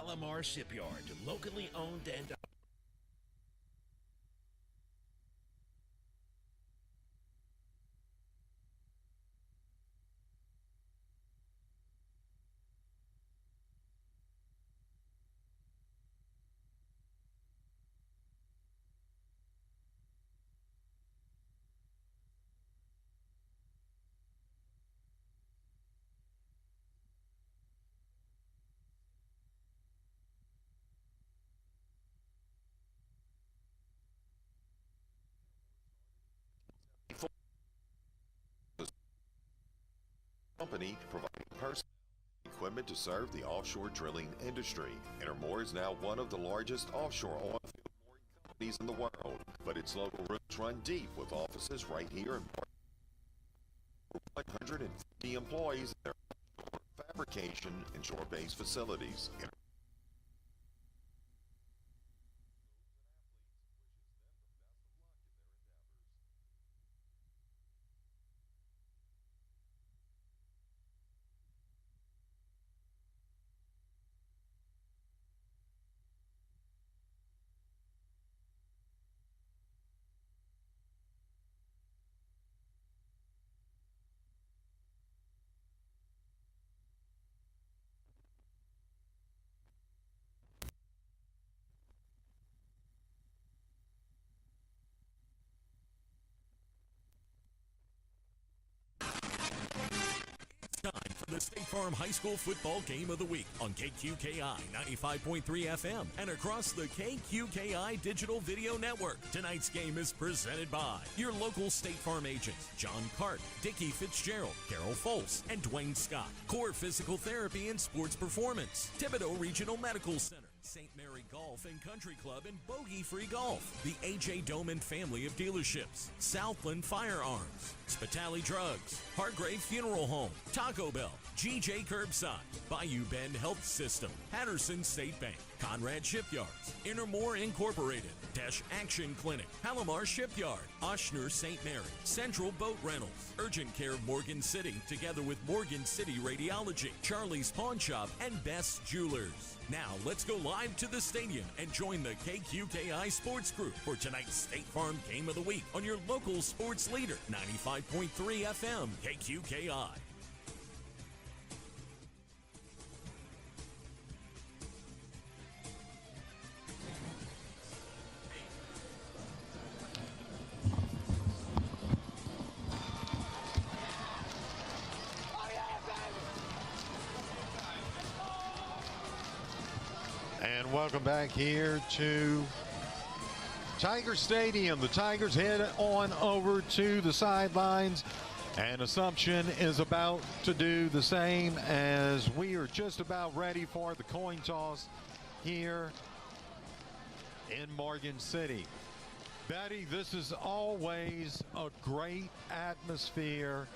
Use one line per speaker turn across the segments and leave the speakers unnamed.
Palomar Shipyard, locally owned and
company providing personal equipment to serve the offshore drilling industry. Intermore is now one of the largest offshore oil field mooring companies in the world, but its local roots run deep with offices right here in 150 employees in their fabrication and shore-based facilities.
Time for the State Farm High School Football Game of the Week on KQKI 95.3 FM and across the KQKI Digital Video Network. Tonight's game is presented by your local State Farm agents, John Cart, Dickie Fitzgerald, Carol Fols, and Dwayne Scott. Core Physical Therapy and Sports Performance, Thibodeau Regional Medical Center, St. Mary Golf and Country Club and Bogey Free Golf, the A.J. Doman family of dealerships, Southland Firearms, Spitali Drugs, Hargrave Funeral Home, Taco Bell, G.J. Curbside, Bayou Bend Health System, Patterson State Bank, Conrad Shipyards, Intermore Incorporated, Dash Action Clinic, Palomar Shipyard, Oshner St. Mary, Central Boat Rentals, Urgent Care Morgan City, together with Morgan City Radiology, Charlie's Pawn Shop, and Best Jewelers. Now, let's go live to the stadium and join the KQKI Sports Group for tonight's State Farm Game of the Week on your local sports leader, 95.3 FM, KQKI.
And welcome back here to Tiger Stadium. The Tigers head on over to the sidelines, and Assumption is about to do the same as we are just about ready for the coin toss here in Morgan City. Betty, this is always a great atmosphere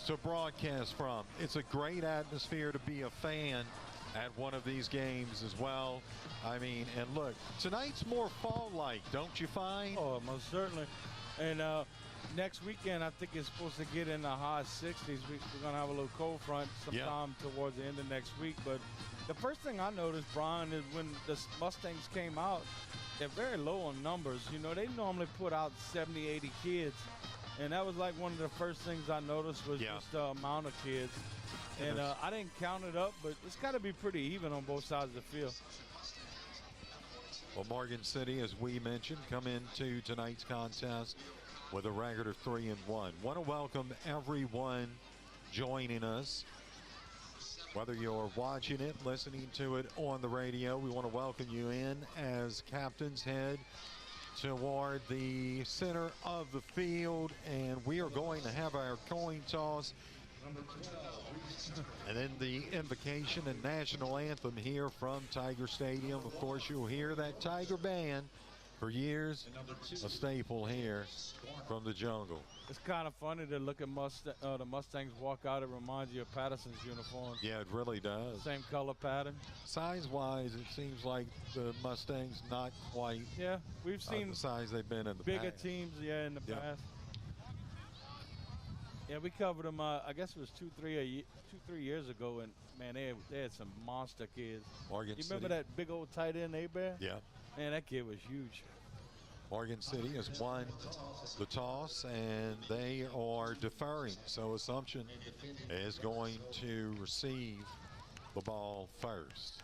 to broadcast from. It's a great atmosphere to be a fan at one of these games as well. I mean, and look, tonight's more fall-like, don't you find?
Oh, most certainly. And next weekend, I think it's supposed to get in the high 60s. We're going to have a little cold front sometime towards the end of next week. But the first thing I noticed, Brian, is when the Mustangs came out, they're very low on numbers. You know, they normally put out 70, 80 kids. And that was like one of the first things I noticed was just the amount of kids. And I didn't count it up, but it's got to be pretty even on both sides of the field.
Well, Morgan City, as we mentioned, come into tonight's contest with a record of 3-1. Want to welcome everyone joining us. Whether you're watching it, listening to it on the radio, we want to welcome you in as captains head toward the center of the field, and we are going to have our coin toss and then the invocation and national anthem here from Tiger Stadium. Of course, you'll hear that Tiger band for years, a staple here from the jungle.
It's kind of funny to look at the Mustangs walk out. It reminds you of Patterson's uniform.
Yeah, it really does.
Same color pattern.
Size-wise, it seems like the Mustangs not quite
we've seen
the size they've been in the
bigger
past.
teams in the past. Yeah, we covered them. I guess it was 2-3 years ago, and man, they had some monster kids.
Morgan
You
City.
remember that big old tight end, Bear?
Yeah.
Man, that kid was huge.
Morgan City has won the toss, and they are deferring. So Assumption is going to receive the ball first.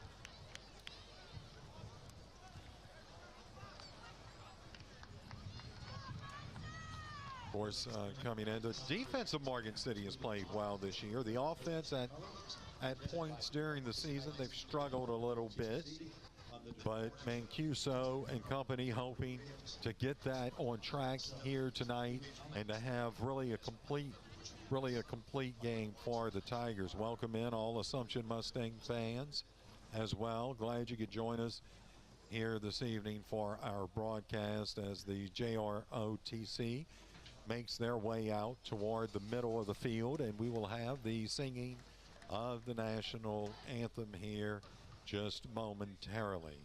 Of course, coming in, the defense of Morgan City has played well this year. The offense at points during the season, they've struggled a little bit. But Mancuso and company hoping to get that on track here tonight and to have really a complete game for the Tigers. Welcome in all Assumption Mustang fans as well. Glad you could join us here this evening for our broadcast as the JROTC makes their way out toward the middle of the field, and we will have the singing of the national anthem here just momentarily.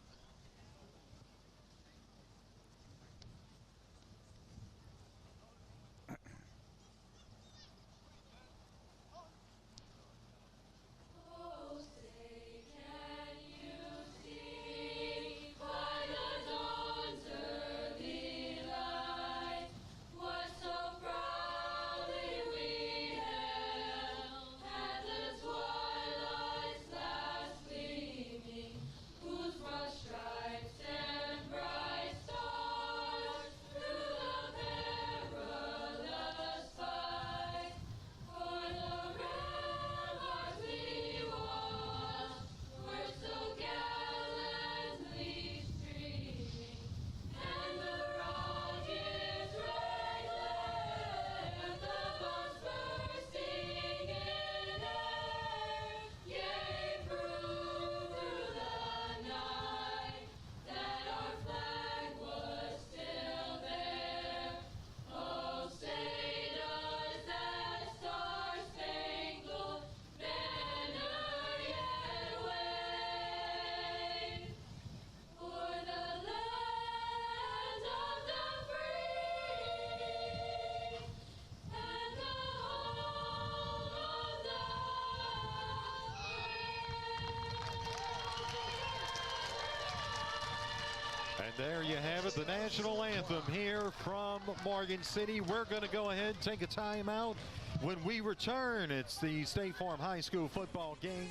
And there you have it, the national anthem here from Morgan City. We're going to go ahead and take a timeout. When we return, it's the State Farm High School football game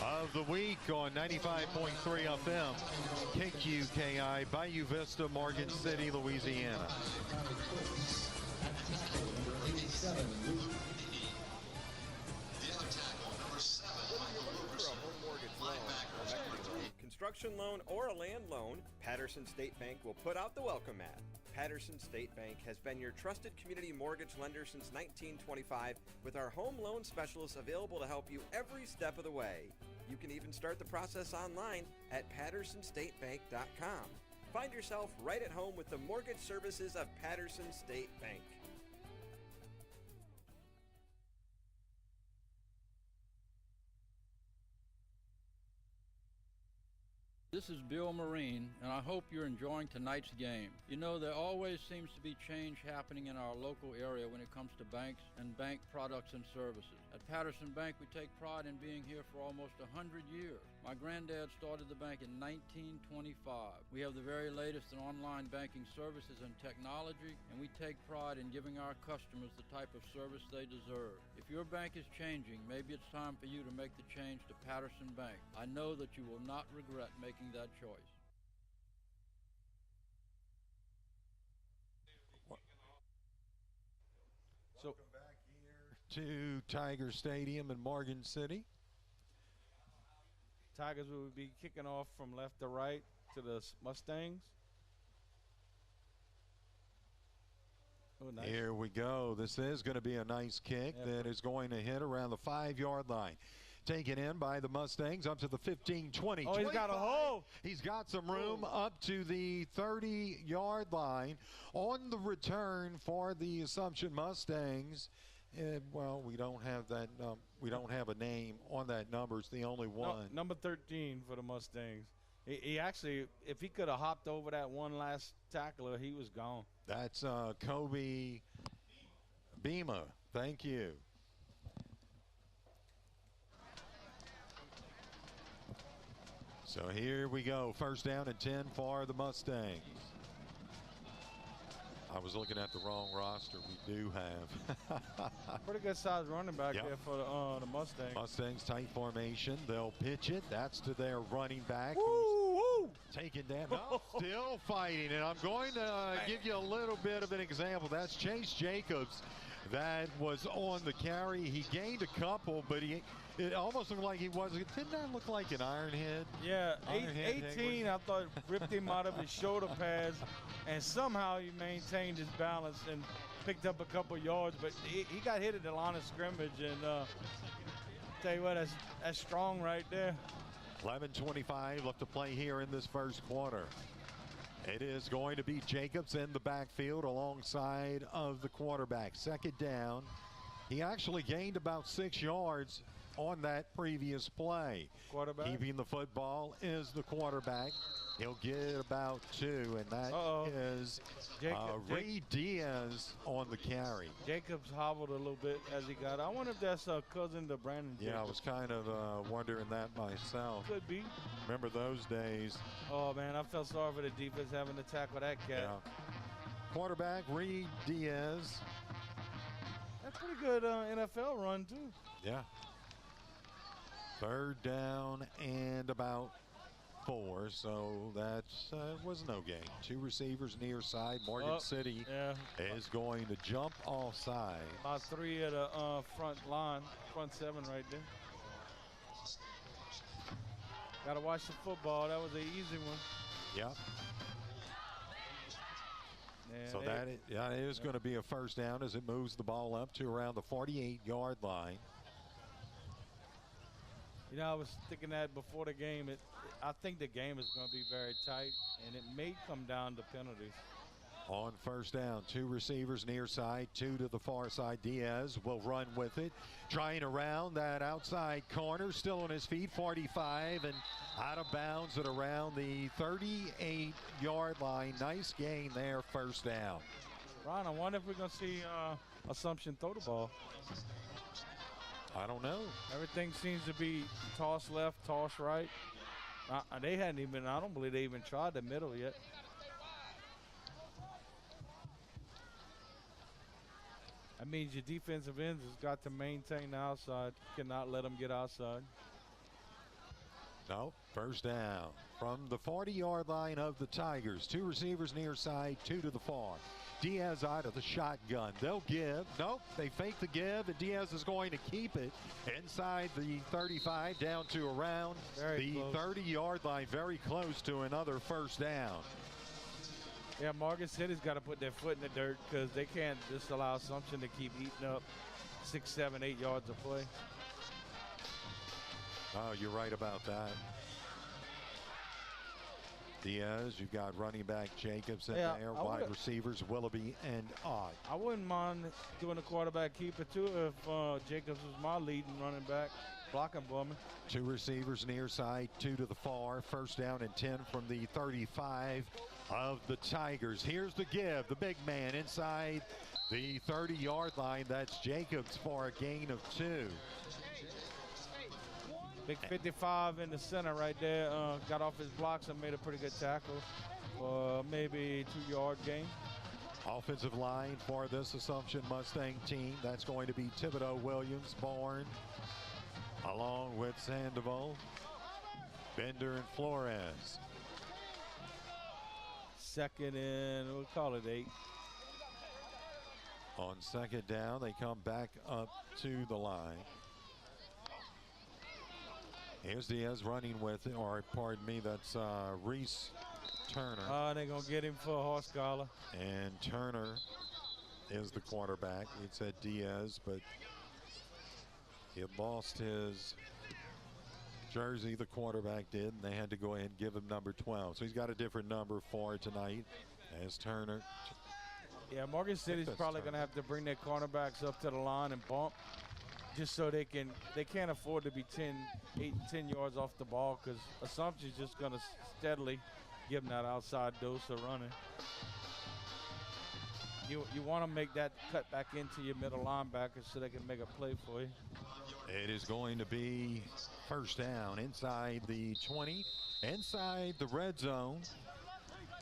of the week on 95.3 FM, KQKI, Bayou Vista, Morgan City, Louisiana.
Construction loan or a land loan, Patterson State Bank will put out the welcome mat. Patterson State Bank has been your trusted community mortgage lender since 1925 with our home loan specialists available to help you every step of the way. You can even start the process online at pattersonstatebank.com. Find yourself right at home with the mortgage services of Patterson State Bank.
This is Bill Marine, and I hope you're enjoying tonight's game. You know, there always seems to be change happening in our local area when it comes to banks and bank products and services. At Patterson Bank, we take pride in being here for almost 100 years. My granddad started the bank in 1925. We have the very latest in online banking services and technology, and we take pride in giving our customers the type of service they deserve. If your bank is changing, maybe it's time for you to make the change to Patterson Bank. I know that you will not regret making that choice.
So welcome back here to Tiger Stadium in Morgan City.
Tigers will be kicking off from left to right to the Mustangs. Oh, nice.
Here we go. This is going to be a nice kick that is going to hit around the 5-yard line. Taken in by the Mustangs up to the 15, 20,
oh,
25.
He's got a hole.
He's got some room up to the 30-yard line. On the return for the Assumption Mustangs, well, we don't have that. We don't have a name on that number. It's the only one.
No, number 13 for the Mustangs. He actually, if he could have hopped over that one last tackler, he was gone.
That's Kobe Bima Thank you. So here we go. First down and 10 for the Mustangs. I was looking at the wrong roster. We do have
Pretty good size running back
Yep.
there for the Mustangs.
Mustangs tight formation. They'll pitch it. That's to their running back.
Woo, woo.
Taken down. No, still fighting. And I'm going to give you a little bit of an example. That's Chase Jacobs. That was on the carry. He gained a couple, but it almost looked like he was. Didn't that look like an iron head?
Yeah,
Iron head
18, I thought ripped him out of his shoulder pads, and somehow he maintained his balance and picked up a couple yards, but he got hit at the line of scrimmage, and tell you what, that's strong right there.
11:25 left to play here in this first quarter. It is going to be Jacobs in the backfield alongside of the quarterback. Second down. He actually gained about 6 yards on that previous play.
Quarterback.
Keeping the football is the quarterback. He'll get about 2, and that is Ray Diaz on the carry.
Jacobs hobbled a little bit as he got. I wonder if that's a cousin to Brandon Jacobs.
Yeah, I was kind of wondering that myself.
Could be.
Remember those days?
Oh, man, I felt sorry for the defense having to tackle that cat.
Yeah. Quarterback Reed Diaz.
That's pretty good NFL run, too.
Yeah. Third down and about 4, so that was no gain. 2 receivers near side. Morgan City is going to jump offside.
About 3 at a front line, front 7 right there. Got to watch the football. That was an easy one.
Yep.
Yeah,
So that is going to be a first down as it moves the ball up to around the 48-yard line.
You know, I was thinking that before the game. I think the game is going to be very tight, and it may come down to penalties.
On first down, 2 receivers near side, 2 to the far side. Diaz will run with it, trying around that outside corner, still on his feet, 45, and out of bounds at around the 38-yard line. Nice gain there, first down.
Ron, I wonder if we're going to see Assumption throw the ball.
I don't know.
Everything seems to be toss left, toss right. They hadn't even, I don't believe they even tried the middle yet. That means your defensive ends has got to maintain the outside. Cannot let them get outside.
No, first down from the 40-yard line of the Tigers. 2 receivers near side, 2 to the far. Diaz out of the shotgun. They'll give. Nope, they fake the give, and Diaz is going to keep it inside the 35 down to around the 30-yard line. Very close to another first down.
Yeah, Morgan City's got to put their foot in the dirt because they can't just allow Assumption to keep eating up 6, 7, 8 yards of play.
Oh, you're right about that. Diaz, you've got running back Jacobs in there, wide receivers Willoughby and Odd.
I wouldn't mind doing a quarterback keeper too if Jacobs was my leading running back, blocking for me.
2 receivers near side, 2 to the far. First down and 10 from the 35 of the Tigers. Here's the give, the big man inside the 30-yard line. That's Jacobs for a gain of 2.
Big 55 in the center right there. Got off his blocks and made a pretty good tackle for maybe 2-yard gain.
Offensive line for this Assumption Mustang team. That's going to be Thibodeau, Williams, Bourne, along with Sandoval, Bender, and Flores.
Second and we'll call it 8.
On second down, they come back up to the line. Here's Diaz running with it, or pardon me, that's Reese Turner.
They're going to get him for a horse collar.
And Turner is the quarterback. It said Diaz, but he had lost his jersey, the quarterback did, and they had to go ahead and give him number 12. So he's got a different number for tonight as Turner.
Yeah, Morgan City's probably going to have to bring their cornerbacks up to the line and bump just so they can't afford to be 8 and 10 yards off the ball because Assumption's just going to steadily give them that outside dose of running. you want to make that cut back into your middle linebacker so they can make a play for you.
It is going to be first down inside the 20, inside the red zone.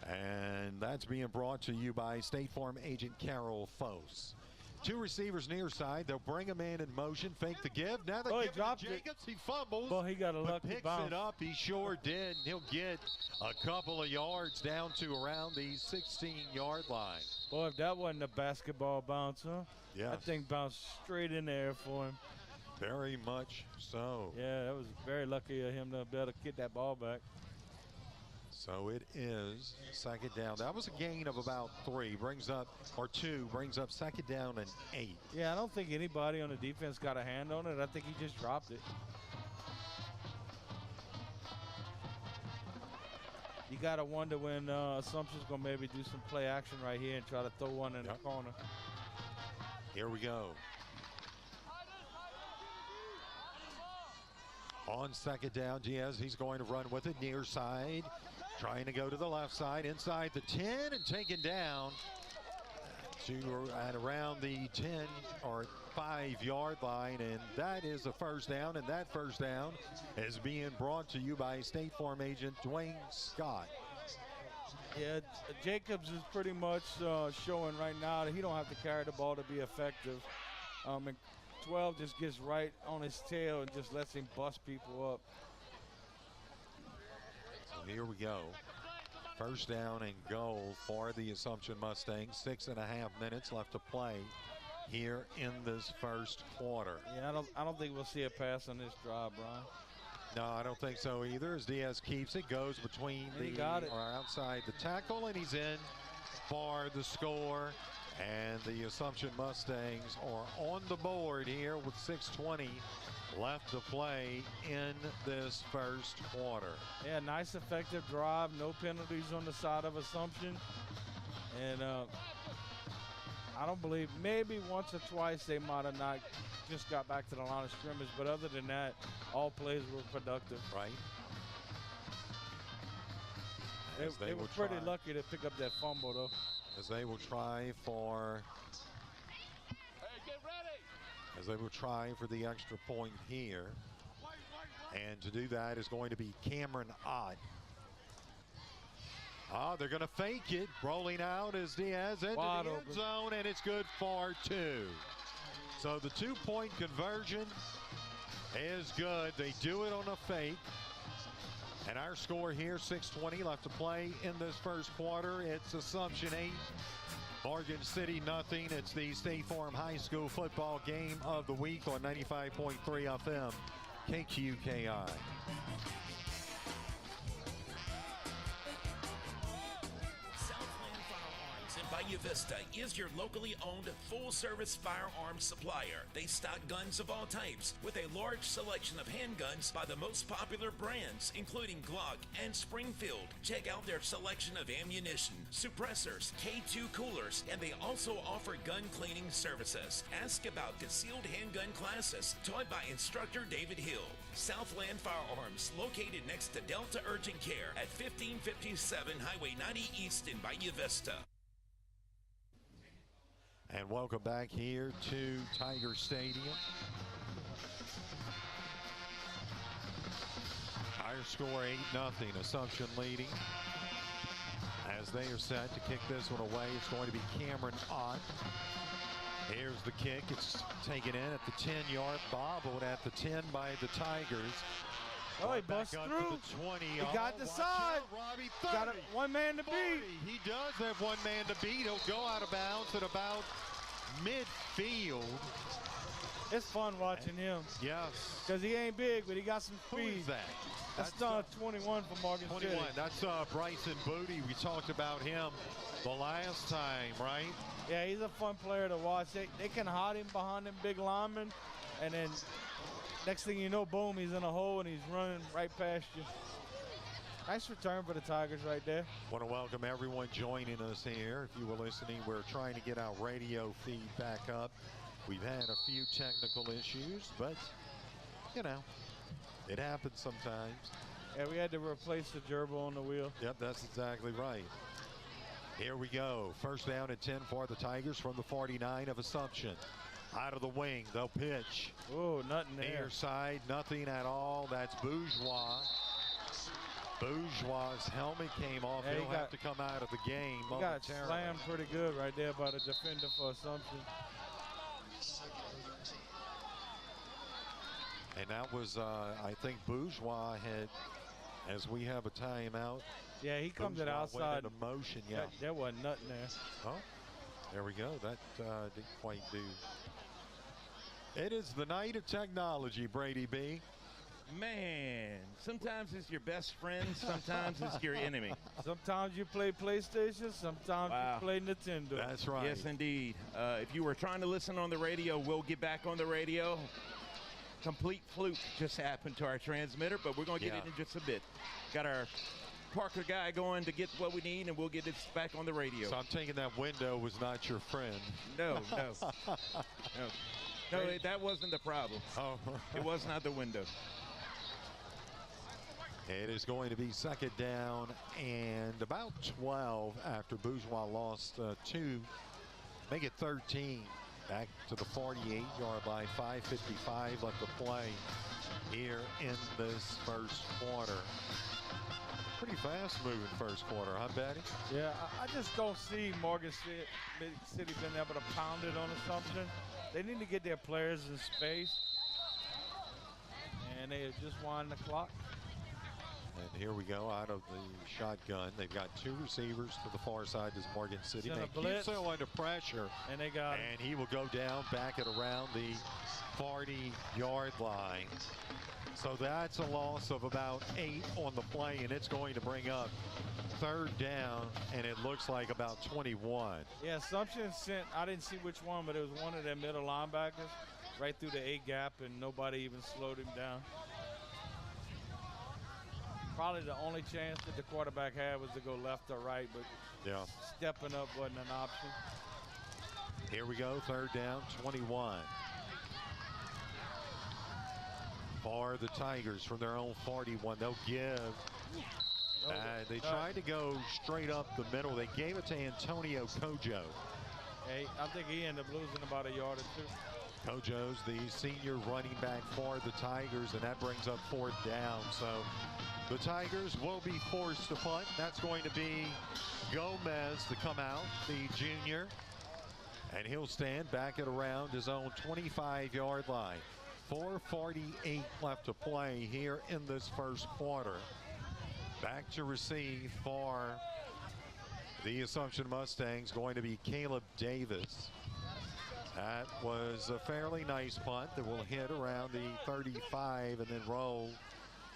And that's being brought to you by State Farm agent Carol Fose. Two receivers near side. They'll bring him in motion, fake the give. Now they give it to Jacobs. He fumbles.
Well, he got a lucky
picks
bounce.
it up. He sure did. He'll get a couple of yards down to around the 16-yard line.
Boy, if that wasn't a basketball bounce, huh?
Yeah.
That thing bounced straight in the air for him.
Very much so.
Yeah, that was very lucky of him to be able to get that ball back.
So it is second down. That was a gain of about 3. Brings up second down and 8.
Yeah, I don't think anybody on the defense got a hand on it. I think he just dropped it. You got to wonder when Assumption's going to maybe do some play action right here and try to throw one in the corner.
Here we go. On second down, Diaz, he's going to run with it near side. Trying to go to the left side, inside the 10 and taken down to at around the 10 or 5-yard line, and that is a first down, and that first down is being brought to you by State Farm agent Dwayne Scott.
Yeah, Jacobs is pretty much showing right now that he don't have to carry the ball to be effective. And 12 just gets right on his tail and just lets him bust people up.
So here we go. First down and goal for the Assumption Mustangs. 6.5 minutes left to play here in this first quarter.
Yeah, I don't think we'll see a pass on this drive, Brian.
No, I don't think so either. As Diaz keeps it, goes between or outside the tackle, and he's in for the score. And the Assumption Mustangs are on the board here with 6:20 left to play in this first quarter.
Yeah, nice effective drive. No penalties on the side of Assumption. And I don't believe, maybe once or twice they might have not just got back to the line of scrimmage. But other than that, all plays were productive.
Right.
They were pretty lucky to pick up that fumble, though.
As they will try for the extra point here. And to do that is going to be Cameron Ott. They're going to fake it. Rolling out is Diaz into
Wide
the
open.
end zone, and it's good for 2. So the 2-point conversion is good. They do it on a fake. And our score here, 6:20 left to play in this first quarter. It's Assumption 8, Morgan City nothing. It's the State Farm High School football game of the week on 95.3 FM, KQKI.
Bayou Vista is your locally owned full-service firearms supplier. They stock guns of all types with a large selection of handguns by the most popular brands, including Glock and Springfield. Check out their selection of ammunition, suppressors, K2 coolers, and they also offer gun cleaning services. Ask about concealed handgun classes taught by instructor David Hill. Southland Firearms, located next to Delta Urgent Care at 1557 Highway 90 East in Bayou Vista.
And welcome back here to Tiger Stadium. Our score 8-0, Assumption leading. As they are set to kick this one away, it's going to be Cameron Ott. Here's the kick. It's taken in at the 10-yard, bobbled at the 10 by the Tigers.
Oh, he busts through.
The 20.
He got the side.
Robbie,
got one man to
40.
beat.
He does have one man to beat. He'll go out of bounds at about midfield.
It's fun watching him.
Yes.
Because he ain't big, but he got some speed.
Who is that?
That's 21 for Morgan
21.
City.
That's Bryson Booty. We talked about him the last time, right?
Yeah, he's a fun player to watch. They can hide him behind them big linemen, and then next thing you know, boom, he's in a hole and he's running right past you. Nice return for the Tigers right there.
Want to welcome everyone joining us here. If you were listening, we're trying to get our radio feed back up. We've had a few technical issues, but, you know, it happens sometimes.
Yeah, we had to replace the gerbil on the wheel.
Yep, that's exactly right. Here we go. First down and 10 for the Tigers from the 49 of Assumption. Out of the wing, they'll pitch.
Oh, nothing there.
Near side, nothing at all. That's Bourgeois. Bourgeois' helmet came off.
Yeah,
He'll have to come out of the game
He got
momentarily.
slammed pretty good right there by the defender for Assumption.
And that was, I think, Bourgeois had, as we have a timeout.
Yeah, he comes to the
Bourgeois
outside.
went into motion, yeah.
There wasn't nothing there.
Oh, there we go. That didn't quite do. It is the night of technology, Brady B.
Man, sometimes it's your best friend, sometimes it's your enemy.
Sometimes you play PlayStation, sometimes
Wow.
you play Nintendo.
That's right.
Yes, indeed. If you were trying to listen on the radio, we'll get back on the radio. Complete fluke just happened to our transmitter, but we're going to get it in just a bit. Got our Parker guy going to get what we need, and we'll get this back on the radio.
So I'm taking that window was not your friend.
No. No, that wasn't the problem.
Oh.
It was not the window.
It is going to be second down and about 12 after Bourgeois lost 2. Make it 13. Back to the 48-yard line. 5:55 left to play here in this first quarter. Pretty fast-moving first quarter, huh, Betty?
Yeah, I just don't see Morgan City being able to pound it on Assumption. They need to get their players in space, and they just wind the clock.
And here we go out of the shotgun. They've got 2 receivers to the far side. Is Morgan City.
Send a
They
blitz.
keep so under pressure.
And they got him.
And he will go down back at around the 40-yard line. So that's a loss of about 8 on the play, and it's going to bring up third down, and it looks like about 21.
Yeah, Assumption sent, I didn't see which one, but it was one of their middle linebackers right through the A gap, and nobody even slowed him down. Probably the only chance that the quarterback had was to go left or right, but
Yeah.
stepping up wasn't an option.
Here we go, third down, 21. For the Tigers from their own 41, they'll give. They tried to go straight up the middle. They gave it to Antonio Kojo.
Hey, I think he ended up losing about a yard or two.
Kojo's the senior running back for the Tigers, and that brings up fourth down. So the Tigers will be forced to punt. That's going to be Gomez to come out, the junior. And he'll stand back at around his own 25-yard line. 4:48 left to play here in this first quarter. Back to receive for the Assumption Mustangs going to be Caleb Davis. That was a fairly nice punt that will hit around the 35 and then roll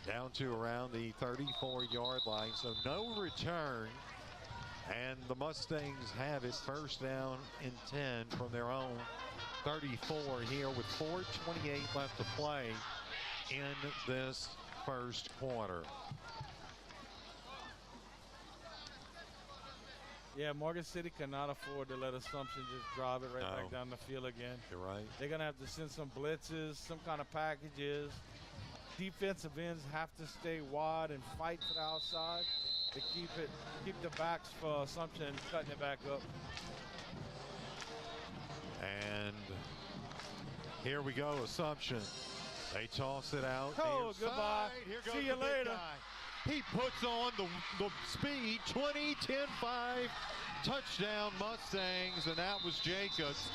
down to around the 34-yard line. So no return. And the Mustangs have it first down and 10 from their own 34 here with 4:28 left to play in this first quarter.
Yeah, Morgan City cannot afford to let Assumption just drive it right back down the field again.
You're right.
They're going to have to send some blitzes, some kind of packages. Defensive ends have to stay wide and fight to the outside to keep the backs for Assumption cutting it back up.
And here we go, Assumption. They toss it out.
Oh,
near
goodbye.
side. Here goes
See you
the big
later.
guy. He puts on the speed, 20, 10, 5, touchdown Mustangs, and that was Jacobs.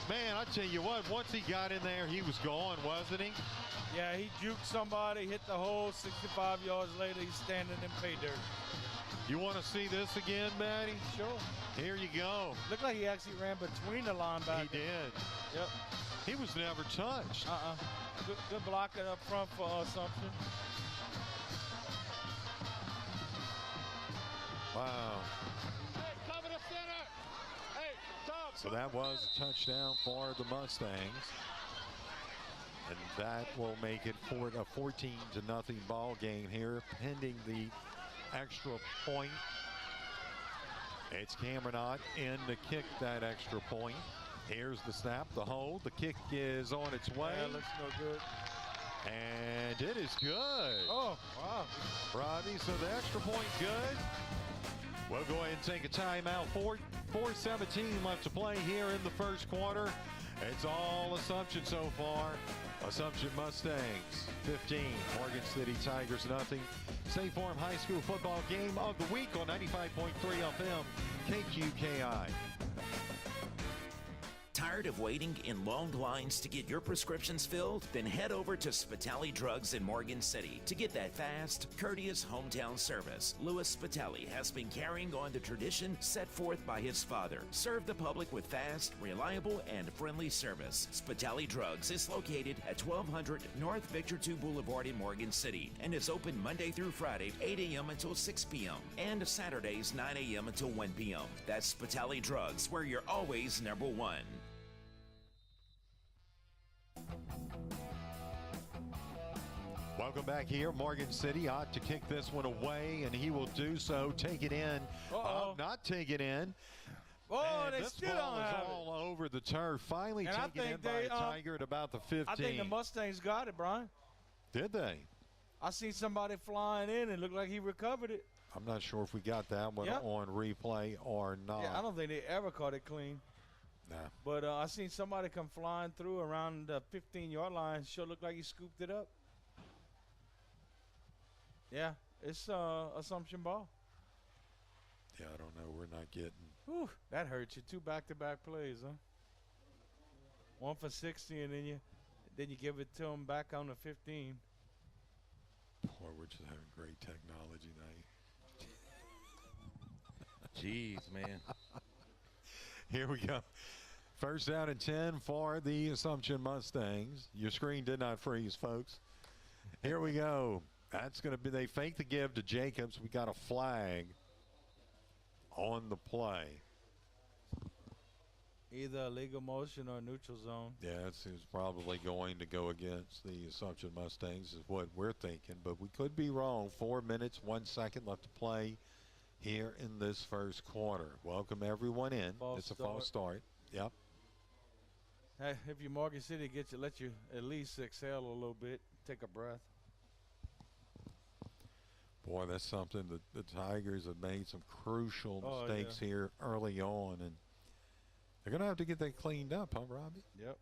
Man, I tell you what, once he got in there, he was gone, wasn't he?
Yeah, he juked somebody, hit the hole, 65 yards later, he's standing in pay dirt.
You want to see this again, Matty?
Sure.
Here you go.
Looked like he actually ran between the linebackers.
He did.
Yep.
He was never touched.
Good blocking up front for Assumption.
Wow. So that was a touchdown for the Mustangs. And that will make it for a 14-0 ball game here, pending the extra point. It's Cameronot in to kick that extra point. Here's the snap, the hold. The kick is on its way.
Yeah, looks no good.
And it is good.
Oh, wow.
Robbie, so the extra point good. We'll go ahead and take a timeout. 4:17 left to play here in the first quarter. It's all Assumption so far. Assumption Mustangs 15, Morgan City Tigers nothing. State Farm High School football game of the week on 95.3 FM KQKI.
Tired of waiting in long lines to get your prescriptions filled? Then head over to Spitali Drugs in Morgan City to get that fast, courteous hometown service. Louis Spitali has been carrying on the tradition set forth by his father. Serve the public with fast, reliable, and friendly service. Spitali Drugs is located at 1200 North Victor II Boulevard in Morgan City and is open Monday through Friday, 8 a.m. until 6 p.m. and Saturdays, 9 a.m. until 1 p.m. That's Spitali Drugs, where you're always number one.
Welcome back here. Morgan City ought to kick this one away, and he will do so. Take it in. Not take it in.
Oh,
and
they
this
still
ball
don't
is
have
all over the turf. Finally
and
taken in by a Tiger at about the 15.
I think the Mustangs got it, Brian.
Did they?
I seen somebody flying in and looked like he recovered it.
I'm not sure if we got that one on replay or not.
Yeah, I don't think they ever caught it clean.
Nah.
But I seen somebody come flying through around the 15-yard line. Sure looked like he scooped it up. Yeah, it's Assumption ball.
Yeah, I don't know. We're not getting.
Whew, that hurts you. 2 back-to-back plays, huh? 1 for 60, and then you give it to him back on the 15.
Boy, we're just having great technology night.
Jeez, man.
Here we go. First down and 10 for the Assumption Mustangs. Your screen did not freeze, folks. Here we go. That's going to be, they fake the give to Jacobs. We got a flag on the play.
Either a legal motion or a neutral zone.
Yeah, it's probably going to go against the Assumption Mustangs is what we're thinking, but we could be wrong. 4 minutes, 1 second left to play here in this first quarter. Welcome everyone in. It's a false start. Yep.
Hey, if you're Morgan City, let you at least exhale a little bit, take a breath.
Boy, that's something that the Tigers have made some crucial mistakes here early on, and they're going to have to get that cleaned up, huh, Robbie?
Yep.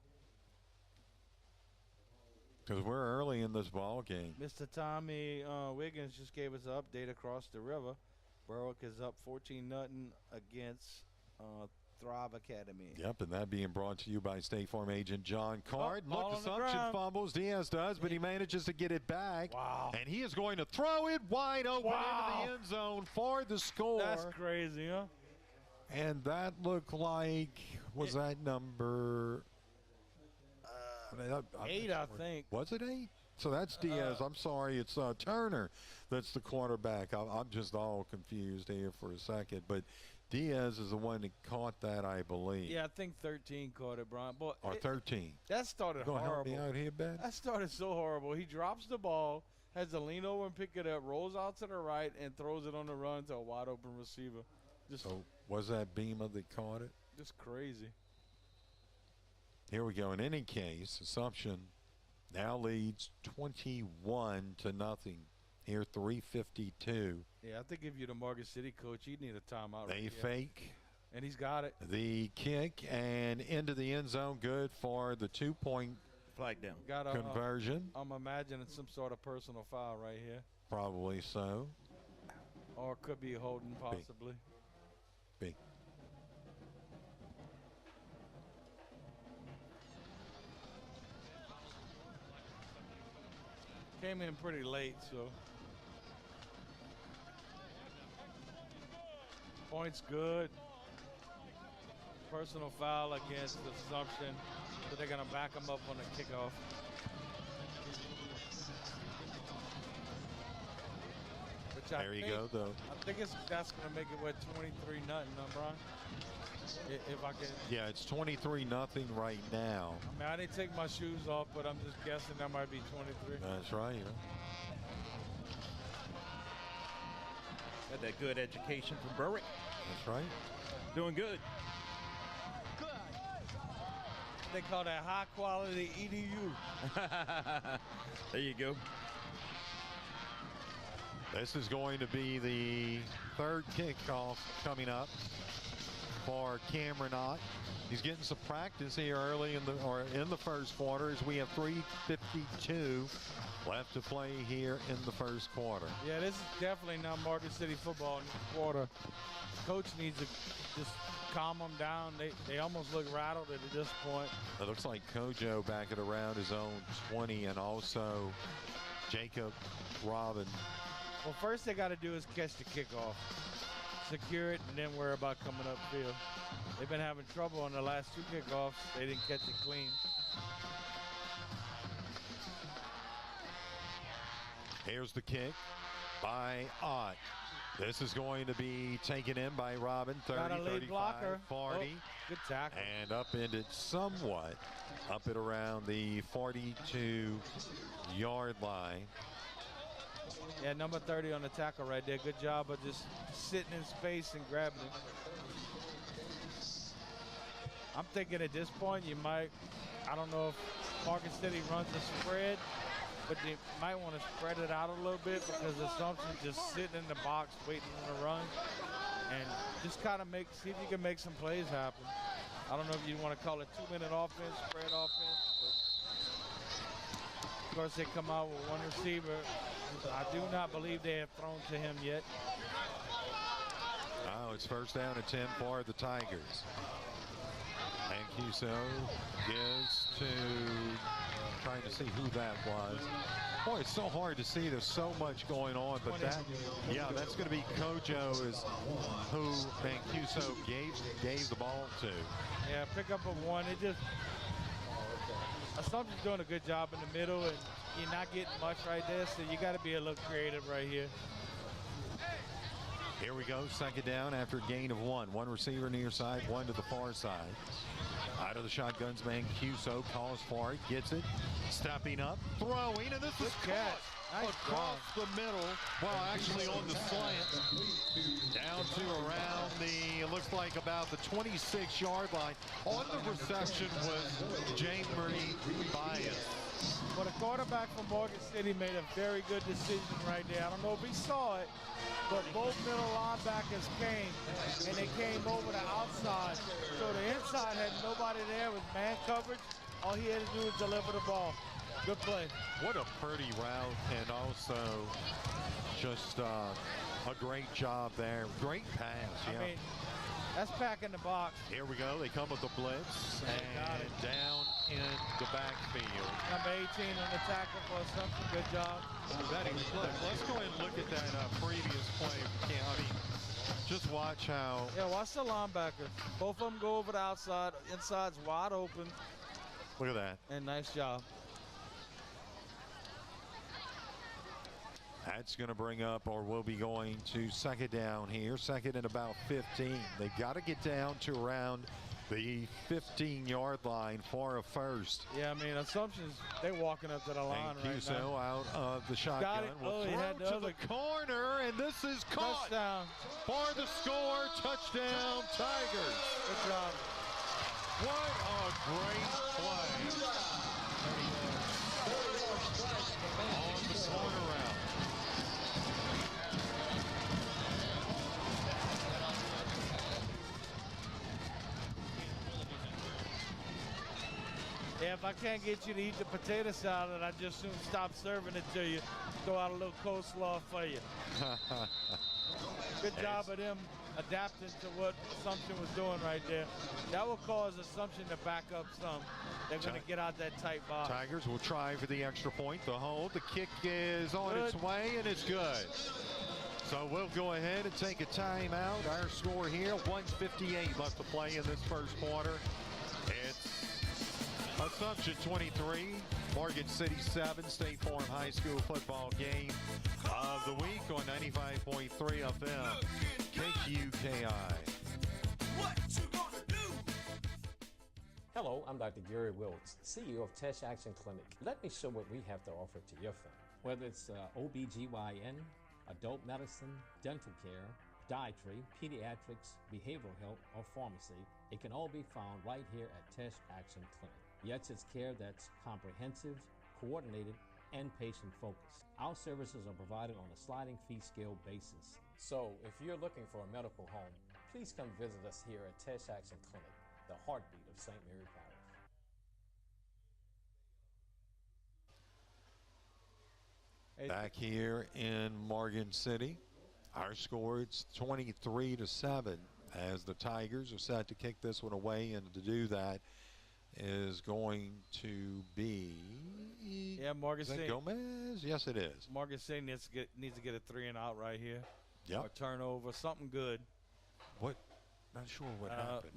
Because we're early in this ball game.
Mr. Tommy Wiggins just gave us an update across the river. Berwick is up 14-0 against Thrive Academy.
Yep, and that being brought to you by State Farm agent John Card. Look, Assumption fumbles. Diaz does, but he manages to get it back.
Wow.
And he is going to throw it wide open into the end zone for the score.
That's crazy, huh?
And that looked like, was that number
8, I think.
Was it 8? So that's Diaz. I'm sorry, it's Turner that's the quarterback. I'm just all confused here for a second. But Diaz is the one that caught that, I believe.
Yeah, I think 13 caught it, Brian. But
or 13.
That started horrible.
Help me out here, Ben?
That started so horrible. He drops the ball, has to lean over and pick it up, rolls out to the right, and throws it on the run to a wide-open receiver.
So was that Beamer that caught it?
Just crazy.
Here we go. In any case, Assumption now leads 21-0. Here, 3:52.
Yeah, I think if you're the Morgan City coach, you need a timeout.
They fake.
And he's got it.
The kick and into the end zone, good for the 2-point
flag down.
Conversion.
I'm imagining some sort of personal foul right here.
Probably so.
Or it could be holding, possibly.
B.
Came in pretty late, so. Points good. Personal foul against Assumption. So they're going to back them up on the kickoff.
There you go, though.
I think that's going to make it, 23-0, Brian? If I can.
Yeah, it's 23-0 right now.
I mean, I didn't take my shoes off, but I'm just guessing that might be 23.
That's right.
Had that good education from Berwick.
That's right.
Doing good.
They call that high-quality EDU.
There you go.
This is going to be the third kickoff coming up for Cameron Ott. He's getting some practice here early in the first quarter as we have 3:52 left to play here in the first quarter.
Yeah, this is definitely not Market City football in this quarter. Coach needs to just calm them down. They almost look rattled at this point.
It looks like Kojo back at around his own 20, and also Jacob Robin.
Well, first they got to do is catch the kickoff, secure it, and then worry about coming upfield. They've been having trouble on the last two kickoffs. They didn't catch it clean.
Here's the kick by Ott. This is going to be taken in by Robin. 30, 35,
blocker.
40.
Oh, good tackle.
And upended somewhat up at around the 42-yard line.
Yeah, number 30 on the tackle right there. Good job of just sitting in space and grabbing it. I'm thinking at this point you might, I don't know if Market City runs a spread, but you might want to spread it out a little bit because Assumption's just sitting in the box waiting on the run. And just kind of see if you can make some plays happen. I don't know if you want to call it 2-minute offense, spread offense, but of course they come out with one receiver. I do not believe they have thrown to him yet.
Now it's first down and 10 for the Tigers. And Cuso gives to, trying to see who that was. Boy, it's so hard to see. There's so much going on, but that's going to be Kojo is who Mancuso gave the ball to.
Yeah, pick up a one. It just, Assumption's doing a good job in the middle, and you're not getting much right there, so you got to be a little creative right here.
Here we go, second down after a gain of one. One receiver near side, one to the far side. Out of the shotguns, Mancuso calls for it, gets it, stepping up, throwing, and this is caught across the middle. Well, actually on the slant, down to around it looks like about the 26-yard line. On the reception was Jamery Bias.
Well, the quarterback from Morgan City made a very good decision right there. I don't know if he saw it, but both middle linebackers came, and they came over the outside. So the inside had nobody there with man coverage. All he had to do was deliver the ball. Good play.
What a pretty route, and also just a great job there. Great pass, yeah.
I mean, that's packing the box.
Here we go. They come with the blitz and down in the backfield.
Number 18 on the tackle for Assumption. Good job.
Let's go ahead and look at that previous play. I mean, just watch how.
Yeah, watch the linebackers. Both of them go over the outside. Inside's wide open.
Look at that.
And nice job.
That's going to bring up, or we'll be going to second down here. Second and about 15. They've got to get down to around the 15-yard line for a first.
Yeah, I mean, Assumption's, they're walking up to the line right now.
Out of the shotgun. Will throw to the corner, and this is caught.
Touchdown.
For the score. Touchdown, Tigers.
Good job.
What a great play. On the corner route.
Yeah, if I can't get you to eat the potato salad, I just soon stop serving it to you. Throw out a little coleslaw for you. Good job of them adapting to what Assumption was doing right there. That will cause Assumption to back up some. They're going to get out that tight box.
Tigers will try for the extra point. The hold. The kick is on its way, and it's good. So we'll go ahead and take a timeout. Our score here, 1:58 left to play in this first quarter. It's Assumption 23, Morgan City 7, State Farm High School football game of the week on 95.3 FM, KQKI.
What you gonna do?
Hello, I'm Dr. Gary Wilkes, CEO of Test Action Clinic. Let me show what we have to offer to your family. Whether it's OBGYN, adult medicine, dental care, dietary, pediatrics, behavioral health, or pharmacy, it can all be found right here at Test Action Clinic. Yet it's care that's comprehensive, coordinated, and patient-focused. Our services are provided on a sliding fee scale basis. So if you're looking for a medical home, please come visit us here at Tesh Action Clinic, the heartbeat of St. Mary Parish.
Back here in Morgan City, our score it's 23-7 as the Tigers are set to kick this one away, and to do that is going to be
Morgan City.
Gomez? Yes, it is.
Morgan City needs to get a 3-and-out right here.
Yep.
Or turnover, something good.
What? Not sure what happened.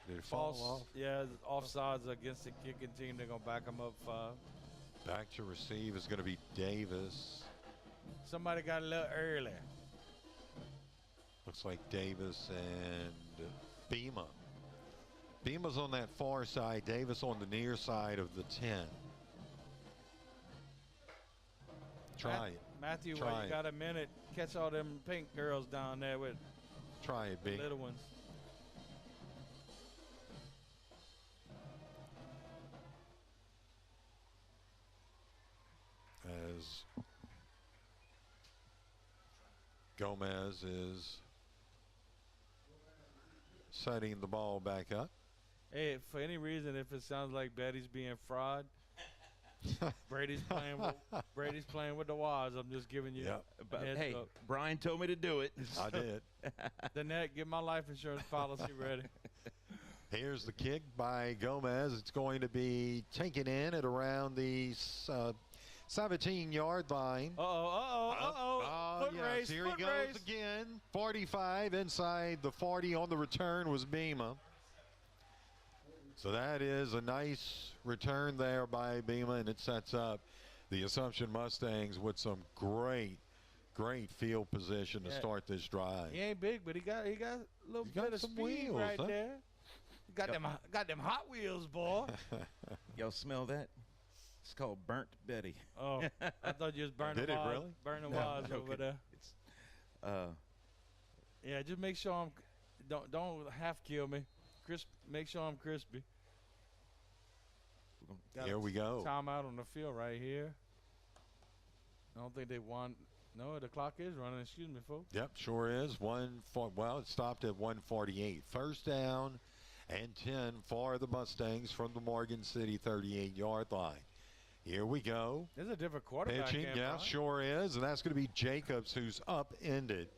Did it fall off?
Yeah, offsides against the kicking team. They're going to back them up 5.
Back to receive is going to be Davis.
Somebody got a little early.
Looks like Davis and Beema. Beema's on that far side. Davis on the near side of the 10. Try it.
Matthew,
Try
while you
it.
got a minute, catch all them pink girls down there with
Try it, B.
little ones.
As Gomez is setting the ball back up.
Hey, for any reason, if it sounds like Betty's being fraud, Brady's playing with the Wild. I'm just giving you.
Yep.
But
a heads
hey,
up.
Brian told me to do it.
I did.
Danette, get my life insurance policy ready.
Here's the kick by Gomez. It's going to be taken in at around the 17-yard line. Foot
Yes,
race. Here he goes again. 45 inside the 40 on the return was Beema. So that is a nice return there by Beema, and it sets up the Assumption Mustangs with some great field position to start this drive.
He ain't big, but he got a little bit of
some
speed
wheels,
right
huh?
there. He got them Hot Wheels, boy.
Y'all smell that? It's called Burnt Betty.
Oh, I thought you was burning
Did it really?
Burning
No,
Wild
no
over
kidding.
there.
It's,
Yeah, just make sure I'm don't half kill me. Make sure I'm crispy. Got
Here we go.
Time out on the field right here. I don't think they won. No, the clock is running. Excuse me, folks.
Yep, sure is. Well, it stopped at 1:48. First down and 10 for the Mustangs from the Morgan City 38-yard line. Here we go.
There's a different quarterback.
Pitching, yeah,
Brian.
sure is. And that's going to be Jacobs, who's upended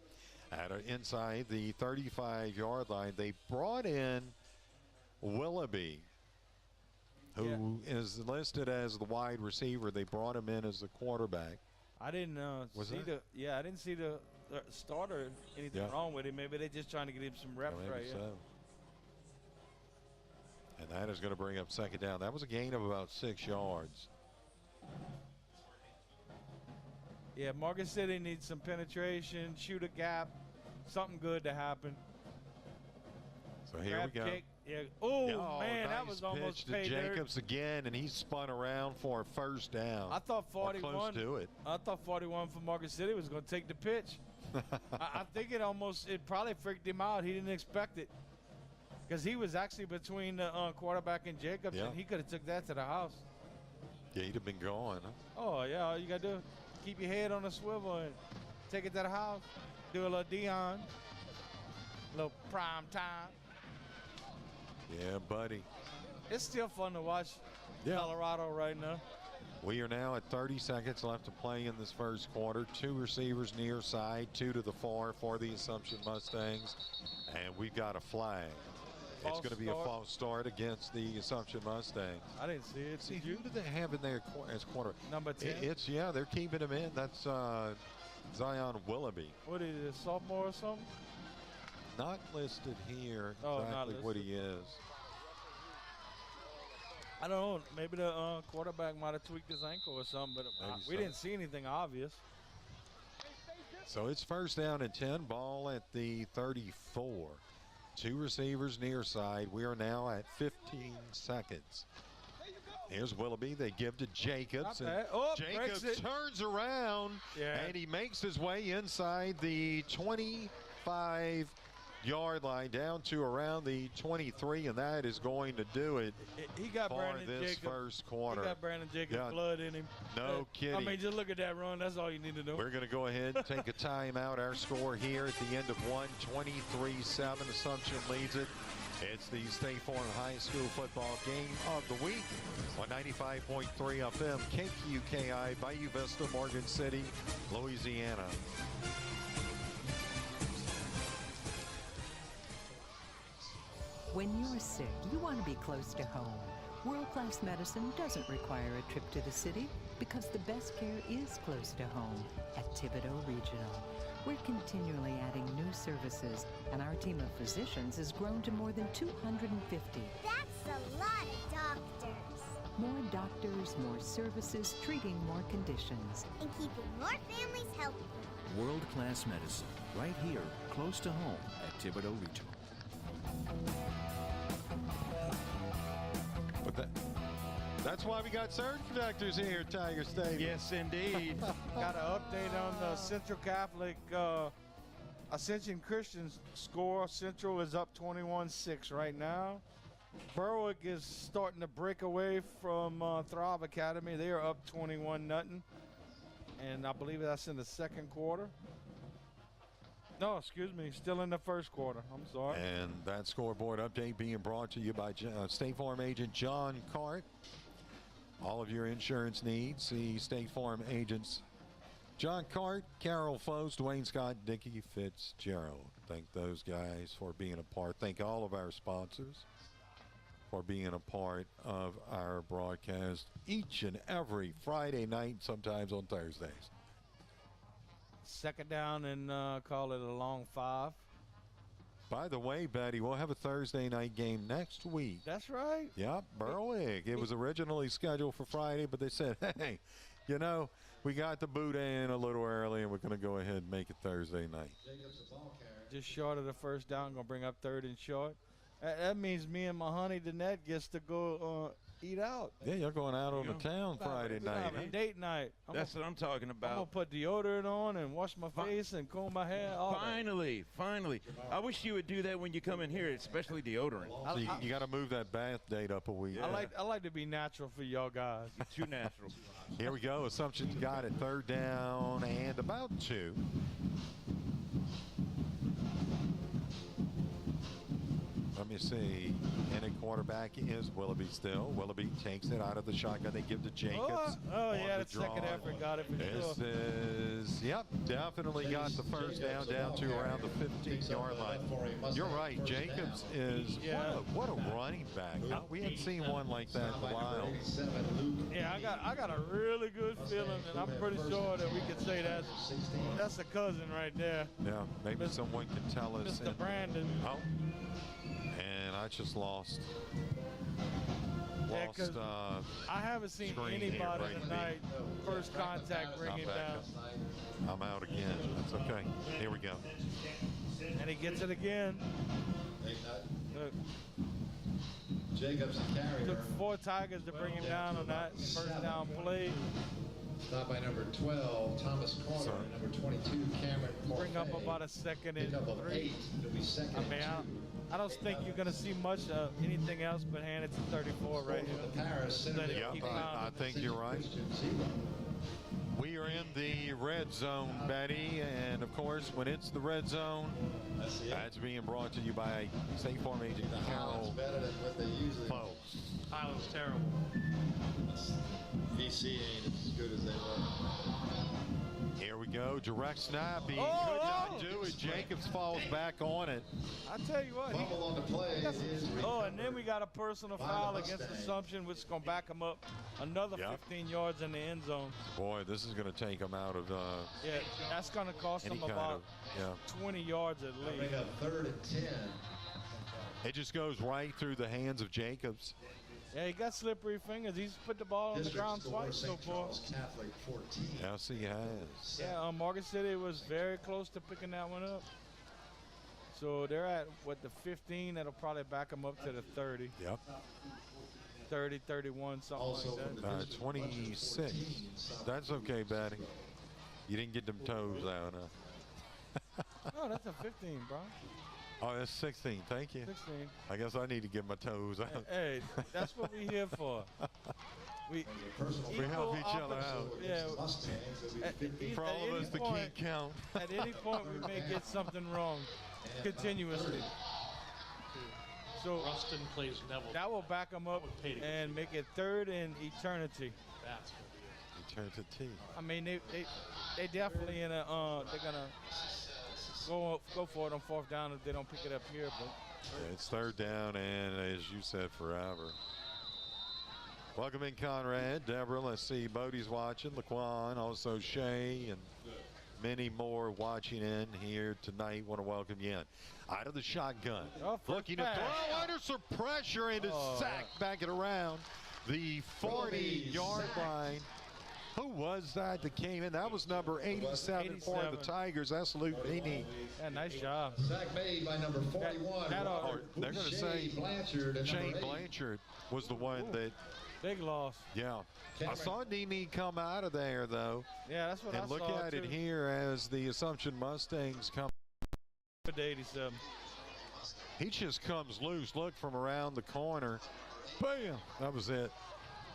at inside the 35-yard line. They brought in Willoughby, who is listed as the wide receiver. They brought him in as the quarterback.
I didn't I didn't see the starter. Anything wrong with him? Maybe they're just trying to get him some reps right here.
So. And that is going to bring up second down. That was a gain of about 6 yards.
Yeah, Morgan City needs some penetration, shoot a gap, something good to happen.
So here we go.
Kick. Yeah. Oh, man, that was almost
pitch
pay
to
dirt.
Jacobs again, and he spun around for a first down.
I thought 41.
Or close to it.
I thought 41 for Morgan City was going to take the pitch. I think it probably freaked him out. He didn't expect it because he was actually between the quarterback and Jacobs, and he could have took that to the house.
Yeah, he'd have been gone. Huh?
Oh yeah, all you got to do keep your head on a swivel and take it to the house. Do a little Dion, a little prime time.
Yeah, buddy.
It's still fun to watch Colorado right now.
We are now at 30 seconds left to play in this first quarter. 2 receivers near side, 2 to the far for the Assumption Mustangs. And we've got a flag. It's going to be a false start against the Assumption Mustangs.
I didn't see it.
See, who do they have in there as quarter?
Number 10?
They're keeping him in. That's Zion Willoughby.
What is it, a sophomore or something?
Not listed here
not
exactly what
listed.
he is.
I don't know. Maybe the quarterback might have tweaked his ankle or something, but we didn't see anything obvious.
So it's first down and 10. Ball at the 34. 2 receivers near side. We are now at 15 seconds. Here's Willoughby. They give to Jacobs. And Jacobs turns around, and he makes his way inside the 25-yard yard line down to around the 23, and that is going to do it.
He got
for
Brandon
this
Jacobs.
first quarter.
He got Brandon Jacobs blood in him.
No kidding.
I mean, just look at that run. That's all you need to know.
We're going to go ahead and take a timeout. Our score here at the end of one, 23-7. Assumption leads it. It's the State Farm High School football game of the week on 95.3 FM, KQKI, Bayou Vista, Morgan City, Louisiana.
When you're sick, you want to be close to home. World-class medicine doesn't require a trip to the city because the best care is close to home at Thibodeau Regional. We're continually adding new services, and our team of physicians has grown to more than 250.
That's a lot of doctors.
More doctors, more services, treating more conditions.
And keeping more families healthy.
World-class medicine, right here, close to home at Thibodeau Regional.
But that's why we got surge protectors here at Tiger Stadium.
Yes, indeed.
Got an update on the Central Catholic Ascension Christian score. Central is up 21-6 right now. Berwick is starting to break away from Throb Academy. They are up 21-0. And I believe that's in the second quarter. No, excuse me, still in the first quarter. I'm sorry.
And that scoreboard update being brought to you by State Farm agent John Cart. All of your insurance needs, see State Farm agents John Cart, Carol Foes, Dwayne Scott, Dickie Fitzgerald. Thank those guys for being a part. Thank all of our sponsors for being a part of our broadcast each and every Friday night, sometimes on Thursdays.
Second down and call it a long 5.
By the way, Betty, we'll have a Thursday night game next week.
That's right.
Yep, Berwick. It was originally scheduled for Friday, but they said, hey, you know, we got the boot in a little early, and we're going to go ahead and make it Thursday night.
Just short of the first down, going to bring up 3rd and short. That means me and my honey, Danette, gets to go eat out.
Yeah, you're going out on the town Friday night.
Have a date night.
That's what I'm talking about.
I'm going to put deodorant on and wash my face and comb my hair.
Finally. I wish you would do that when you come in here, especially deodorant.
So you got to move that bath date up a week.
Yeah. I like to be natural for y'all guys.
You're too natural.
Here we go. Assumption's got it 3rd down and about 2. Let me see. And a quarterback is Willoughby still. Willoughby takes it out of the shotgun. They give to Jacobs.
Oh yeah, the second effort got it for
this
sure.
Is, yep, definitely got the first down to around the 15-yard line. You're right. Jacobs is, what a running back. We haven't seen one like that in a while.
Yeah, I got a really good feeling, and I'm pretty sure that we can say that's a cousin right there.
Yeah, maybe someone can tell us.
Mr. Brandon.
Oh. And I just lost.
I haven't seen anybody tonight. First contact bring him down.
I'm out again. That's okay. Here we go.
And he gets it again. Look.
Jacobs and carrier.
Took 4 Tigers to bring him down on that first down play.
Stop by number 12, Thomas Corner, and number 22, Cameron Morphe.
Bring up about a 2nd and 3.
8. It'll be 2nd
I mean, I don't think you're going to see much of anything else but hand it to 34 right here.
Paris,
I think you're right. We are in the red zone, Betty, and of course, when it's the red zone, that's being brought to you by State Farm agent Carol Foes.
Highland's terrible.
VC ain't as good as they were.
Here we go, direct snap. He could not do it. Jacobs falls back on it.
I tell you what.
On the play
and then we got a personal foul against Assumption, which is going to back him up another 15 yards in the end zone.
Boy, this is going to take him out of
yeah, that's going to cost him about 20 yards at least.
Bring up 3rd and 10.
It just goes right through the hands of Jacobs.
Yeah, he got slippery fingers. He's put the ball on the ground twice so far.
Catholic 14.
Yes, he has.
Yeah, Morgan City was very close to picking that one up. So they're at, the 15? That'll probably back them up to the 30.
Yep.
30, 31, something
also
like that.
26. That's okay, Betty. You didn't get them toes out, huh?
No, that's a 15, bro.
Oh, that's 16. Thank you.
16.
I guess I need to get my toes out.
Hey, that's what we're here for. We
help each other out.
Yeah.
For all of us to keep count.
At any point, we may get something wrong continuously. So
Rustin plays Neville.
that will back them up and make it third in eternity.
That's going to be
Eternity.
I mean, they definitely in a they're gonna go for it on fourth down if they don't pick it up here. But
Yeah, it's third down, and as you said, forever. Welcome in, Conrad, Deborah. Let's see, Bodie's watching, Laquan, also Shay, and many more watching in here tonight. Want to welcome you in. Out of the shotgun, looking to throw under some pressure and a sack, back it around the 40-yard line. Who was that came in? That was number 87 for the Tigers. That's Luke Beanie.
Yeah, nice job.
Sack made by number 41.
They're going to say Shane Blanchard was the one that.
Big loss.
Yeah. I saw Nene come out of there, though.
Yeah, that's what I saw.
And look at it here as the Assumption Mustangs come.
87.
He just comes loose. Look from around the corner. Bam! That was it.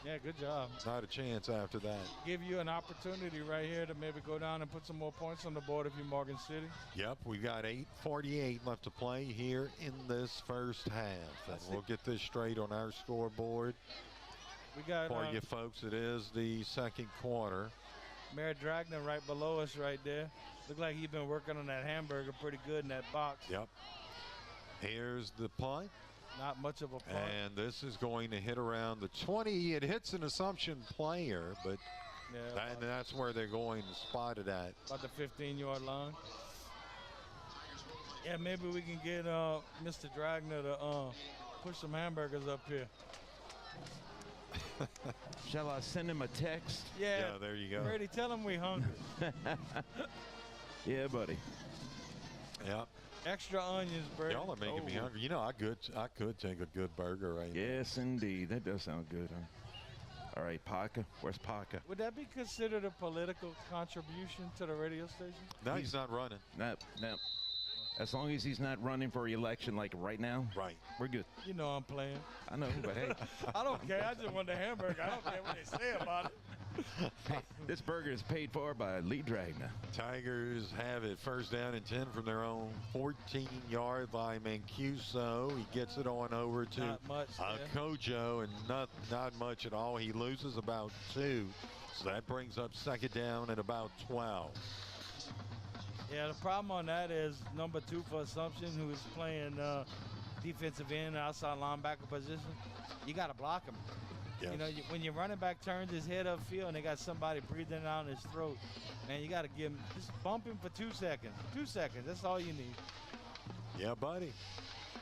Yeah, good job.
Not a chance after that.
Give you an opportunity right here to maybe go down and put some more points on the board if you're Morgan City.
Yep, we've got 8:48 left to play here in this first half. And we'll get this straight on our scoreboard.
We got
for you folks, it is the second quarter.
Mayor Dragna right below us right there. Look like he's been working on that hamburger pretty good in that box.
Yep. Here's the punt.
Not much of a punt.
And this is going to hit around the 20. It hits an Assumption player, but that's where they're going to spot it at.
About the 15-yard line. Yeah, maybe we can get Mr. Dragna to push some hamburgers up here.
Shall I send him a text?
Yeah,
there you go.
Brady, tell him we hungry.
Yeah, buddy.
Yep.
Extra onions, Brady.
Y'all are making me hungry. You know, I could take a good burger right now.
Yes, indeed. That does sound good, huh? All right, Parker. Where's Parker?
Would that be considered a political contribution to the radio station?
No, he's not running.
No. As long as he's not running for election like right now,
right,
we're good.
You know I'm playing.
I know, but hey.
I don't care. I just want the hamburger. I don't care what they say about it.
This burger is paid for by Lee Dragna.
Tigers have it first down and 10 from their own 14-yard line. Mancuso, he gets it on over to Kojo, and not much at all. He loses about 2, so that brings up second down at about 12.
Yeah, the problem on that is number 2 for Assumption, who is playing defensive end, outside linebacker position. You got to block him.
Yes.
You know, when your running back turns his head upfield and they got somebody breathing down his throat, man, you got to give him, just bump him for 2 seconds. 2 seconds, that's all you need.
Yeah, buddy.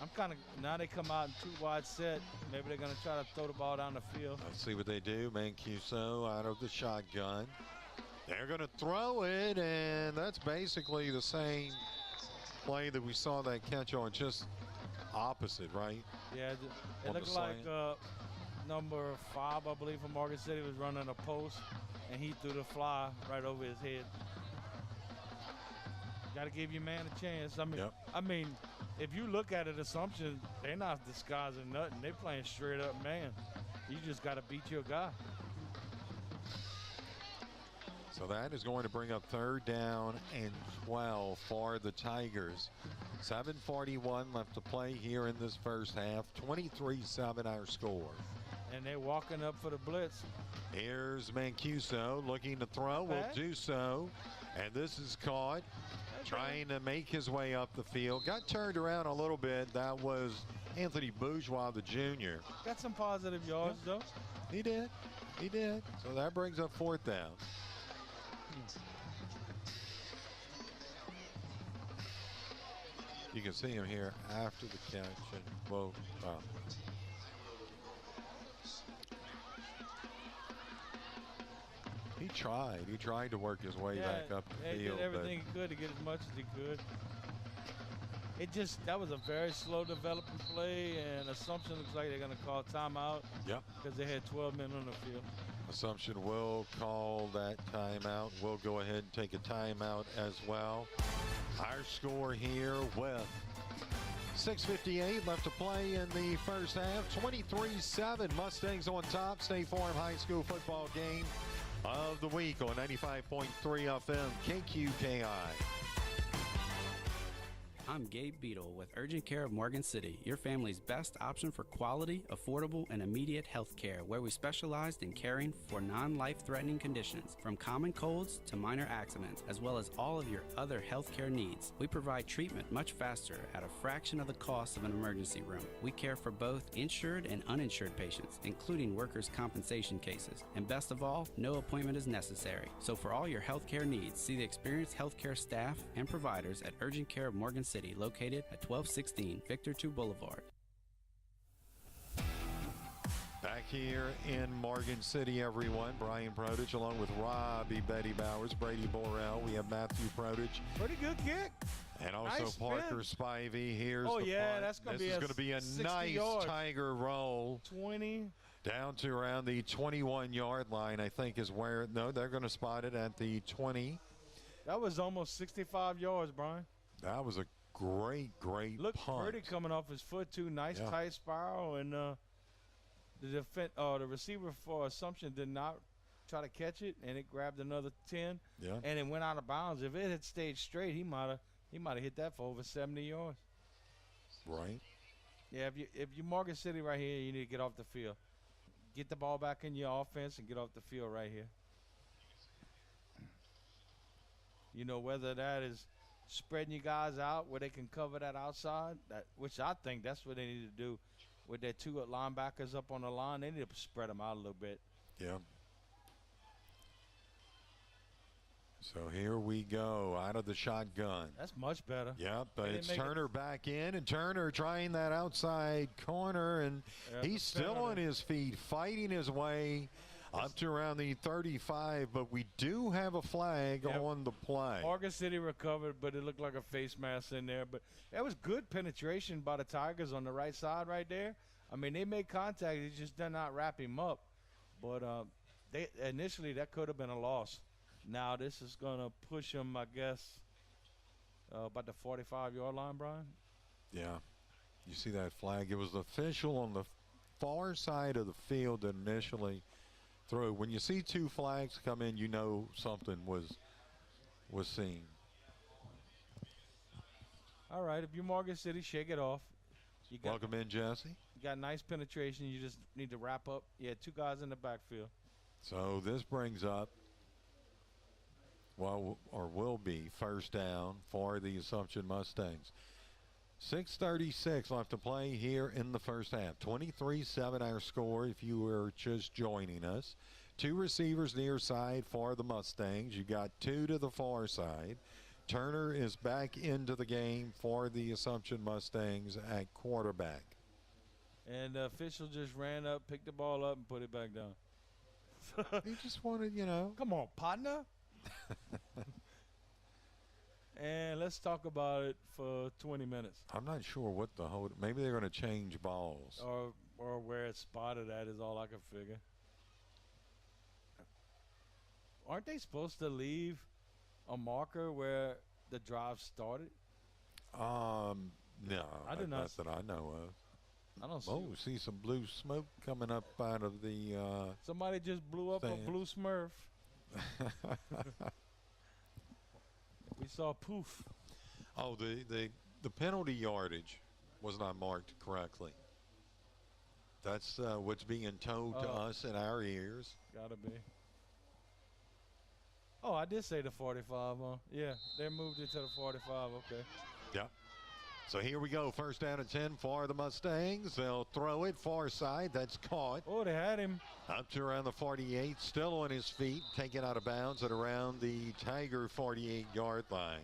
I'm kind of, now they come out in 2 wide set. Maybe they're going to try to throw the ball down the field.
Let's see what they do. Mancuso out of the shotgun. They're going to throw it, and that's basically the same play that we saw that catch on, just opposite, right?
Yeah, it looked like number 5, I believe, from Morgan City was running a post, and he threw the fly right over his head. Got to give your man a chance. I mean, if you look at it, Assumption, they're not disguising nothing. They're playing straight up man. You just got to beat your guy.
So that is going to bring up third down and 12 for the Tigers. 7:41 left to play here in this first half. 23-7 our score.
And they're walking up for the blitz.
Here's Mancuso looking to throw. Will do so. And this is caught. Trying to make his way up the field. Got turned around a little bit. That was Anthony Bourgeois, the junior.
Got some positive yards, though.
He did. He did. So that brings up fourth down. You can see him here after the catch. And, well, he tried. He tried to work his way back up the field.
He did everything he could to get as much as he could. That was a very slow developing play, and Assumption looks like they're going to call timeout.
Yep.
Because they had 12 men on the field.
Assumption will call that timeout. We'll go ahead and take a timeout as well. Our score here with 6:58 left to play in the first half. 23-7, Mustangs on top. State Farm High School football game of the week on 95.3 FM KQKI.
I'm Gabe Beadle with Urgent Care of Morgan City, your family's best option for quality, affordable, and immediate health care, where we specialized in caring for non-life-threatening conditions, from common colds to minor accidents, as well as all of your other health care needs. We provide treatment much faster at a fraction of the cost of an emergency room. We care for both insured and uninsured patients, including workers' compensation cases. And best of all, no appointment is necessary. So for all your health care needs, see the experienced healthcare staff and providers at Urgent Care of Morgan City, located at 1216 Victor II Boulevard.
Back here in Morgan City, everyone. Brian Prodich along with Robbie Betty Bowers, Brady Borrell. We have Matthew Prodich.
Pretty good kick.
And also
Nice
Parker
spin.
Spivey. Here's
Oh,
the
yeah,
punt.
that's gonna
This
be
is
a
going to be a
60
nice
yards.
Tiger roll.
20.
Down to around the 21-yard line, I think is where. No, they're going to spot it at the 20.
That was almost 65 yards, Brian.
That was a great
Looked
punt.
pretty coming off his foot, too. Nice
Yeah.
tight spiral. And the receiver for Assumption did not try to catch it, and it grabbed another 10.
Yeah.
And it went out of bounds. If it had stayed straight, he might have hit that for over 70 yards.
Right.
Yeah, if you Morgan City right here, you need to get off the field. Get the ball back in your offense and get off the field right here. You know, whether that is spreading you guys out where they can cover that outside, which I think that's what they need to do with their two linebackers up on the line. They need to spread them out a little bit.
Yeah. So here we go, out of the shotgun.
That's much better.
Yep, but
They
it's
didn't make
Turner back in, and Turner trying that outside corner, and
Yeah,
he's still on his feet, fighting his way up to around the 35, but we do have a flag on the play.
Morgan City recovered, but it looked like a face mask in there. But that was good penetration by the Tigers on the right side right there. I mean, they made contact. They just did not wrap him up. But initially that could have been a loss. Now this is going to push him, I guess, about the 45-yard line, Brian.
Yeah, you see that flag. It was the official on the far side of the field that initially threw. When you see two flags come in, you know something was seen.
All right, if you're Morgan City, shake it off.
Welcome in, Jesse.
You got nice penetration. You just need to wrap up. Yeah, two guys in the backfield.
So this brings up, will be first down for the Assumption Mustangs. 6:36 left to play here in the first half. 23-7 our score if you were just joining us. Two receivers near side for the Mustangs. You got two to the far side. Turner is back into the game for the Assumption Mustangs at quarterback.
And the official just ran up, picked the ball up, and put it back down.
He just wanted, you know.
Come on, partner. And let's talk about it for 20 minutes.
I'm not sure what the whole. Maybe they're going to change balls.
Or where it's spotted at is all I can figure. Aren't they supposed to leave a marker where the drive started?
No,
I did not.
not that I know of.
I don't see.
Oh, see some blue smoke coming up out of the.
Somebody just blew up
stands.
a blue Smurf. We saw poof.
Oh, the penalty yardage was not marked correctly. That's what's being told to us in our ears.
Gotta be. Oh, I did say the 45, huh? Yeah, they moved it to the 45. Okay.
Yeah. So here we go. First down and 10 for the Mustangs. They'll throw it far side. That's caught.
Oh, they had him.
Up to around the 48. Still on his feet. Taken out of bounds at around the Tiger 48-yard line.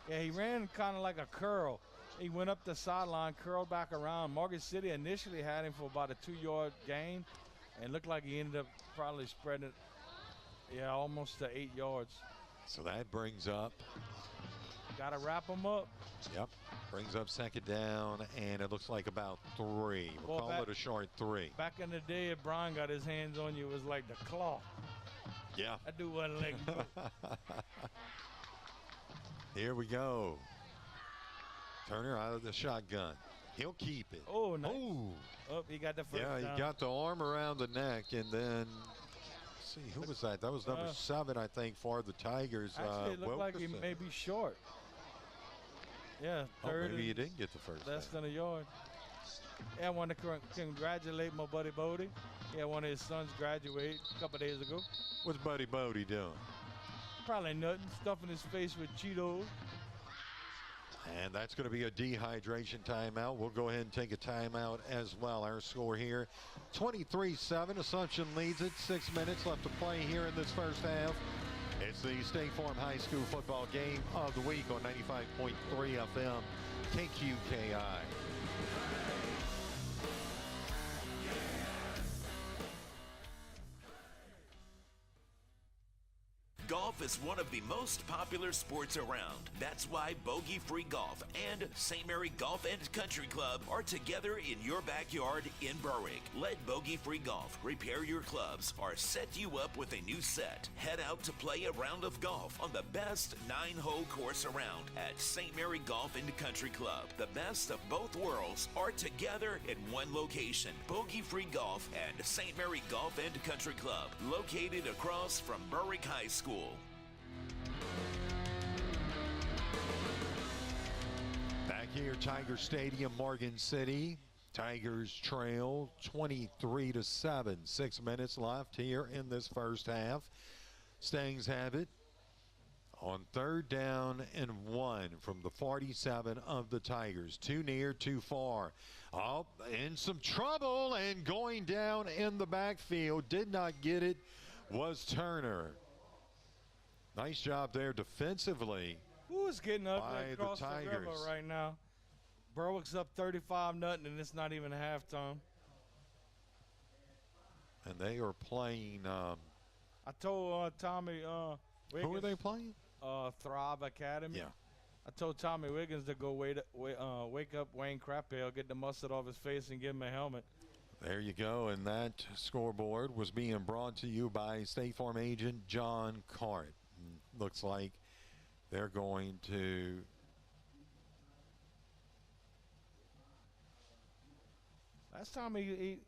Yeah, he ran kind of like a curl. He went up the sideline, curled back around. Morgan City initially had him for about a 2-yard gain, and looked like he ended up probably spreading it, almost to 8 yards.
So that brings up.
Got to wrap him up.
Yep. Brings up second down, and it looks like about 3. We'll call it a short 3.
Back in the day, if Brian got his hands on you, it was like the claw.
Yeah.
That dude wasn't letting go.
Here we go. Turner out of the shotgun. He'll keep it.
Oh, nice.
Ooh.
Oh, he got the first
Yeah,
down.
he got the arm around the neck, and then, let's see, who was that? That was number 7, I think, for the Tigers.
Actually, it looked like he may be short. Yeah, third.
Maybe he didn't get the first
Less
down.
than a yard. Yeah, I want to congratulate my buddy Bodie. Yeah, one of his sons graduated a couple days ago.
What's Buddy Bodie doing?
Probably nothing, stuffing his face with Cheetos.
And that's going to be a dehydration timeout. We'll go ahead and take a timeout as well. Our score here, 23-7. Assumption leads it. 6 minutes left to play here in this first half. It's the State Farm High School football game of the week on 95.3 FM, KQKI.
Golf is one of the most popular sports around. That's why Bogey Free Golf and St. Mary Golf and Country Club are together in your backyard in Berwick. Let Bogey Free Golf repair your clubs or set you up with a new set. Head out to play a round of golf on the best 9-hole course around at St. Mary Golf and Country Club. The best of both worlds are together in one location. Bogey Free Golf and St. Mary Golf and Country Club, located across from Berwick High School.
Back here, Tiger Stadium, Morgan City. Tigers trail 23-7. 6 minutes left here in this first half. Mustangs have it on 3rd down and 1 from the 47 of the Tigers. Too near, too far. Oh, in some trouble and going down in the backfield. Did not get it, was Turner. Nice job there defensively.
Who's getting ugly
by
across
the
the river
Tigers.
right now? Berwick's up 35-0, and it's not even halftime.
And they are playing.
I told Tommy Wiggins.
Who are they playing?
Thrive Academy.
Yeah.
I told Tommy Wiggins to go wake up Wayne Crapale, get the mustard off his face, and give him a helmet.
There you go. And that scoreboard was being brought to you by State Farm agent John Cart. Looks like they're going to.
Last time he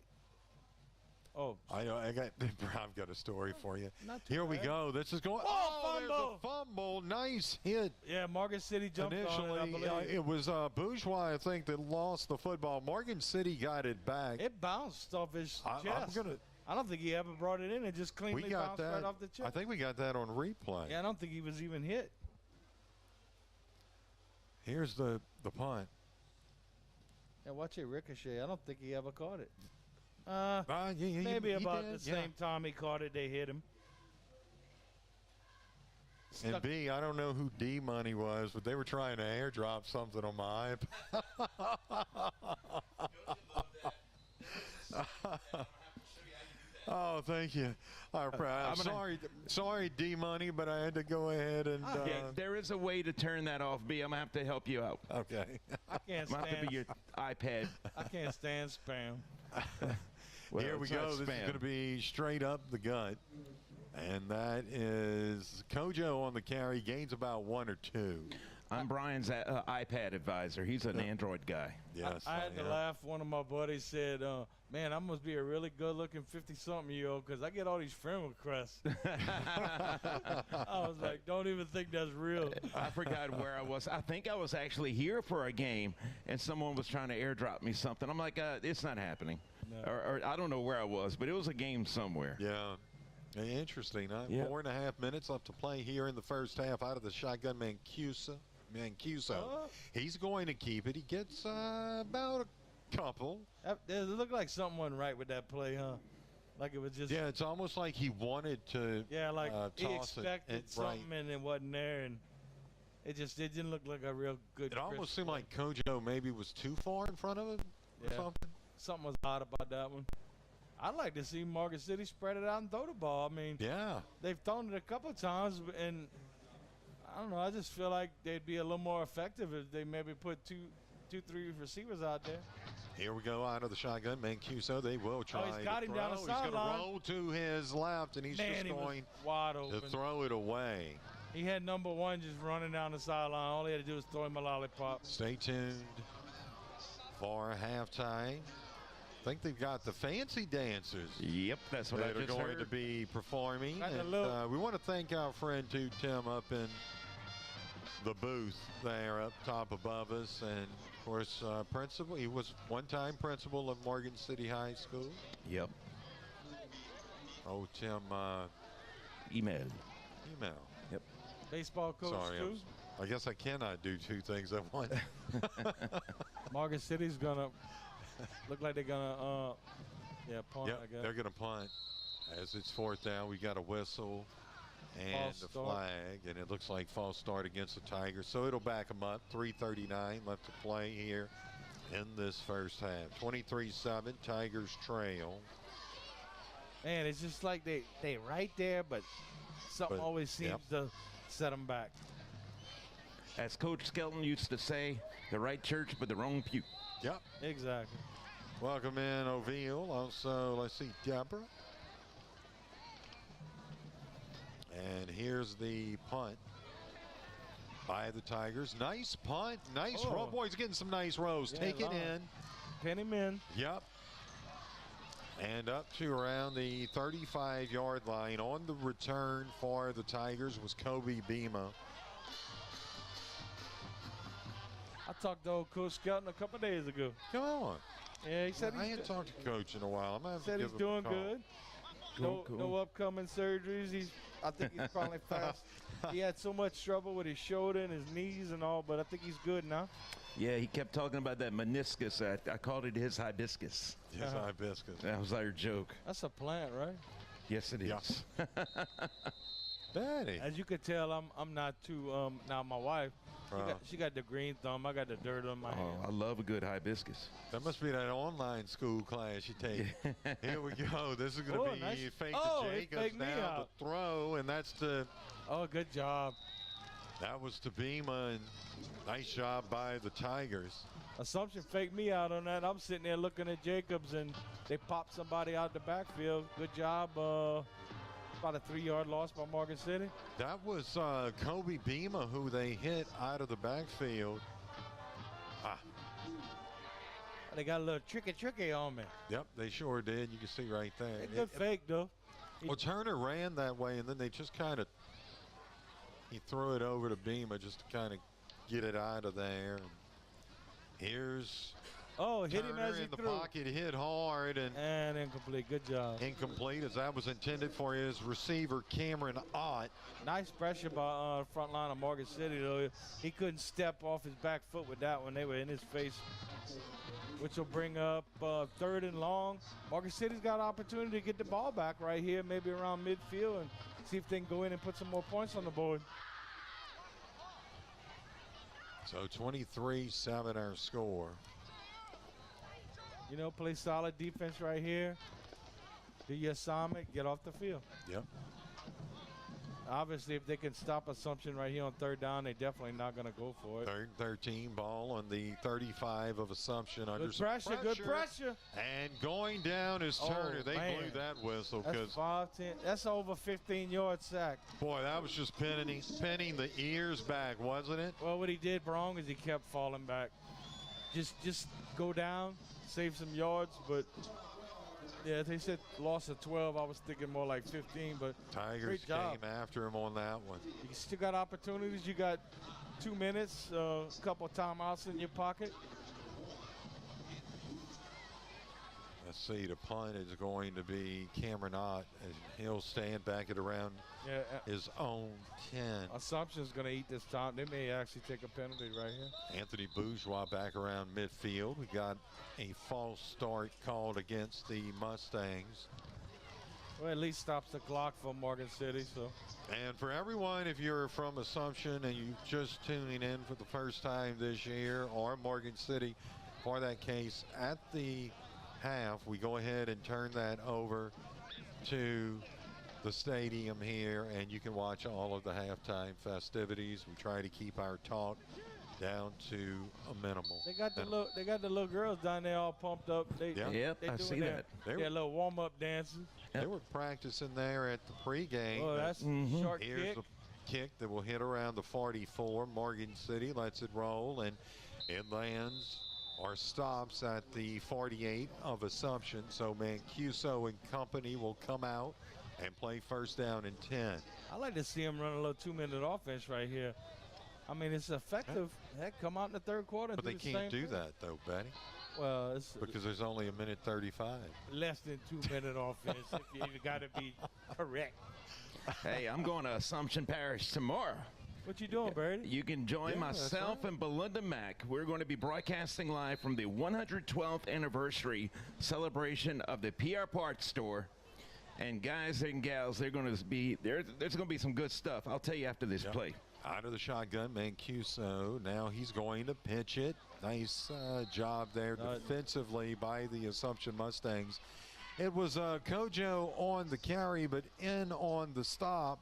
oh,
I've got a story for you.
Not too
Here we
bad.
go. This is going.
fumble!
There's a fumble. Nice hit.
Yeah, Morgan City jumped
Initially,
on it, I believe.
it was Bourgeois, I think, that lost the football. Morgan City got it back.
It bounced off his chest.
I'm gonna.
I don't think he ever brought it in. It just cleanly
We got
bounced
that.
right off the chest.
I think we got that on replay.
Yeah, I don't think he was even hit.
Here's the punt.
Yeah, watch it ricochet. I don't think he ever caught it.
He
Maybe about
did,
the same time he caught it, they hit him.
And B, I don't know who D Money was, but they were trying to airdrop something on my iPad. Oh, thank you. I'm sorry, D Money, but I had to go ahead and.
Yeah, there is a way to turn that off, B. I'm gonna have to help you out.
Okay.
I can't
I'm gonna have to
stand.
be your iPad.
I can't stand spam.
Well, here we
it's not
go. This is
spam.
going to be straight up the gut. And that is Kojo on the carry. Gains about 1 or 2.
I'm Brian's iPad advisor. He's an Android guy.
Yes.
I had to laugh. One of my buddies said, man, I must be a really good-looking 50-something-year-old because I get all these friend requests. I was like, don't even think that's real.
I forgot where I was. I think I was actually here for a game, and someone was trying to airdrop me something. I'm like, it's not happening.
No.
Or I don't know where I was, but it was a game somewhere.
Yeah. Interesting. Huh?
Yeah.
4.5 minutes left to play here in the first half. Out of the shotgun, Mancuso. He's going to keep it. He gets about a couple.
It looked like something wasn't right with that play, huh? Like it was just.
Yeah, it's almost like he wanted to.
Yeah, like he
toss
expected
it
something
right.
and it wasn't there, and it didn't look like a real good.
It almost seemed like Kojo maybe was too far in front of him or something.
Something was odd about that one. I'd like to see Morgan City spread it out and throw the ball. I mean,
yeah,
they've thrown it a couple of times, and I don't know. I just feel like they'd be a little more effective if they maybe put two, 3 receivers out there.
Here we go out of the shotgun. Mancuso, they will try
he's got
to
him
throw.
down the
He's going to
sideline.
roll to his left, and he's
Man,
just
he was
going
wide
to
open.
throw it away.
He had number one just running down the sideline. All he had to do was throw him a lollipop.
Stay tuned for halftime. I think they've got the fancy dancers.
Yep, that's what I
that are
just
going
heard.
to be performing.
Got the
And
look.
we want to thank our friend too, Tim, up in the booth there up top above us. And of course, principal. He was one-time principal of Morgan City High School.
Yep.
Oh, Tim.
Email. Yep.
Baseball coach,
Sorry,
too.
I guess I cannot do two things at once.
Morgan City's going to look like they're going to, punt,
Yep,
I guess.
they're going to punt. As it's fourth down, we got a whistle and
False
a
start.
flag, and it looks like false start against the Tigers. So it'll back them up. 3:39 left to play here in this first half. 23-7, Tigers trail.
Man, it's just like they right there, but something
But,
always seems to set them back.
As Coach Skelton used to say, the right church but the wrong pew.
Yep.
Exactly.
Welcome in, Oville. Also, let's see, Deborah. And here's the punt by the Tigers. Nice punt. Nice row. Boys getting some nice rows.
Yeah,
Take it
line.
in.
Pin him in.
Yep. And up to around the 35-yard line on the return for the Tigers was Kobe Bima.
I talked to old Coach Skelton a couple days ago.
Come on.
Yeah, he said
I ain't talked to Coach in a while. I'm gonna have to
said
give
he's
him a
doing
call.
good. No upcoming surgeries. I think he's probably fast. He had so much trouble with his shoulder and his knees and all, but I think he's good now.
Yeah, he kept talking about that meniscus. I called it his hibiscus.
His hibiscus.
That was our joke.
That's a plant, right?
Yes, it is.
Daddy.
As you can tell, I'm not too. Now my wife, she got the green thumb. I got the dirt on my hand.
I love a good hibiscus.
That must be that online school class you take. Here we go. This is going to be
nice.
fake
Oh,
to
it
Jacobs
faked me
now
out.
to throw, and that's to.
Oh, good job.
That was to Bima, and nice job by the Tigers.
Assumption faked me out on that. I'm sitting there looking at Jacobs, and they popped somebody out the backfield. Good job. About a 3-yard loss by Morgan City.
That was Kobe Bima who they hit out of the backfield.
They got a little tricky on me.
Yep, they sure did. You can see right there.
They good fake, though.
Well, Turner ran that way, and then they just kind of he threw it over to Bima just to kind of get it out of there. And here's
hit him
Turner
as he
in the
threw.
pocket, hit hard, and
incomplete. Good job.
Incomplete, as that was intended for his receiver, Cameron Ott.
Nice pressure by front line of Morgan City, though. He couldn't step off his back foot with that one. They were in his face, which will bring up 3rd and long. Morgan City's got an opportunity to get the ball back right here, maybe around midfield, and see if they can go in and put some more points on the board.
So 23-7 our score.
You know, play solid defense right here. Do your assignment, get off the field.
Yep.
Obviously, if they can stop Assumption right here on 3rd down, they're definitely not going to go for it.
3rd and 13, ball on the 35 of Assumption. Under
Good
some
pressure, good pressure.
And going down is Turner. They
man.
blew that whistle
That's
because
5-10. That's over 15-yard sack.
boy, that was just pinning the ears back, wasn't it?
Well, what he did wrong is he kept falling back. Just go down, save some yards, but yeah, they said loss of 12. I was thinking more like 15, but
Tigers
great job.
came after him on that one.
You still got opportunities. You got 2 minutes, a couple of timeouts in your pocket.
Let's see, the punt is going to be Cameron Ott, and he'll stand back at around his own 10.
Assumption's going to eat this time. They may actually take a penalty right here.
Anthony Bourgeois back around midfield. We got a false start called against the Mustangs.
Well, at least stops the clock for Morgan City. So.
And for everyone, if you're from Assumption and you're just tuning in for the first time this year, or Morgan City for that case, at the half, we go ahead and turn that over to the stadium here, and you can watch all of the halftime festivities. We try to keep our talk down to a minimal.
They got the little girls down there all pumped up. They
I see that.
They're little warm-up dances.
They were practicing there at the pregame.
Oh, that's short
Here's
kick.
the kick that will hit around the 44. Morgan City lets it roll, and it lands or stops at the 48 of Assumption. So Mancuso and company will come out and play first down and 10.
I like to see him run a little 2-minute offense right here. I mean, it's effective. Heck, come out in the third quarter.
But they can't do that, though, Betty.
Well, it's
because there's only a minute 35.
Less than 2-minute offense. If you got to be correct.
Hey, I'm going to Assumption Parish tomorrow.
What you doing, Brady?
You can join myself and Belinda Mack. We're going to be broadcasting live from the 112th anniversary celebration of the PR Parts Store. And guys and gals, there's going to be some good stuff. I'll tell you after this play.
Out of the shotgun, Mancuso. Now he's going to pitch it. Nice job there defensively by the Assumption Mustangs. It was Kojo on the carry, but in on the stop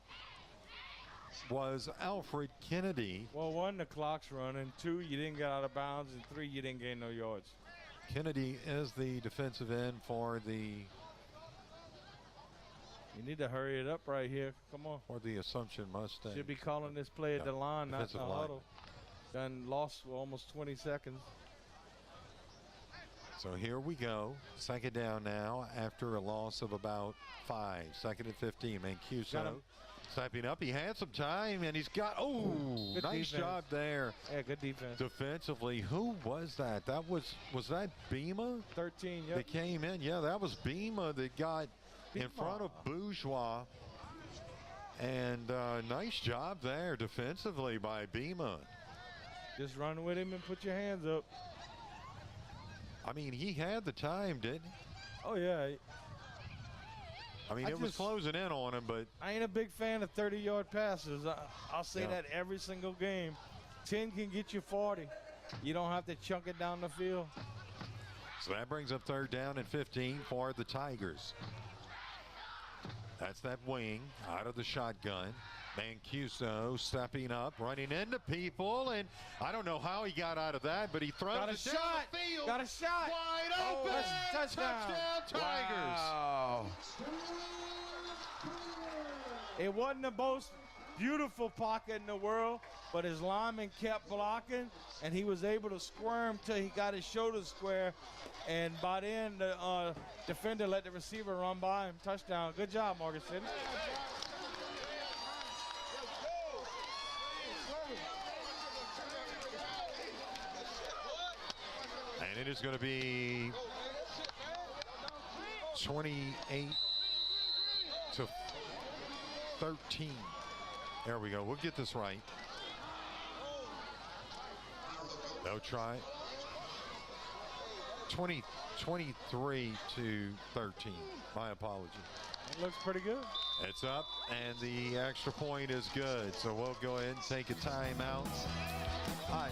was Alfred Kennedy.
Well, 1, the clock's running. 2, you didn't get out of bounds. And 3, you didn't gain no yards.
Kennedy is the defensive end for the...
You need to hurry it up right here. Come on.
For the Assumption Mustangs.
Should be calling this play at the line, not the huddle. Done lost almost 20 seconds.
So here we go. Second down now after a loss of about 5. Second and 15. Mancuso stepping up. He had some time, and he's got,
good
nice
defense.
job there.
Yeah, good defense.
Defensively, who was that? That was that Bima?
13, yep.
That came in. Yeah, that was Bima that got in front of Bourgeois. And nice job there defensively by Bima.
Just run with him and put your hands up.
I mean, he had the time, didn't he?
Oh, yeah.
I mean, it was closing in on him, but...
I ain't a big fan of 30-yard passes. I'll say that every single game. 10 can get you 40. You don't have to chunk it down the field.
So that brings up third down and 15 for the Tigers. That's that wing out of the shotgun. Mancuso stepping up, running into people, and I don't know how he got out of that, but he throws
Got a
it
shot.
down the field.
Got a shot.
Wide open.
Touchdown.
Tigers.
Wow.
It wasn't the most beautiful pocket in the world, but his lineman kept blocking, and he was able to squirm till he got his shoulder square. And by then, the defender let the receiver run by him. Touchdown. Good job, Morgan City.
And it is going to be 28 to 13. There we go. We'll get this right. No try. 23 to 13. My apology.
It looks pretty good.
It's up, and the extra point is good. So we'll go ahead and take a timeout. Hi.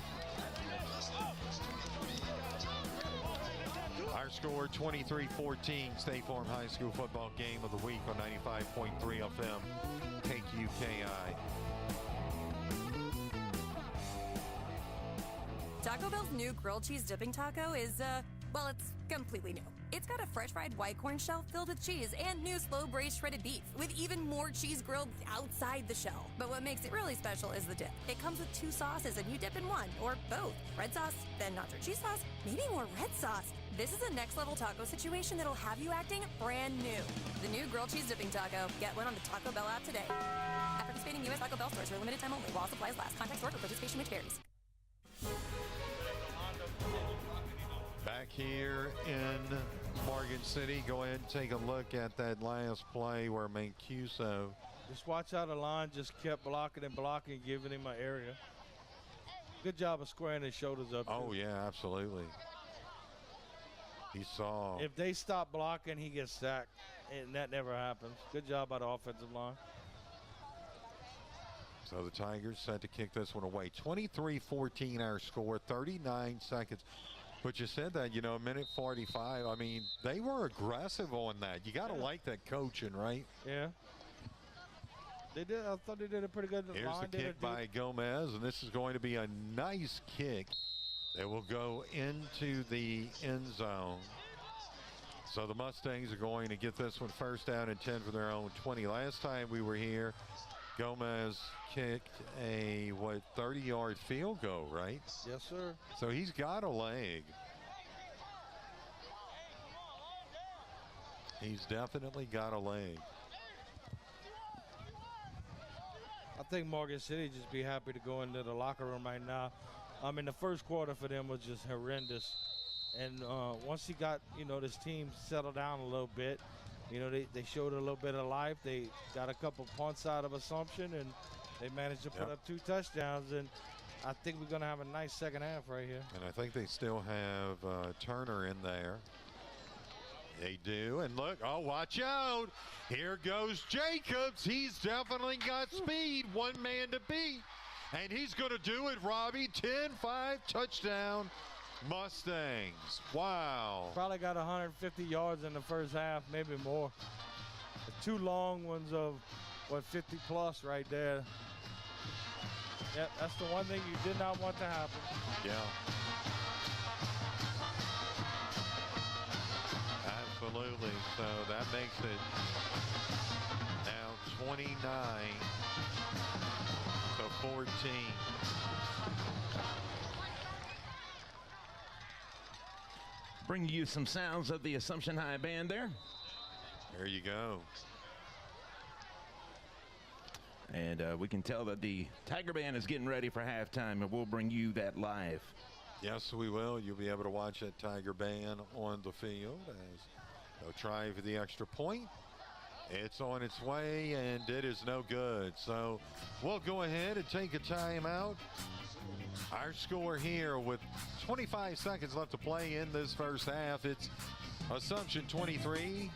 Our score 23-14, State Farm High School football game of the week on 95.3 FM, KQKI.
Taco Bell's new grilled cheese dipping taco is, well, it's completely new. It's got a fresh fried white corn shell filled with cheese and new slow braised shredded beef with even more cheese grilled outside the shell. But what makes it really special is the dip. It comes with 2 sauces and you dip in one or both. Red sauce, then nacho cheese sauce, maybe more red sauce. This is a next level taco situation that'll have you acting brand new. The new grilled cheese dipping taco. Get one on the Taco Bell app today. At participating U.S. Taco Bell stores for a limited time only while supplies last. Contact store for participation which varies.
Back here in Morgan City, go ahead and take a look at that last play where Mancuso.
Just watch how the line just kept blocking and blocking, giving him an area. Good job of squaring his shoulders up.
Oh, yeah, absolutely. He saw.
If they stop blocking, he gets sacked, and that never happens. Good job by the offensive line.
So the Tigers set to kick this one away. 23-14 our score, 39 seconds. But you said that, you know, a minute 45. I mean, they were aggressive on that. You got to like that coaching, right?
Yeah. They did. I thought they did a pretty good
Here's
line.
the kick by Gomez, and this is going to be a nice kick that will go into the end zone. So the Mustangs are going to get this one first down and 10 for their own 20. Last time we were here, Gomez kicked a, 30-yard field goal, right?
Yes, sir.
So he's got a leg. He's definitely got a leg.
I think Morgan City just be happy to go into the locker room right now. I mean, the first quarter for them was just horrendous. And once he got, this team settled down a little bit, they showed a little bit of life. They got a couple punts out of Assumption, and they managed to put up 2 touchdowns. And I think we're going to have a nice second half right here.
And I think they still have Turner in there. They do. And look, watch out. Here goes Jacobs. He's definitely got speed. One man to beat. And he's going to do it, Robbie. 10-5 touchdown Mustangs. Wow.
Probably got 150 yards in the first half, maybe more. The 2 long ones of, 50 plus right there. Yep, that's the one thing you did not want to happen.
Yeah. Absolutely. So that makes it now 29 to 14.
Bring you some sounds of the Assumption High Band there.
There you go.
And we can tell that the Tiger Band is getting ready for halftime, and we'll bring you that live.
Yes, we will. You'll be able to watch that Tiger Band on the field as they'll try for the extra point. It's on its way, and it is no good. So we'll go ahead and take a timeout. Our score here with 25 seconds left to play in this first half. It's Assumption 23,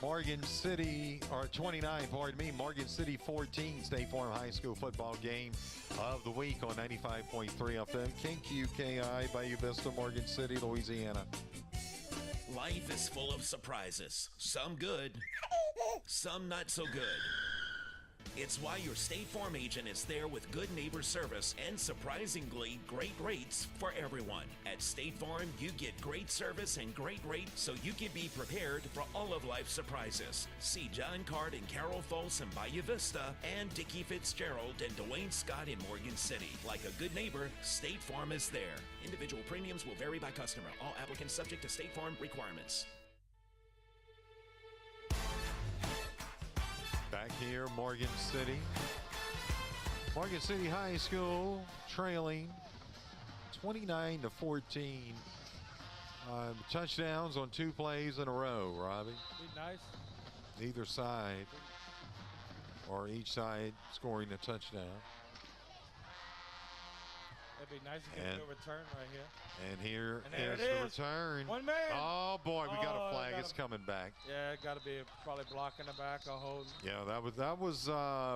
Morgan City, or 29, pardon me, Morgan City 14, State Farm High School football game of the week on 95.3 FM, KQKI, Bayou Vista, Morgan City, Louisiana.
Life is full of surprises. Some good, some not so good. It's why your State Farm agent is there with good neighbor service and surprisingly great rates for everyone. At State Farm, you get great service and great rates so you can be prepared for all of life's surprises. See John Card and Carol Folsom in Bayou Vista and Dickie Fitzgerald and Dwayne Scott in Morgan City. Like a good neighbor, State Farm is there. Individual premiums will vary by customer. All applicants subject to State Farm requirements.
Back here, Morgan City. Morgan City High School trailing 29 to 14. Touchdowns on 2 plays in a row, Robbie.
Be nice.
Either side, or each side scoring a touchdown.
It'd be nice to get a good return right here.
And here
and
is the return.
One man.
Oh boy, we got a flag. It's coming back.
Yeah, it got to be probably blocking the back or holding.
Yeah, that was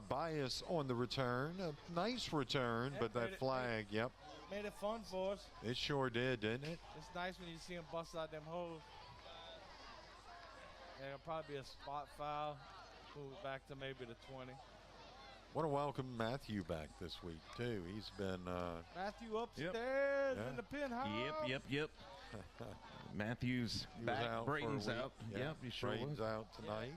bias on the return. A nice return, but that flag, yep.
Made it fun for us.
It sure did, didn't it?
It's nice when you see him bust out them holes. Yeah, it'll probably be a spot foul. Move back to maybe the 20.
Want to welcome Matthew back this week, too. He's been...
Matthew upstairs in the penthouse.
Yep. Matthew's back. Braden's out. Yep, he sure
Braden's
was.
out tonight.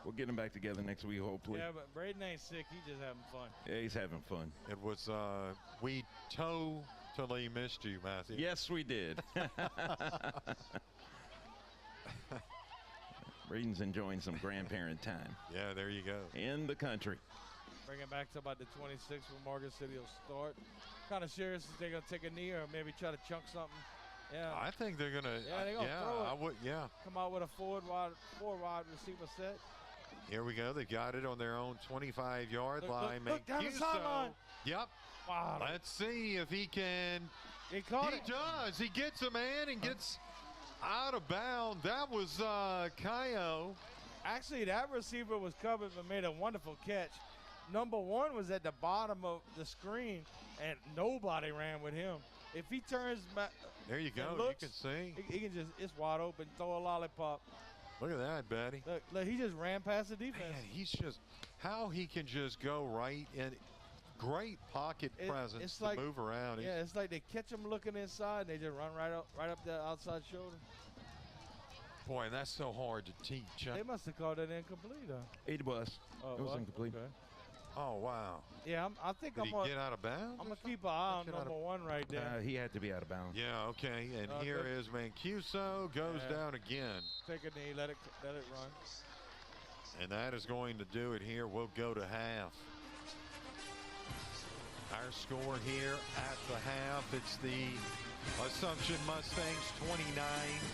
We'll get him back together next week, hopefully.
Yeah, but Braden ain't sick. He's just having fun.
Yeah, he's having fun.
It was... we totally missed you, Matthew.
Yes, we did. Braden's enjoying some grandparent time.
Yeah, there you go.
In the country.
Bring it back to about the 26th when Morgan City will start. Kind of serious if they're going to take a knee or maybe try to chunk something. Yeah.
I think they're going to.
Yeah, they're going to throw it.
I would. Yeah.
Come out with a four wide receiver set.
Here we go. They got it on their own 25-yard line.
Look down the sideline.
Yep.
Wow.
Let's see if he can.
He caught it.
He does. He gets a man and gets out of bounds. That was Kaio.
Actually, that receiver was covered but made a wonderful catch. Number 1 was at the bottom of the screen, and nobody ran with him. If he turns back,
there you go.
Looks,
you can see.
He can it's wide open. Throw a lollipop.
Look at that, Betty.
Look, he just ran past the defense.
Man, he's just how he can just go right in. Great pocket presence
it's
to
like,
move around.
Yeah, it's like they catch him looking inside, and they just run right up the outside shoulder.
Boy, and that's so hard to teach. Huh?
They must have called it incomplete, though.
It was.
Oh,
it was incomplete.
Okay.
Oh, wow.
Yeah, I think
Did
I'm
he
going
get out of bounds?
I'm going to keep an eye on number 1 right there.
He had to be out of bounds.
Yeah, okay. And here is Mancuso, goes down again.
Take a knee, let it run.
And that is going to do it here. We'll go to half. Our score here at the half, it's the Assumption Mustangs 29,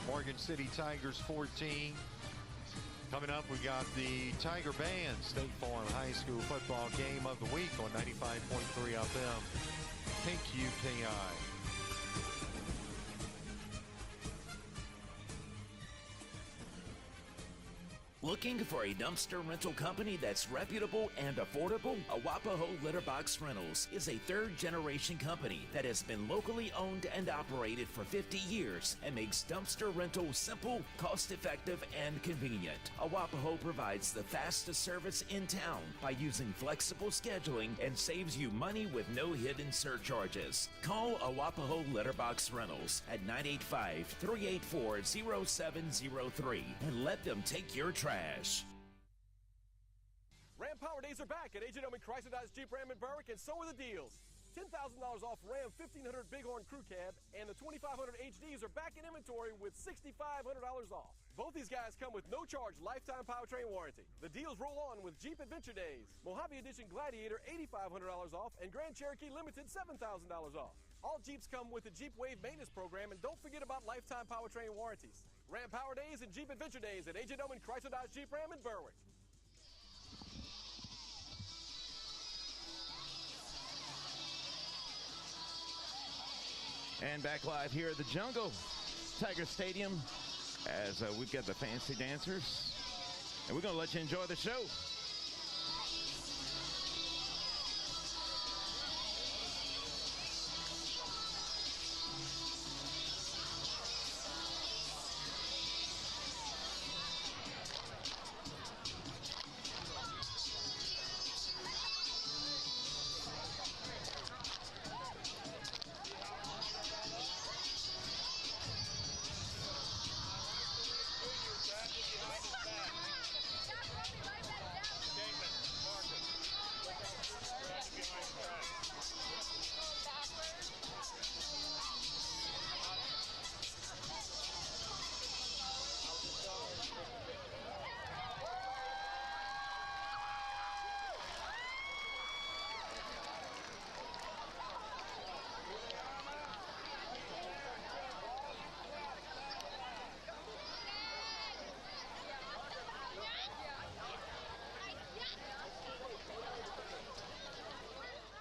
Morgan City Tigers 14. Coming up, we got the Tiger Band State Farm High School football game of the week on 95.3 FM, KQKI.
Looking for a dumpster rental company that's reputable and affordable? Awapaho Litterbox Rentals is a third-generation company that has been locally owned and operated for 50 years and makes dumpster rental simple, cost-effective, and convenient. Awapaho provides the fastest service in town by using flexible scheduling and saves you money with no hidden surcharges. Call Awapaho Litterbox Rentals at 985-384-0703 and let them take your trash.
Ram Power Days are back at Agent Omen Chrysler Dodge Jeep Ram in Berwick, and so are the deals. $10,000 off Ram 1500 Bighorn Crew Cab, and the 2500 HDs are back in inventory with $6,500 off. Both these guys come with no charge lifetime powertrain warranty. The deals roll on with Jeep Adventure Days. Mojave Edition Gladiator $8,500 off, and Grand Cherokee Limited $7,000 off. All Jeeps come with the Jeep Wave maintenance program, and don't forget about lifetime powertrain warranties. Ram Power Days and Jeep Adventure Days at Agent Omen Chrysler Dodge Jeep Ram in Berwick.
And back live here at the Jungle Tiger Stadium as we've got the fancy dancers. And we're going to let you enjoy the show.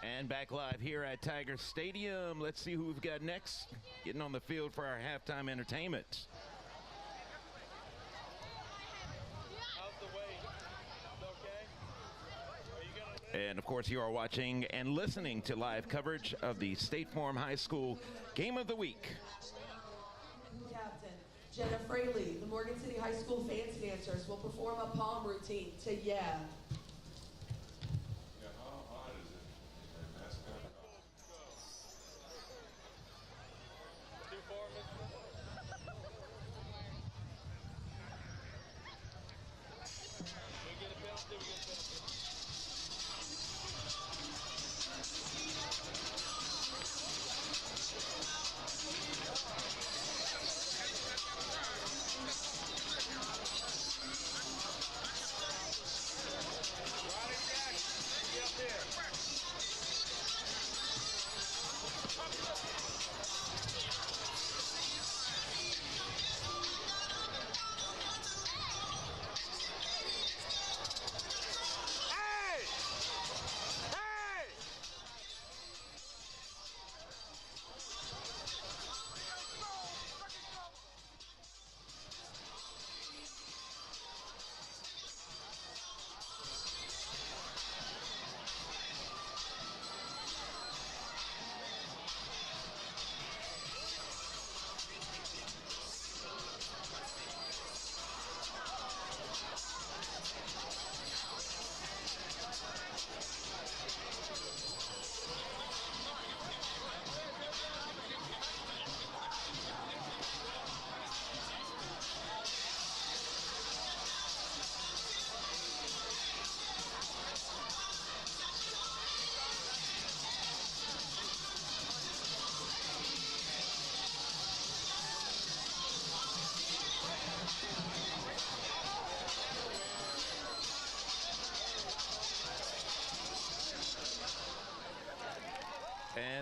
And back live here at Tiger Stadium. Let's see who we've got next. Getting on the field for our halftime entertainment. And of course, you are watching and listening to live coverage of the State Farm High School Game of the Week.
Captain Jenna Fraley, the Morgan City High School fancy dancers, will perform a palm routine to Yeah.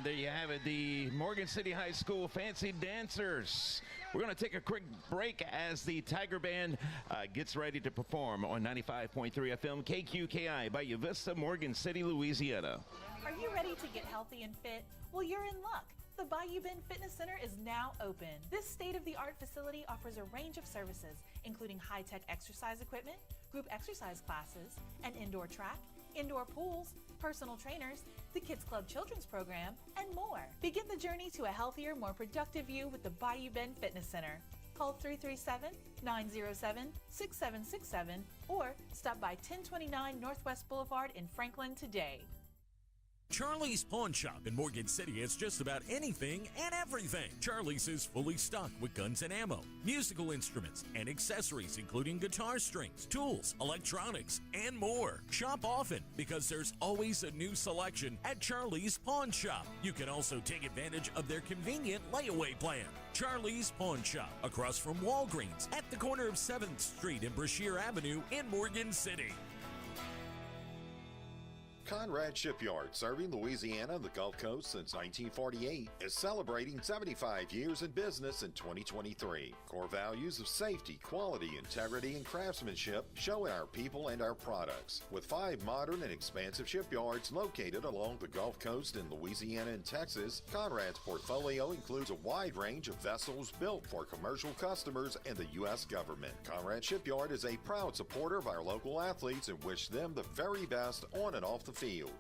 And there you have it, the Morgan City High School Fancy Dancers. We're going to take a quick break as the Tiger Band gets ready to perform on 95.3 FM KQKI by Uvista, Morgan City, Louisiana.
Are you ready to get healthy and fit? Well, you're in luck. The Bayou Bend Fitness Center is now open. This state-of-the-art facility offers a range of services, including high-tech exercise equipment, group exercise classes, an indoor track, indoor pools, personal trainers, the Kids Club Children's Program, and more. Begin the journey to a healthier, more productive you with the Bayou Bend Fitness Center. Call 337-907-6767 or stop by 1029 Northwest Boulevard in Franklin today.
Charlie's Pawn Shop in Morgan City has just about anything and everything. Charlie's is fully stocked with guns and ammo, musical instruments, and accessories including guitar strings, tools, electronics, and more. Shop often because there's always a new selection at Charlie's Pawn Shop. You can also take advantage of their convenient layaway plan. Charlie's Pawn Shop, across from Walgreens, at the corner of 7th Street and Brashear Avenue in Morgan City.
Conrad Shipyard, serving Louisiana and the Gulf Coast since 1948, is celebrating 75 years in business in 2023. Core values of safety, quality, integrity, and craftsmanship show in our people and our products. With 5 modern and expansive shipyards located along the Gulf Coast in Louisiana and Texas, Conrad's portfolio includes a wide range of vessels built for commercial customers and the U.S. government. Conrad Shipyard is a proud supporter of our local athletes and wish them the very best on and off the field.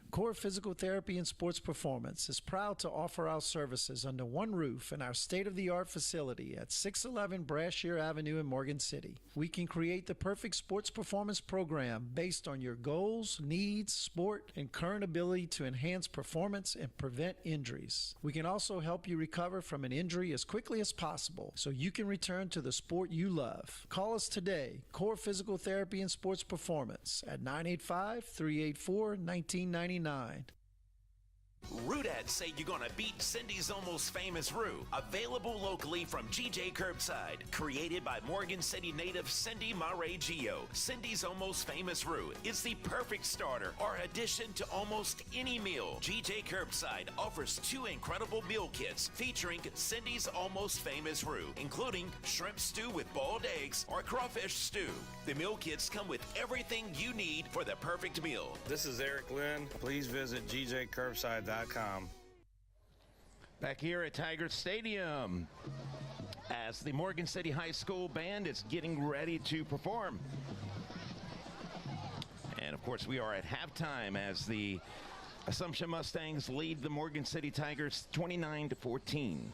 Core Physical Therapy and Sports Performance is proud to offer our services under one roof in our state-of-the-art facility at 611 Brashear Avenue in Morgan City. We can create the perfect sports performance program based on your goals, needs, sport, and current ability to enhance performance and prevent injuries. We can also help you recover from an injury as quickly as possible so you can return to the sport you love. Call us today, Core Physical Therapy and Sports Performance at 985-384-1999.
Rudads say you're gonna beat Cindy's Almost Famous Roux. Available locally from GJ Curbside. Created by Morgan City native Cindy Marae-Gio. Cindy's Almost Famous Roux is the perfect starter or addition to almost any meal. GJ Curbside offers 2 incredible meal kits featuring Cindy's Almost Famous Roux, including shrimp stew with boiled eggs or crawfish stew. The meal kits come with everything you need for the perfect meal.
This is Eric Lynn. Please visit gjcurbside.com.
Back here at Tiger Stadium as the Morgan City High School Band is getting ready to perform. And of course we are at halftime as the Assumption Mustangs lead the Morgan City Tigers 29-14.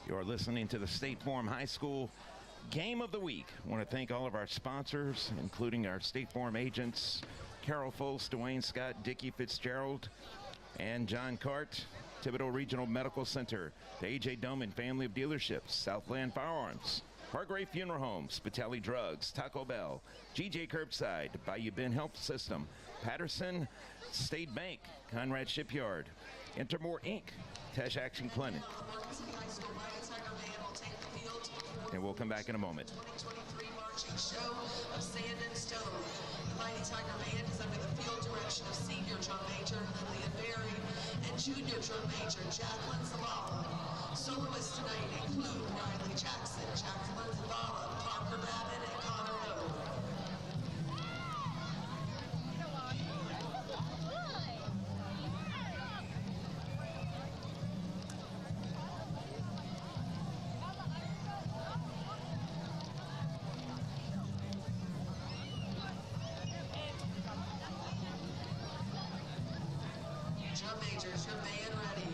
You're listening to the State Farm High School Game of the Week. I want to thank all of our sponsors, including our State Farm agents, Carol Folst, Dwayne Scott, Dickie Fitzgerald, and John Cart, Thibodeau Regional Medical Center, the A.J. Doman Family of Dealerships, Southland Firearms, Hargrave Funeral Home, Spitali Drugs, Taco Bell, GJ Curbside, Bayou Bend Health System, Patterson State Bank, Conrad Shipyard, Intermore Inc., Tesh Action Clinic. And we'll come back in a moment.
2023 marching show of Sand and Stone. The Mighty Tiger Band is under the field direction of Senior Drum Major Lillian Berry and Junior Drum Major Jacqueline Zavala. Soloists tonight include Riley Jackson, Jacqueline Zavala, Parker Babbitt, and Connor Rowe. Drum majors, your band ready.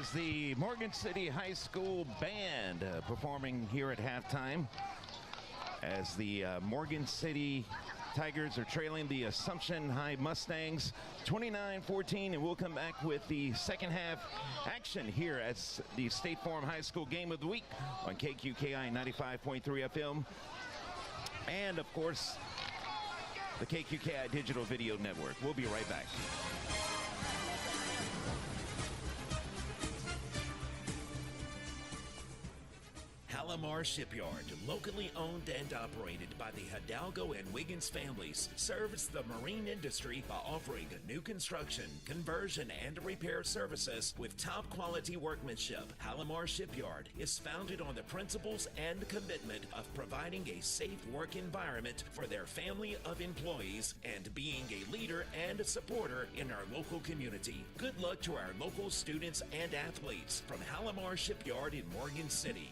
is the Morgan City High School Band performing here at halftime as the Morgan City Tigers are trailing the Assumption High Mustangs 29-14, and we'll come back with the second half action here at the State Farm High School Game of the Week on KQKI 95.3 FM and, of course, the KQKI Digital Video Network. We'll be right back.
Palomar Shipyard, locally owned and operated by the Hidalgo and Wiggins families, serves the marine industry by offering new construction, conversion, and repair services with top quality workmanship. Palomar Shipyard is founded on the principles and commitment of providing a safe work environment for their family of employees and being a leader and a supporter in our local community. Good luck to our local students and athletes from Palomar Shipyard in Morgan City.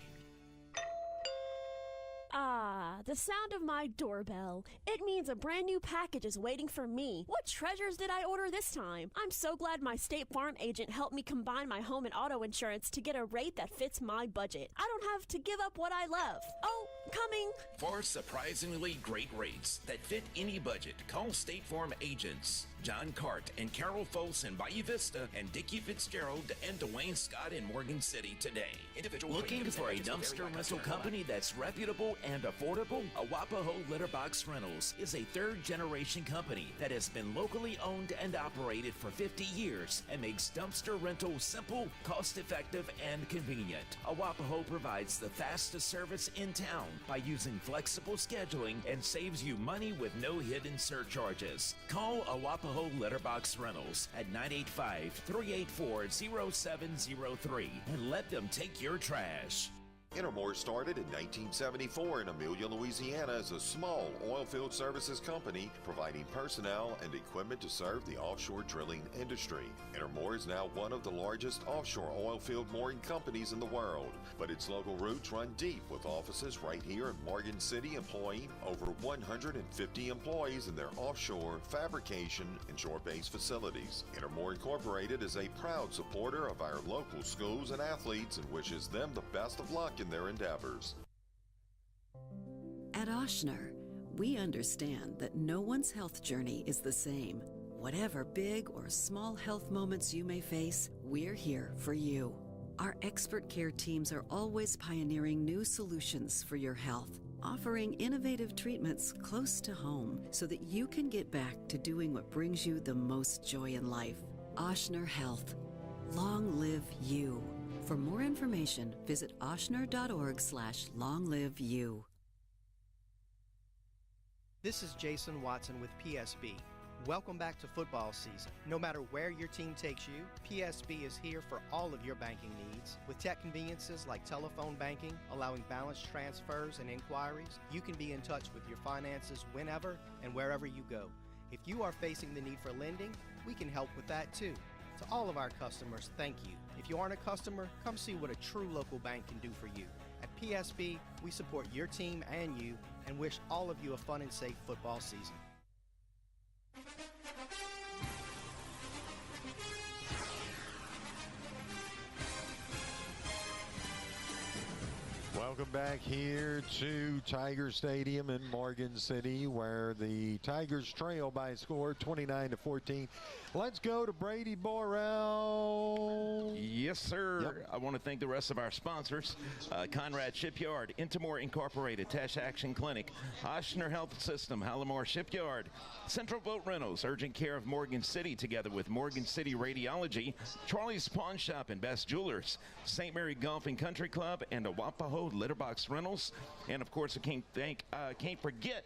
Ah, the sound of my doorbell. It means a brand new package is waiting for me. What treasures did I order this time? I'm so glad my State Farm agent helped me combine my home and auto insurance to get a rate that fits my budget. I don't have to give up what I love. Oh, coming.
For surprisingly great rates that fit any budget, call State Farm agents John Cart and Carol Fols in Bayou Vista and Dickie Fitzgerald and Dwayne Scott in Morgan City today. Looking for a dumpster rental company that's reputable and affordable? Awapaho Litterbox Rentals is a third-generation company that has been locally owned and operated for 50 years and makes dumpster rental simple, cost-effective, and convenient. Awapaho provides the fastest service in town by using flexible scheduling and saves you money with no hidden surcharges. Call Awapaho Letterbox Rentals at 985-384-0703 and let them take your trash.
Intermore started in 1974 in Amelia, Louisiana as a small oilfield services company providing personnel and equipment to serve the offshore drilling industry. Intermore is now one of the largest offshore oilfield mooring companies in the world, but its local roots run deep with offices right here in Morgan City employing over 150 employees in their offshore fabrication and shore-based facilities. Intermore Incorporated is a proud supporter of our local schools and athletes and wishes them the best of luck in their endeavors.
At Ochsner, we understand that no one's health journey is the same. Whatever big or small health moments you may face, we're here for you. Our expert care teams are always pioneering new solutions for your health, offering innovative treatments close to home so that you can get back to doing what brings you the most joy in life. Ochsner Health. Long live you. For more information, visit ochsner.org/longliveyou.
This is Jason Watson with PSB. Welcome back to football season. No matter where your team takes you, PSB is here for all of your banking needs. With tech conveniences like telephone banking, allowing balance transfers and inquiries, you can be in touch with your finances whenever and wherever you go. If you are facing the need for lending, we can help with that too. To all of our customers, thank you. If you aren't a customer, come see what a true local bank can do for you. At PSB, we support your team and you and wish all of you a fun and safe football season.
Welcome back here to Tiger Stadium in Morgan City, where the Tigers trail by a score 29-14. Let's go to Brady Borrell.
Yes, sir.
Yep.
I want to thank the rest of our sponsors. Conrad Shipyard, Intimore Incorporated, Tash Action Clinic, Ochsner Health System, Palomar Shipyard, Central Boat Rentals, Urgent Care of Morgan City, together with Morgan City Radiology, Charlie's Pawn Shop and Best Jewelers, St. Mary Golf and Country Club, and Awapaho Litterbox Rentals. And, of course, I can't forget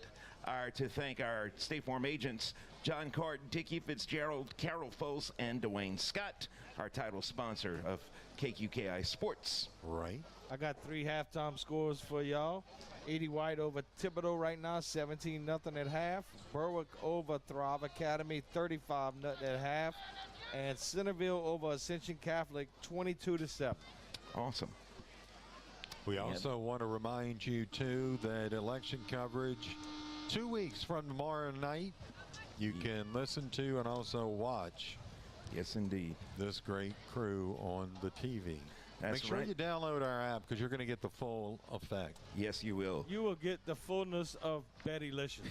to thank our State Farm agents, John Cart, Dickie Fitzgerald, Carol Foles, and Dwayne Scott, our title sponsor of KQKI Sports.
Right.
I got 3 halftime scores for y'all. 80 White over Thibodeau right now, 17-0 at half. Berwick over Thrive Academy, 35-0 at half. And Centerville over Ascension Catholic, 22-7.
Awesome.
We also want to remind you, too, that election coverage 2 weeks from tomorrow night, you can listen to and also watch
Yes, indeed.
This great crew on the TV.
That's
Make sure
right.
you download our app because you're going to get the full effect.
Yes, you will.
You will get the fullness of Betty Licious.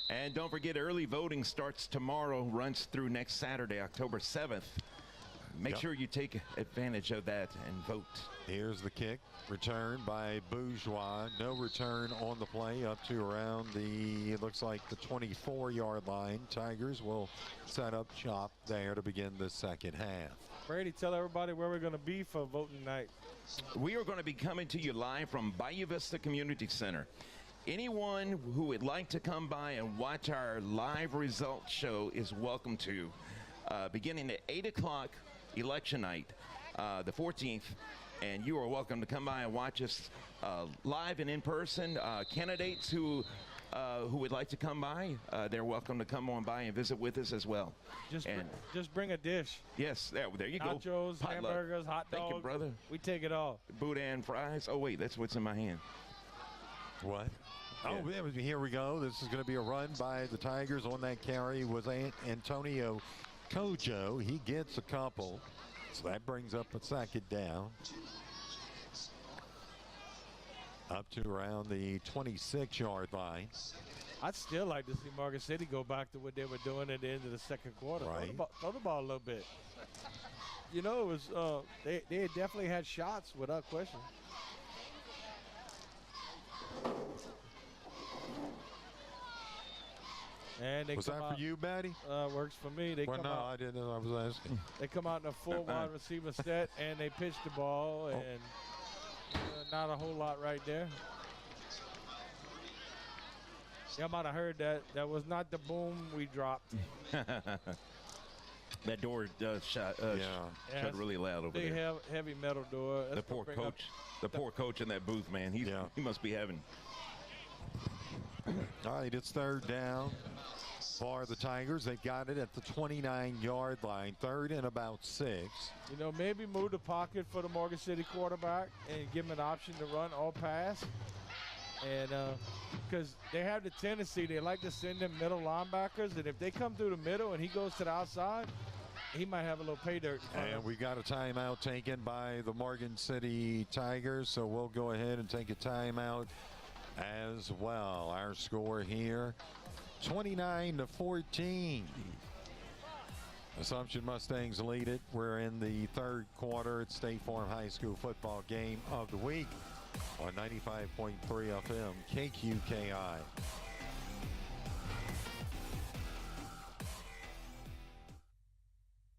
And don't forget, early voting starts tomorrow, runs through next Saturday, October 7th. Make sure you take advantage of that and vote.
Here's the kick, returned by Bourgeois. No return on the play up to around the, it looks like the 24-yard line. Tigers will set up shop there to begin the second half.
Brady, tell everybody where we're going to be for voting night.
We are going to be coming to you live from Bayou Vista Community Center. Anyone who would like to come by and watch our live results show is welcome to. Beginning at 8 o'clock, election night, the 14th, and you are welcome to come by and watch us live and in person. Candidates who would like to come by, they're welcome to come on by and visit with us as well.
Just bring a dish.
Yes, there you
Nachos,
go.
Nachos,
Potluck.
hamburgers, hot dogs.
Thank you, brother.
We take it all.
Boudin fries. Oh, wait, that's what's in my hand.
What? Oh, here we go. This is going to be a run by the Tigers. On that carry was Antonio Kojo. He gets a couple. So that brings up a second down. Up to around the 26-yard line.
I'd still like to see Morgan City go back to what they were doing at the end of the second quarter.
Right.
Throw the ball a little bit. You know, it was they had definitely had shots without question. And they
was
come
that
out,
for you, Batty?
Works for me. They
Well,
come
no,
out,
I didn't know. I was asking.
They come out in a full wide receiver set, and they pitch the ball, and not a whole lot right there. Y'all might have heard that. That was not the boom we dropped.
That door shut really loud over
big
there.
Heavy metal door.
The poor coach. The poor coach in that booth, man. He must be having.
All right, it's third down for the Tigers. They've got it at the 29-yard line. Third and about 6.
You know, maybe move the pocket for the Morgan City quarterback and give him an option to run or pass. And because they have the tendency, they like to send them middle linebackers. And if they come through the middle and he goes to the outside, he might have a little pay dirt.
And we got a timeout taken by the Morgan City Tigers. So we'll go ahead and take a timeout as well. Our score here, 29-14. Assumption Mustangs lead it. We're in the third quarter at State Farm High School football game of the week on 95.3 FM KQKI.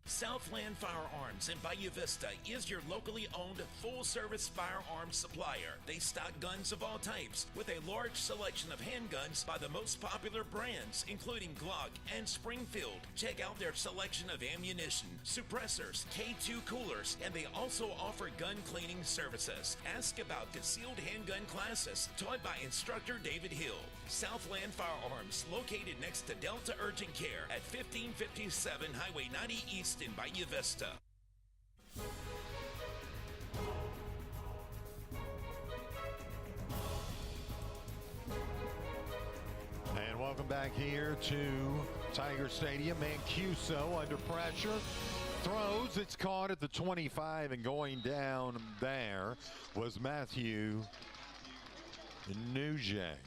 Southland Firearms in Bayou Vista is your locally owned full-service firearms supplier. They stock guns of all types with a large selection of handguns by the most popular brands, including Glock and Springfield. Check out their selection of ammunition, suppressors, K2 coolers, and they also offer gun cleaning services. Ask about concealed handgun classes taught by instructor David Hill. Southland Firearms, located next to Delta Urgent Care at 1557 Highway 90 East in Bayou Vista.
And welcome back here to Tiger Stadium. Mancuso under pressure. Throws. It's caught at the 25, and going down there was Matthew Nugent.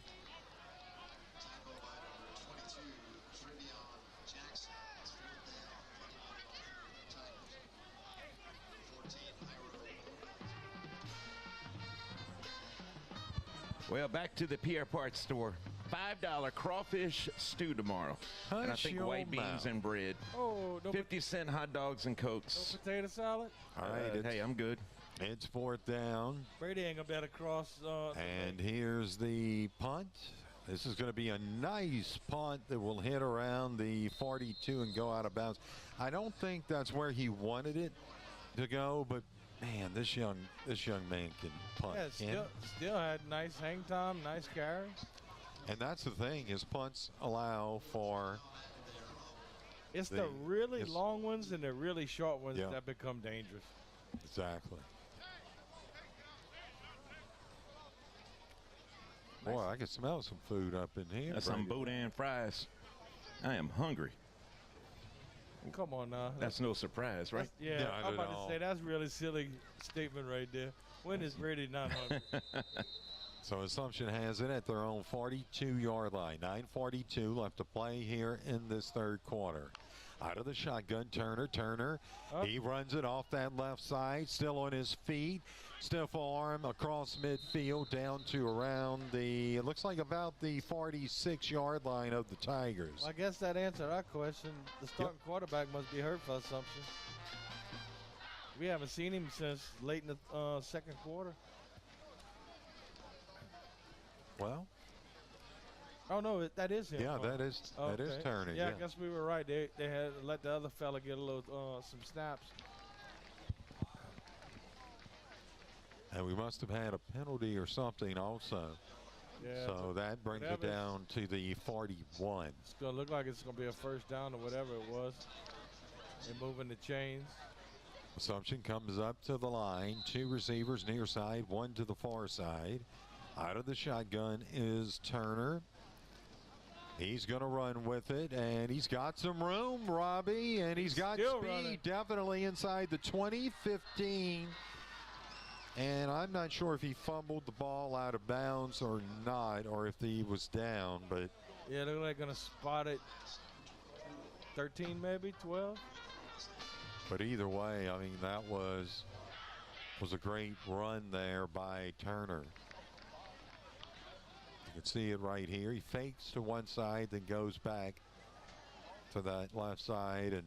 Well, back to the Pierre Parts store. $5 crawfish stew tomorrow. And I think white beans and bread.
Oh, no
50-cent hot dogs and Cokes.
No potato salad?
All right.
Hey, I'm good.
It's fourth down.
Brady ain't gonna be able to cross.
And here's the punt. This is going to be a nice punt that will hit around the 42 and go out of bounds. I don't think that's where he wanted it to go, but man, this young man can punt.
Yeah, still had nice hang time, nice carry.
And that's the thing, his punts allow for.
It's the really long ones and the really short ones that become dangerous.
Exactly. Boy, I can smell some food up in here.
That's some boudin fries. I am hungry.
Come on now.
That's no surprise, right?
Yeah, I'm about to say that's a really silly statement right there. When is Brady not hungry?
So Assumption has it at their own 42-yard line. 9:42 left to play here in this third quarter. Out of the shotgun, Turner. He runs it off that left side, still on his feet. Stiff arm across midfield down to around the, it looks like about the 46-yard line of the Tigers.
Well, I guess that answered our question. The starting quarterback must be hurt for Assumption. We haven't seen him since late in the second quarter.
Well.
Oh, no, that is him.
Yeah, that is Turner.
Yeah, I guess we were right. They had let the other fella get a little some snaps.
And we must have had a penalty or something also.
Yeah,
so that brings it down to the 41.
It's going to look like it's going to be a first down or whatever it was. They're moving the chains.
Assumption comes up to the line. 2 receivers near side, 1 to the far side. Out of the shotgun is Turner. He's going to run with it, and he's got some room, Robbie, and he's got speed running. Definitely inside the 20, 15. And I'm not sure if he fumbled the ball out of bounds or not, or if he was down, but.
Yeah, they're like going to spot it 13 maybe, 12.
But either way, I mean, that was a great run there by Turner. You can see it right here. He fakes to one side, then goes back to that left side and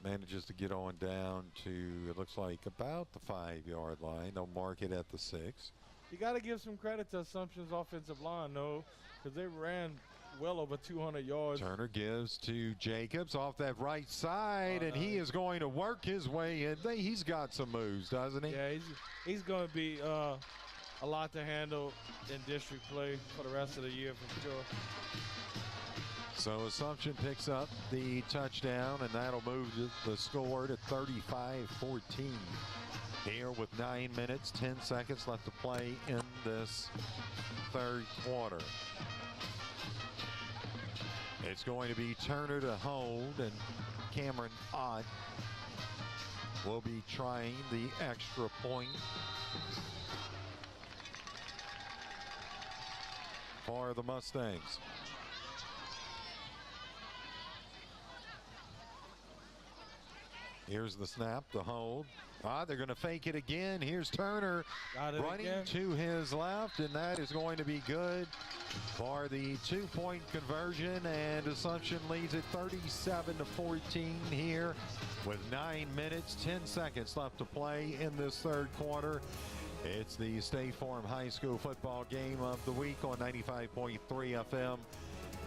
manages to get on down to, it looks like, about the 5-yard line. They'll mark it at the 6.
You got to give some credit to Assumption's offensive line, though, because they ran well over 200 yards.
Turner gives to Jacobs off that right side, and he is going to work his way in. He's got some moves, doesn't he?
Yeah, he's going to be a lot to handle in district play for the rest of the year for sure.
So Assumption picks up the touchdown, and that'll move the score to 35-14 here with 9 minutes, 10 seconds left to play in this third quarter. It's going to be Turner to hold, and Cameron Ott will be trying the extra point for the Mustangs. Here's the snap, the hold. They're going to fake it again. Here's Turner running to his left, and that is going to be good for the 2-point conversion, and Assumption leads it 37-14 here with 9 minutes, 10 seconds left to play in this third quarter. It's the State Farm High School football game of the week on 95.3 FM.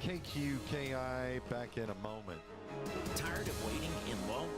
KQKI back in a moment.
Tired of waiting in long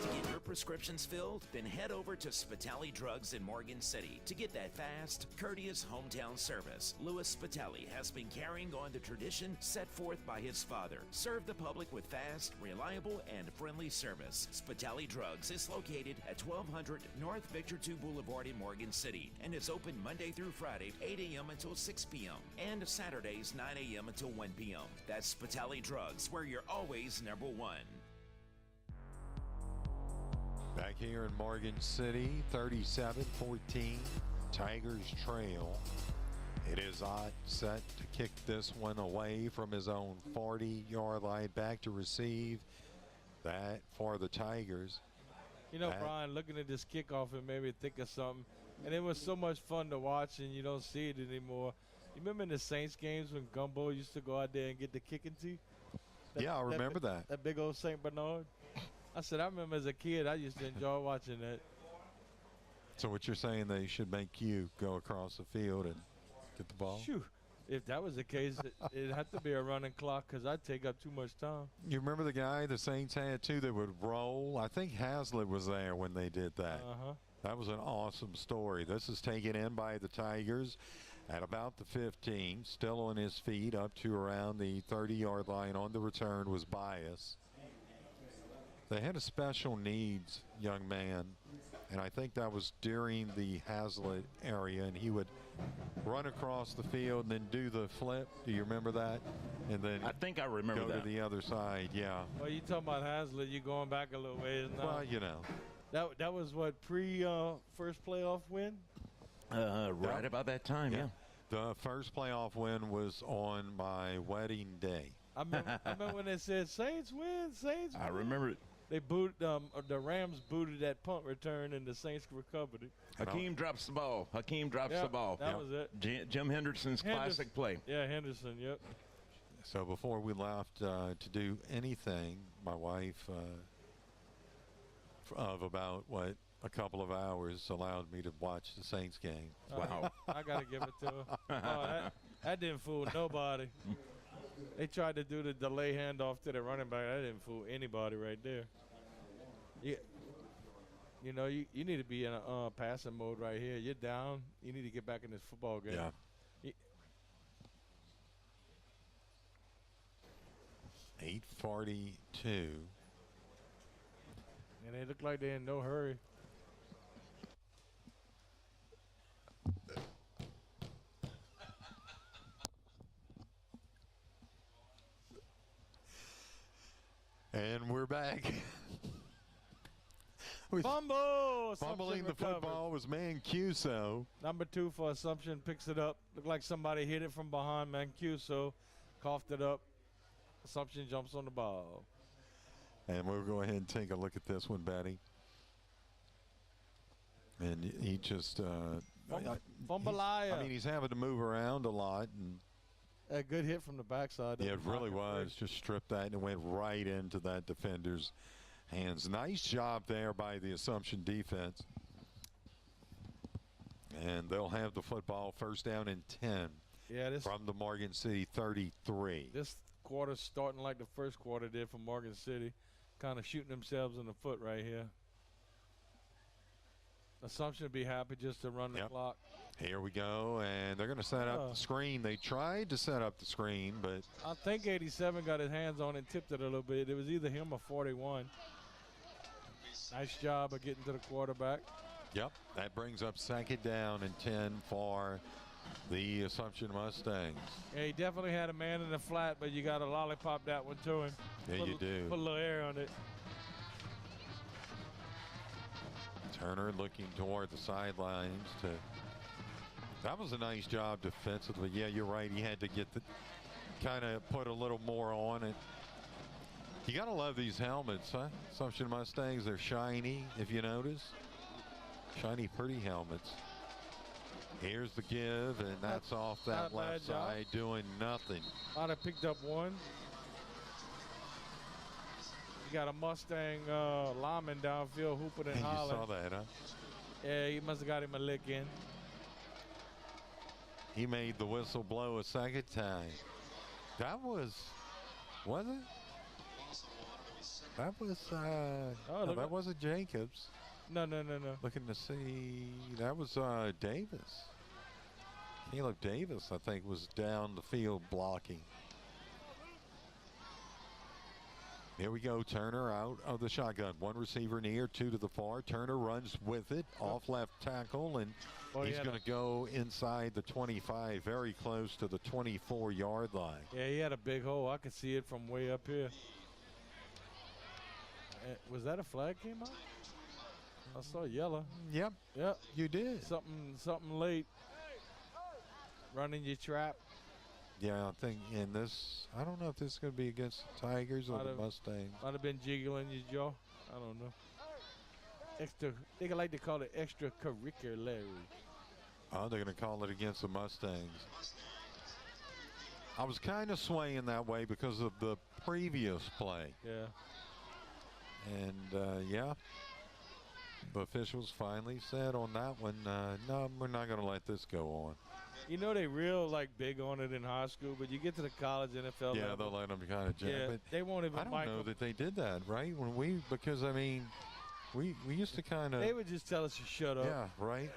to get your prescriptions filled? Then head over to Spitali Drugs in Morgan City to get that fast, courteous hometown service. Louis Spitali has been carrying on the tradition set forth by his father. Serve the public with fast, reliable, and friendly service. Spitali Drugs is located at 1200 North Victor II Boulevard in Morgan City and is open Monday through Friday, 8 a.m. until 6 p.m. and Saturdays, 9 a.m. until 1 p.m. That's Spitali Drugs, where you're always number one.
Back here in Morgan City, 37-14, Tigers trail. It is Ott set to kick this one away from his own 40-yard line, back to receive that for the Tigers.
You know, Brian, looking at this kickoff, it made me think of something. And it was so much fun to watch, and you don't see it anymore. You remember in the Saints games when Gumbo used to go out there and get the kicking tee?
Yeah, I remember that.
That big old St. Bernard. I said, I remember as a kid, I used to enjoy watching that.
So what you're saying, they should make you go across the field and get the ball?
Shoo. If that was the case, it'd have to be a running clock because I'd take up too much time.
You remember the guy the Saints had, too, that would roll? I think Haslett was there when they did that. That was an awesome story. This is taken in by the Tigers at about the 15. Still on his feet up to around the 30-yard line. On the return was Bias. They had a special needs young man and I think that was during the Hazlitt area, and he would run across the field and then do the flip. Do you remember that? And then
I think I remember
go
that.
to the other side. Yeah.
Well, you talking about Hazlitt? You going back a little ways now?
Well, you know.
That was what first playoff win.
Right about that time, yeah.
The first playoff win was on my wedding day.
I remember when they said Saints win, Saints win.
I remember it.
They booted the Rams booted that punt return, and the Saints recovered it.
Hakeem drops the ball.
the ball. That was it.
Jim Henderson's classic play.
Yeah, Henderson. Yep.
So before we left to do anything, my wife of about a couple of hours allowed me to watch the Saints game.
Wow. I gotta give it to her. Oh, that didn't fool nobody. They tried to do the delay handoff to the running back. That didn't fool anybody right there. Yeah. You know, you need to be in a passing mode right here. You're down. You need to get back in this football game.
Yeah. 8:42.
And they look like they're in no hurry.
And we're back.
Fumble!
Fumbling the football was Mancuso.
Number 2 for Assumption picks it up. Looked like somebody hit it from behind. Mancuso coughed it up. Assumption jumps on the ball.
And we'll go ahead and take a look at this one, Betty. And he just
Fumble-aya.
I mean, he's having to move around a lot. And
a good hit from the backside.
Yeah, it really was. Just stripped that and it went right into that defender's hands. Nice job there by the Assumption defense. And they'll have the football first down and 10 from the Morgan City 33.
This quarter's starting like the first quarter did for Morgan City. Kind of shooting themselves in the foot right here. Assumption would be happy just to run the clock.
Here we go, and they're going to set up the screen. They tried to set up the screen, but
I think 87 got his hands on it and tipped it a little bit. It was either him or 41. Nice job of getting to the quarterback.
Yep, that brings up second down and 10 for the Assumption Mustangs.
Yeah, he definitely had a man in the flat, but you got to lollipop that one to him.
Yeah, you do.
Put a little air on it.
Turner looking toward the sidelines. That was a nice job defensively. Yeah, you're right. He had to get kind of put a little more on it. You got to love these helmets, huh? Assumption Mustangs, they're shiny, if you notice. Shiny, pretty helmets. Here's the give, and that's off that left side, doing nothing.
Might have picked up one. You got a Mustang lineman downfield hooping and hollering.
You saw that, huh?
Yeah, he must have got him a lick in.
He made the whistle blow a second time. That was it? That was, no, that wasn't Jacobs.
No.
Looking to see, that was Davis. Caleb Davis, I think, was down the field blocking. Here we go, Turner out of the shotgun. One receiver near, two to the far. Turner runs with it, off left tackle, and he's going to go inside the 25, very close to the 24-yard line.
Yeah, he had a big hole. I could see it from way up here. Was that a flag came out? I saw yellow.
Yep, you did.
Something late. Running your trap.
Yeah, I think in this, I don't know if this is going to be against the Tigers or the Mustangs.
Might have been jiggling your jaw. I don't know. They like to call it extracurricular.
Oh, they're going to call it against the Mustangs. I was kind of swaying that way because of the previous play.
Yeah.
And, the officials finally said on that one, no, we're not going to let this go on.
You know they real big on it in high school, but you get to the college NFL
level.
they'll
let them kind of jam.
Yeah,
but
they won't even.
I don't know that they did that, right? Because I mean, we used to kind of.
They would just tell us to shut up.
Yeah, right.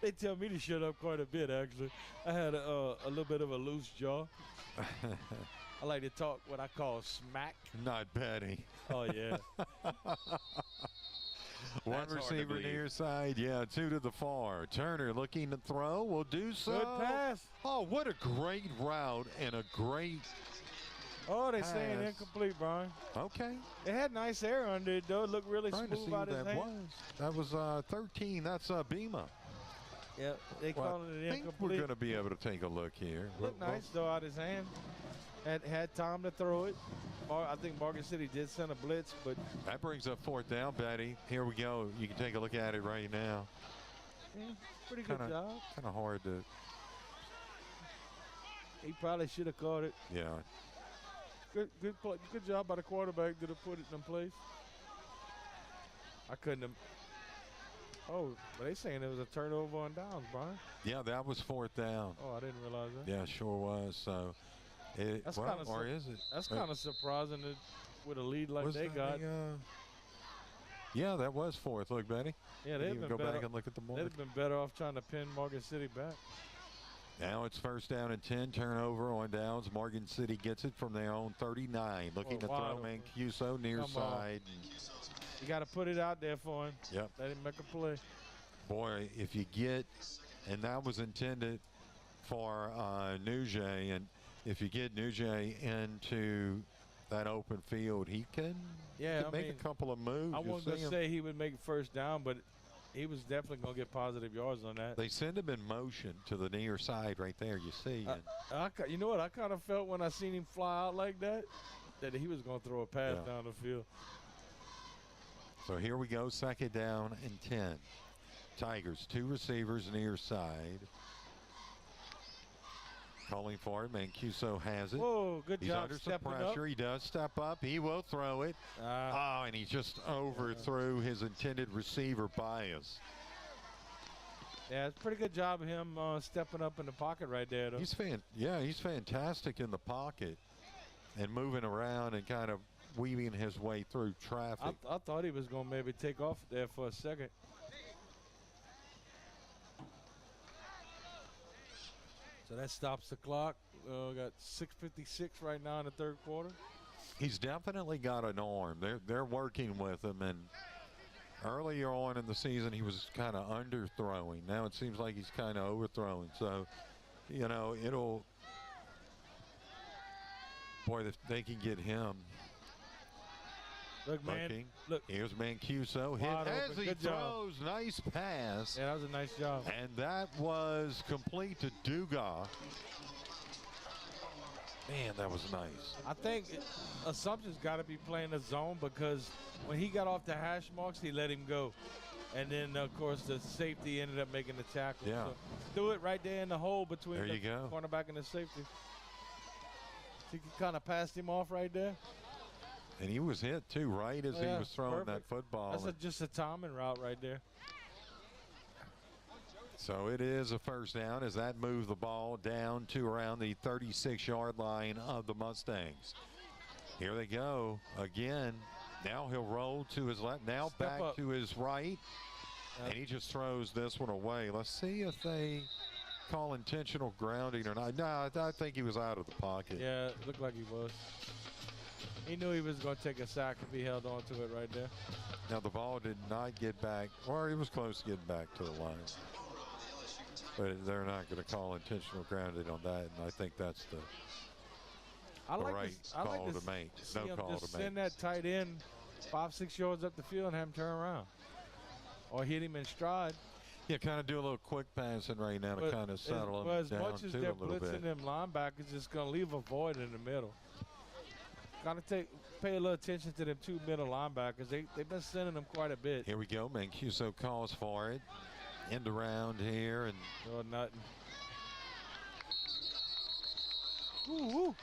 They tell me to shut up quite a bit, actually. I had a little bit of a loose jaw. I like to talk what I call smack.
Not Betty.
Oh yeah.
One receiver near side. Yeah, two to the far. Turner looking to throw. Will do so.
Good pass.
Oh, what a great route and a great
Oh, they're
pass.
saying incomplete, Brian.
Okay.
It had nice air under it, though. It looked really
Trying to see
smooth
what
out his
that
hand.
was. That was 13. That's Bima.
Yeah, they call it
I think
incomplete.
we're going to be able to take a look here.
Looked nice, though, out his hand. Had time to throw it. I think Morgan City did send a blitz, but
that brings up fourth down, Betty. Here we go. You can take a look at it right now.
yeah, pretty good job.
Kind of hard to.
He probably should have caught it.
Yeah.
Good job by the quarterback to have put it in place. I couldn't have. Oh, but they saying it was a turnover on downs, Brian.
Yeah, that was fourth down.
Oh, I didn't realize that.
Yeah, sure was. So,
That's
or is it?
That's kind of surprising that with a lead like they got.
Yeah, that was fourth. Look, Betty.
Yeah,
they've been go back and look at the board.
They'd have been better off trying to pin Morgan City back.
Now it's first down and 10. Turnover on downs. Morgan City gets it from their own 39. Looking to throw Mancuso near side.
You got to put it out there for him.
Yep.
Let him make a play.
Boy, if you get, and that was intended for Nugent, and if you get Nugent into that open field, he can make a couple of moves.
I wasn't going to say he would make first down, but he was definitely going to get positive yards on that.
They send him in motion to the near side right there, you see.
You know what? I kind of felt when I seen him fly out like that he was going to throw a pass down the field.
So here we go, second down and 10. Tigers, two receivers near side. Calling for it. Mancuso has it.
Whoa, good
He's
job
under some
stepping
pressure.
up.
He does step up. He will throw it. And he just overthrew his intended receiver bias.
Yeah, it's a pretty good job of him stepping up in the pocket right there, though.
He's fantastic in the pocket and moving around and kind of weaving his way through traffic.
I thought he was going to maybe take off there for a second. So that stops the clock. Got 6:56 right now in the third quarter.
He's definitely got an arm. They're working with him, and earlier on in the season he was kind of underthrowing. Now it seems like he's kind of overthrowing. So, it'll. Boy, if they can get him.
Look, man. Look.
Here's Mancuso. Hit as he throws. Nice pass.
Yeah, that was a nice job.
And that was complete to Dugas. Man, that was nice.
I think Assumption's got to be playing the zone because when he got off the hash marks, he let him go. And then, of course, the safety ended up making the tackle.
Yeah.
So threw it right there in the hole between the
go.
cornerback and the safety. He kind of passed him off right there.
And he was hit, too, right as he was throwing that football.
That's just a timing route right there.
So it is a first down as that moved the ball down to around the 36-yard line of the Mustangs. Here they go again. Now he'll roll to his left. Now back to his right. And he just throws this one away. Let's see if they call intentional grounding or not. No, I think he was out of the pocket.
Yeah, it looked like he was. He knew he was going to take a sack if he held on to it right there.
Now, the ball did not get back, or he was close to getting back to the line. But they're not going to call intentional grounding on that, and I think that's the right call to make. No call to make.
Send that tight end 5-6 yards up the field and have him turn around. Or hit him in stride.
Yeah, kind of do a little quick passing right now to kind of settle him down
as much as they're blitzing them linebackers, it's going to leave a void in the middle. Got to pay a little attention to them two middle linebackers. They've been sending them quite a bit.
Here we go. Mancuso calls for it. End around here and
nothing. Woo.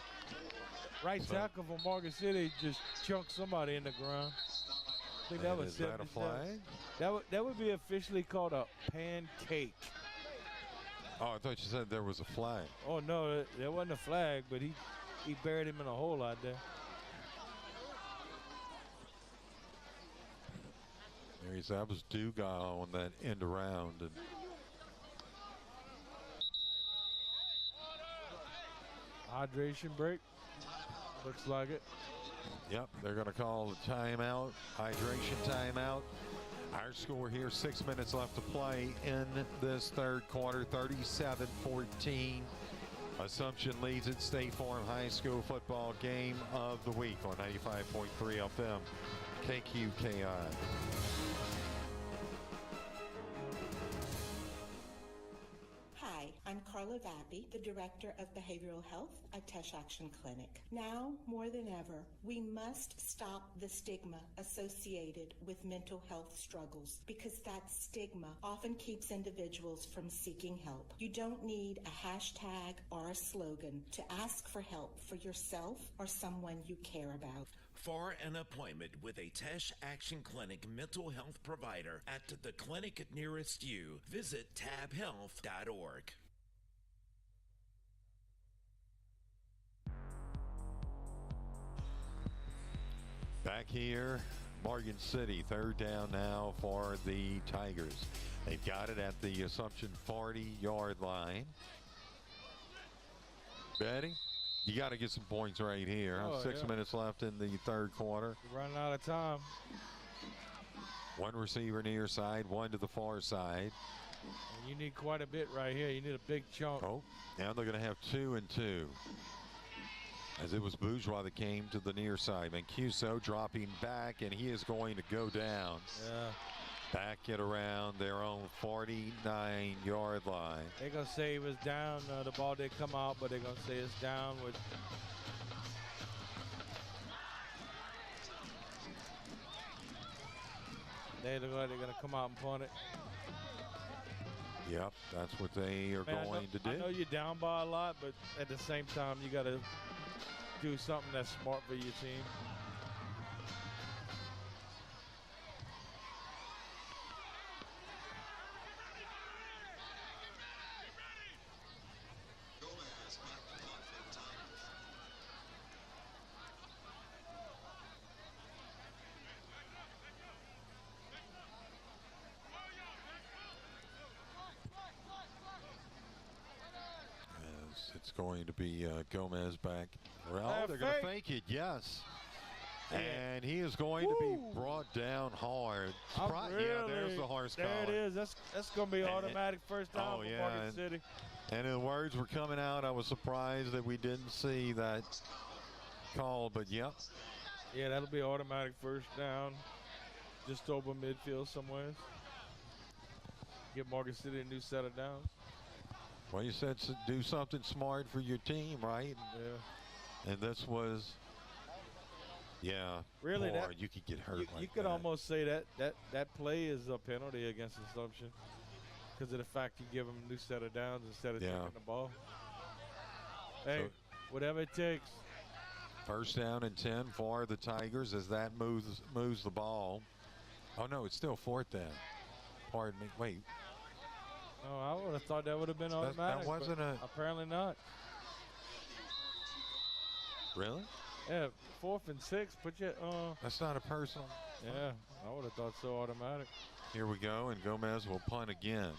Right tackle for Morgan City just chunked somebody in the ground. I think that was
is that a flag?
That would be officially called a pancake.
Oh, I thought you said there was a flag.
Oh no, there wasn't a flag, but he buried him in a hole out there.
That was Dugas on that end around. And
hydration break. Looks like it.
Yep, they're going to call the timeout, hydration timeout. Our score here, 6 minutes left to play in this third quarter, 37-14. Assumption leads at State Farm High School football game of the week on 95.3 FM, KQKI.
Hi, I'm Carla Vappy, the Director of Behavioral Health at Tesh Action Clinic. Now, more than ever, we must stop the stigma associated with mental health struggles because that stigma often keeps individuals from seeking help. You don't need a hashtag or a slogan to ask for help for yourself or someone you care about.
For an appointment with a Tesh Action Clinic mental health provider at the clinic nearest you, visit tabhealth.org.
Back here, Morgan City, third down now for the Tigers. They've got it at the Assumption 40-yard line. Betty, you got to get some points right here.
Oh,
6 minutes left in the third quarter.
We're running out of time.
One receiver near side, one to the far side.
And you need quite a bit right here. You need a big chunk.
Oh, now they're going to have 2 and 2. As it was Bourgeois that came to the near side. Mancuso dropping back, and he is going to go down.
Yeah.
Back at around their own 49-yard line.
They're going to say he was down. The ball did come out, but they're going to say it's down with. They look like they're going to come out and punt it.
Yep, that's what they are going to do.
I know you're down by a lot, but at the same time, you got to do something that's smart for your team.
It's going to be Gomez back. Well, they're going to fake it, yes. And he is going to be brought down hard. Yeah, there's the horse collar.
There it is. That's going to be automatic first down for Morgan City.
And the words were coming out. I was surprised that we didn't see that call, but yep.
Yeah, that'll be automatic first down. Just over midfield somewhere. Get Morgan City a new set of downs.
Well, you said do something smart for your team, right?
Yeah.
And this was,
really,
you could get hurt.
You could almost say that play is a penalty against Assumption because of the fact you give them a new set of downs instead of taking the ball. Hey, whatever it takes.
First down and 10 for the Tigers as that moves the ball. Oh no, it's still fourth down. Pardon me. Wait.
No, I would have thought that would have been automatic.
That wasn't
apparently not.
Really?
Yeah, 4th and 6. Put your.
That's not a personal.
Yeah, I would have thought so automatic.
Here we go, and Gomez will punt again.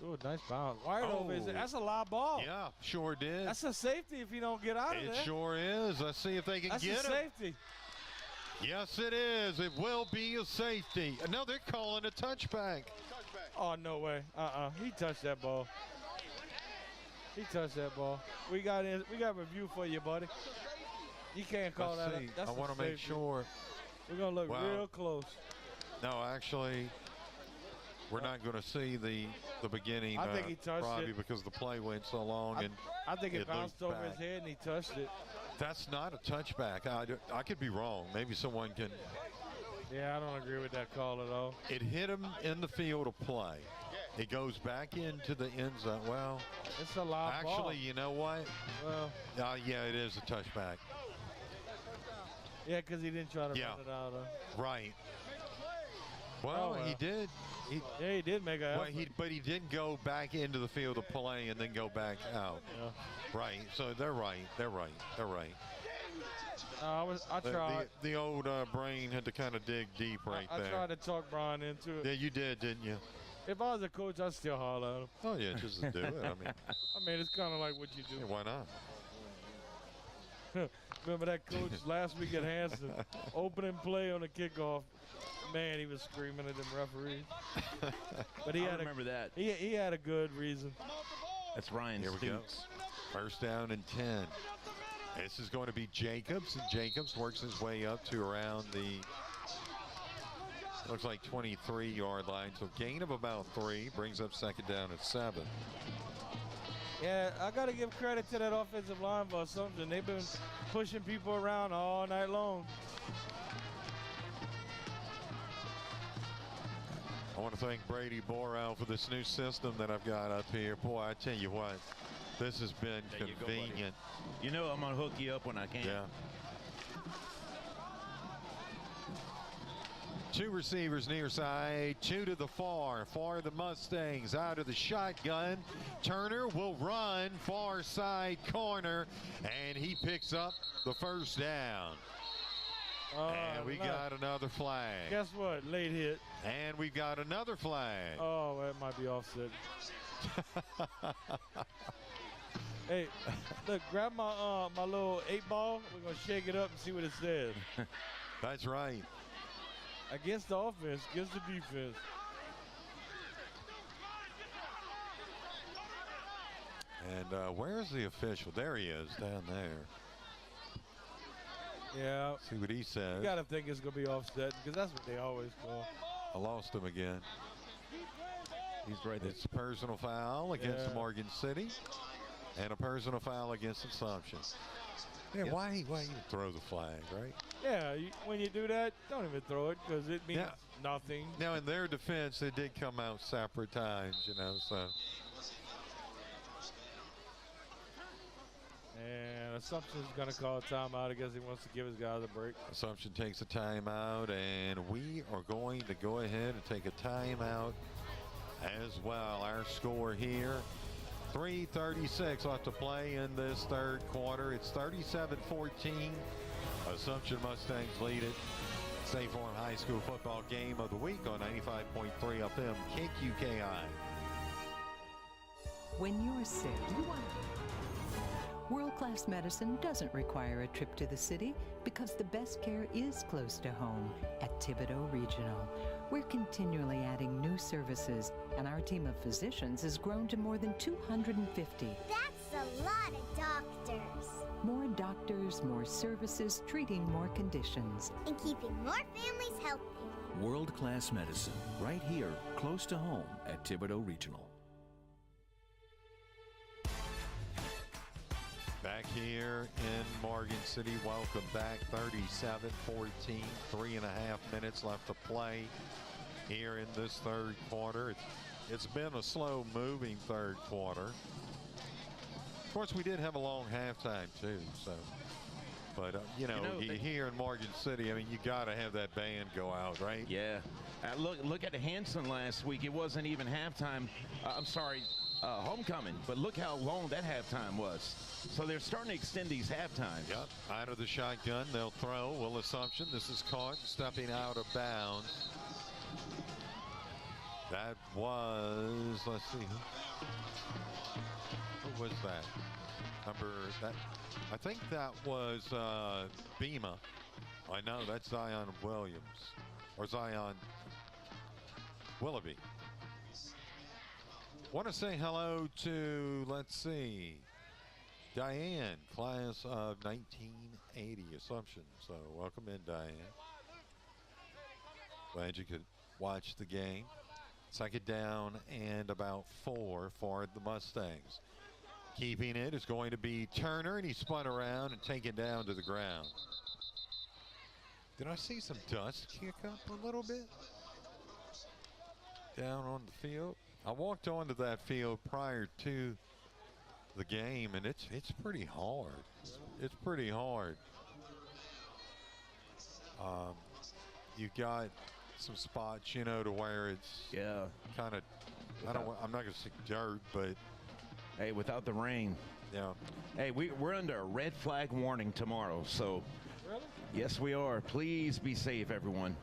Ooh, nice bounce. Right over his. That's a live ball.
Yeah, sure did.
That's a safety if you don't get out of there.
It sure is. Let's see if they can get him.
That's a safety.
Yes, it is. It will be a safety. No, they're calling a touchback.
Oh, no way. He touched that ball. He touched that ball. We got review for you, buddy. You can't call that. That's
I want to make sure.
We're going to look real close.
No, actually, we're not going to see the beginning.
I think he touched
probably
it.
because the play went so long.
I think it bounced over his head and he touched it.
That's not a touchback. I could be wrong. Maybe someone can.
Yeah, I don't agree with that call at all.
It hit him in the field of play. It goes back into the end zone. Well,
it's a live ball.
Actually, you know what?
Well,
yeah, it is a touchback.
Yeah, because he didn't try to run it out.
Right. Well, he did.
He did make a effort.
But he didn't go back into the field of play and then go back out.
Yeah.
Right. So they're right. They're right.
I tried.
The old brain had to kind of dig deep there.
I tried to talk Brian into it.
Yeah, you did, didn't you?
If I was a coach, I'd still holler at him.
Oh, yeah, just to do it.
I mean, it's kind of like what you do.
Yeah, why not?
Remember that coach last week at Hanson, opening play on the kickoff. Man, he was screaming at them referees. But he
remember that.
He had a good reason.
That's Ryan
Here we go.
Stoops.
First down and 10. This is going to be Jacobs, and Jacobs works his way up to around the, looks like 23-yard line. So gain of about 3 brings up second down at 7.
Yeah, I got to give credit to that offensive line for something. They've been pushing people around all night long.
I want to thank Brady Borrow for this new system that I've got up here. Boy, I tell you what, this has been convenient.
You know I'm going to hook you up when I can.
Yeah. 2 receivers near side, 2 to the far the Mustangs out of the shotgun. Turner will run far side corner, and he picks up the first down. And we got another flag.
Guess what? Late hit.
And we've got another flag.
Oh, that might be offset. Hey, look, grab my my little 8-ball. We're going to shake it up and see what it says.
That's right.
Against the offense, against the defense.
And where's the official? There he is, down there.
Yeah.
See what he says.
You got to think it's going to be offset because that's what they always call.
I lost him again.
He's right there.
It's a personal foul against Morgan City and a personal foul against Assumption. Yeah, why you throw the flag, right?
Yeah, when you do that, don't even throw it because it means nothing.
Now, in their defense, it did come out separate times, you know, so.
And Assumption's going to call a timeout. I guess he wants to give his guys a break.
Assumption takes a timeout, and we are going to go ahead and take a timeout as well. Our score here, 3:36 left to play in this third quarter. It's 37-14. Assumption Mustangs lead it. State Farm High School football game of the week on 95.3 FM KQKI.
When you're sick, you want world-class medicine doesn't require a trip to the city because the best care is close to home at Thibodeau Regional. We're continually adding new services, and our team of physicians has grown to more than 250.
That's a lot of doctors.
More doctors, more services, treating more conditions.
And keeping more families healthy.
World-class medicine, right here, close to home at Thibodeau Regional.
Back here in Morgan City, welcome back. 37-14, 3.5 minutes left to play here in this third quarter. It's been a slow-moving third quarter. Of course, we did have a long halftime too. So, but you know here in Morgan City, I mean, you got to have that band go out, right?
Yeah. Look at Hanson last week. It wasn't even halftime. I'm sorry. Homecoming, but look how long that halftime was. So they're starting to extend these half times.
Yep, out of the shotgun, they'll throw. Will Assumption, this is caught stepping out of bounds. That was, let's see, who was that? I think that was Bema. I know, that's Zion Williams, or Zion Willoughby. Want to say hello to, let's see, Diane, class of 1980 Assumption. So welcome in, Diane. Glad you could watch the game. Second down and about 4 for the Mustangs. Keeping it is going to be Turner, and he spun around and taken down to the ground. Did I see some dust kick up a little bit down on the field? I walked onto that field prior to the game, and it's pretty hard. It's pretty hard. You got some spots, you know, to where it's kind of. I'm not gonna say dirt, but
hey, without the rain.
Yeah.
Hey, we're under a red flag warning tomorrow, so.
Really?
Yes, we are. Please be safe, everyone.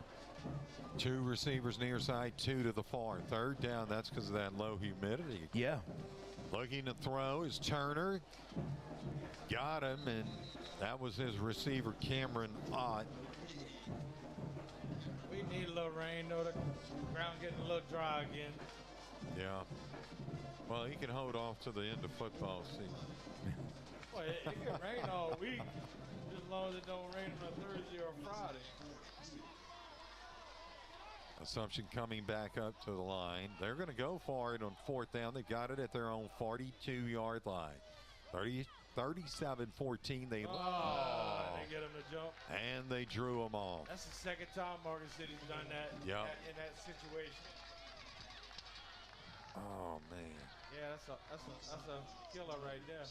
2 receivers near side, 2 to the far. Third down, that's because of that low humidity.
Yeah.
Looking to throw is Turner. got him, and that was his receiver, Cameron Ott.
We need a little rain, though. The ground getting a little dry again.
Yeah. Well, he can hold off to the end of football season.
Well, it can rain all week, just as long as it don't rain on a Thursday or Friday.
Assumption coming back up to the line. They're going to go for it on 4th down. They got it at their own 42-yard line. 37-14. They
They get him to jump.
and they drew them off.
That's the second time Morgan City's done that in that situation.
Oh, man.
Yeah, that's a killer right there.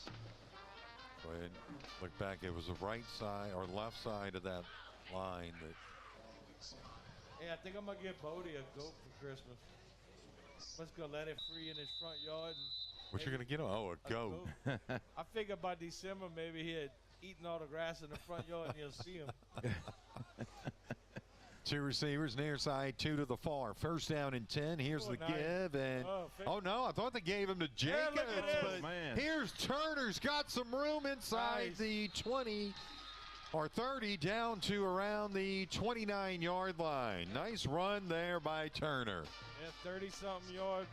Go ahead and look back. It was the right side or left side of that line that.
Hey, I think I'm going to give Bodie a goat for Christmas. Let's go let it free in his front yard. And
What you going to get him? Oh, a goat.
I figure by December, maybe he had eaten all the grass in the front yard and you'll see him.
2 receivers, near side, 2 to the far. 1st down and 10. Here's the give. And oh, no, I thought they gave him to Jacobs. But here's Turner's got some room inside the 20 or 30 down to around the 29-yard line. Nice run there by Turner.
Yeah, 30-something yard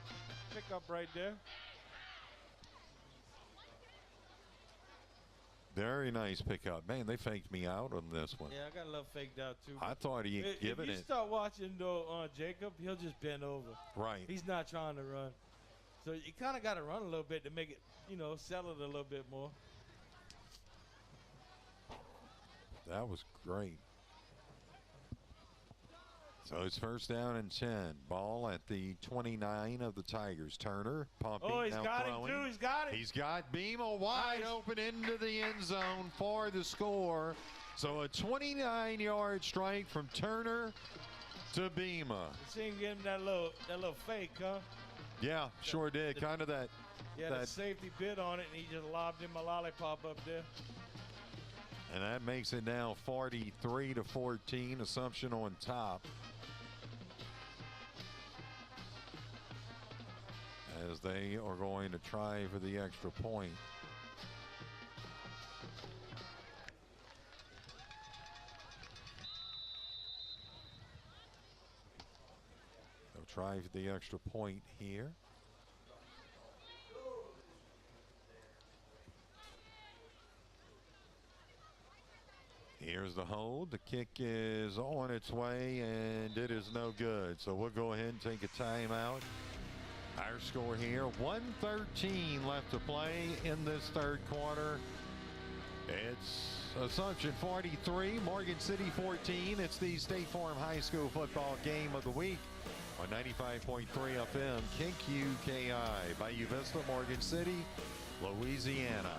pickup right there.
Very nice pickup. Man, they faked me out on this one.
Yeah, I got a little faked out, too.
I thought he had given it.
If you start watching, though, Jacob, he'll just bend over.
Right.
He's not trying to run. So you kind of got to run a little bit to make it, sell it a little bit more.
That was great. So it's 1st down and 10. Ball at the 29 of the Tigers. Turner pumping.
Oh, he's
now
got
throwing.
him, too. He's got it.
He's got Beamer wide open into the end zone for the score. So a 29-yard strike from Turner to Beamer.
You see him getting that little fake, huh?
Yeah, sure did. Kind of that.
Yeah, the safety bit on it, and he just lobbed him a lollipop up there.
And that makes it now 43-14. Assumption on top. As they are going to try for the extra point. They'll try for the extra point here. Here's the hold. The kick is on its way, and it is no good. So we'll go ahead and take a timeout. Our score here, 1:13 left to play in this 3rd quarter. It's Assumption 43, Morgan City 14. It's the State Farm High School football game of the week on 95.3 FM, KQKI, Bayou Vista, Morgan City, Louisiana.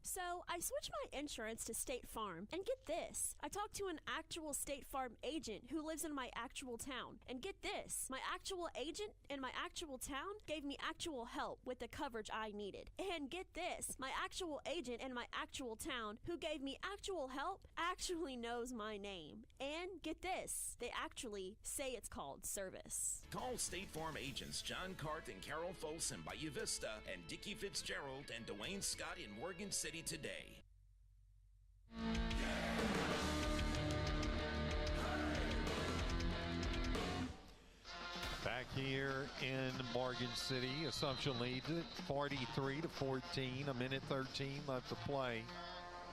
So I switched my insurance to State Farm, and get this, I talked to an actual State Farm agent who lives in my actual town, and get this, my actual agent in my actual town gave me actual help with the coverage I needed. And get this, my actual agent in my actual town who gave me actual help actually knows my name. And get this, they actually say it's called service.
Call State Farm agents John Cart and Carol Folse in Bayou Vista and Dickie Fitzgerald and Dwayne Scott in Morgan City today.
Back here in Morgan City, Assumption leads it 43-14. A minute 13 left to play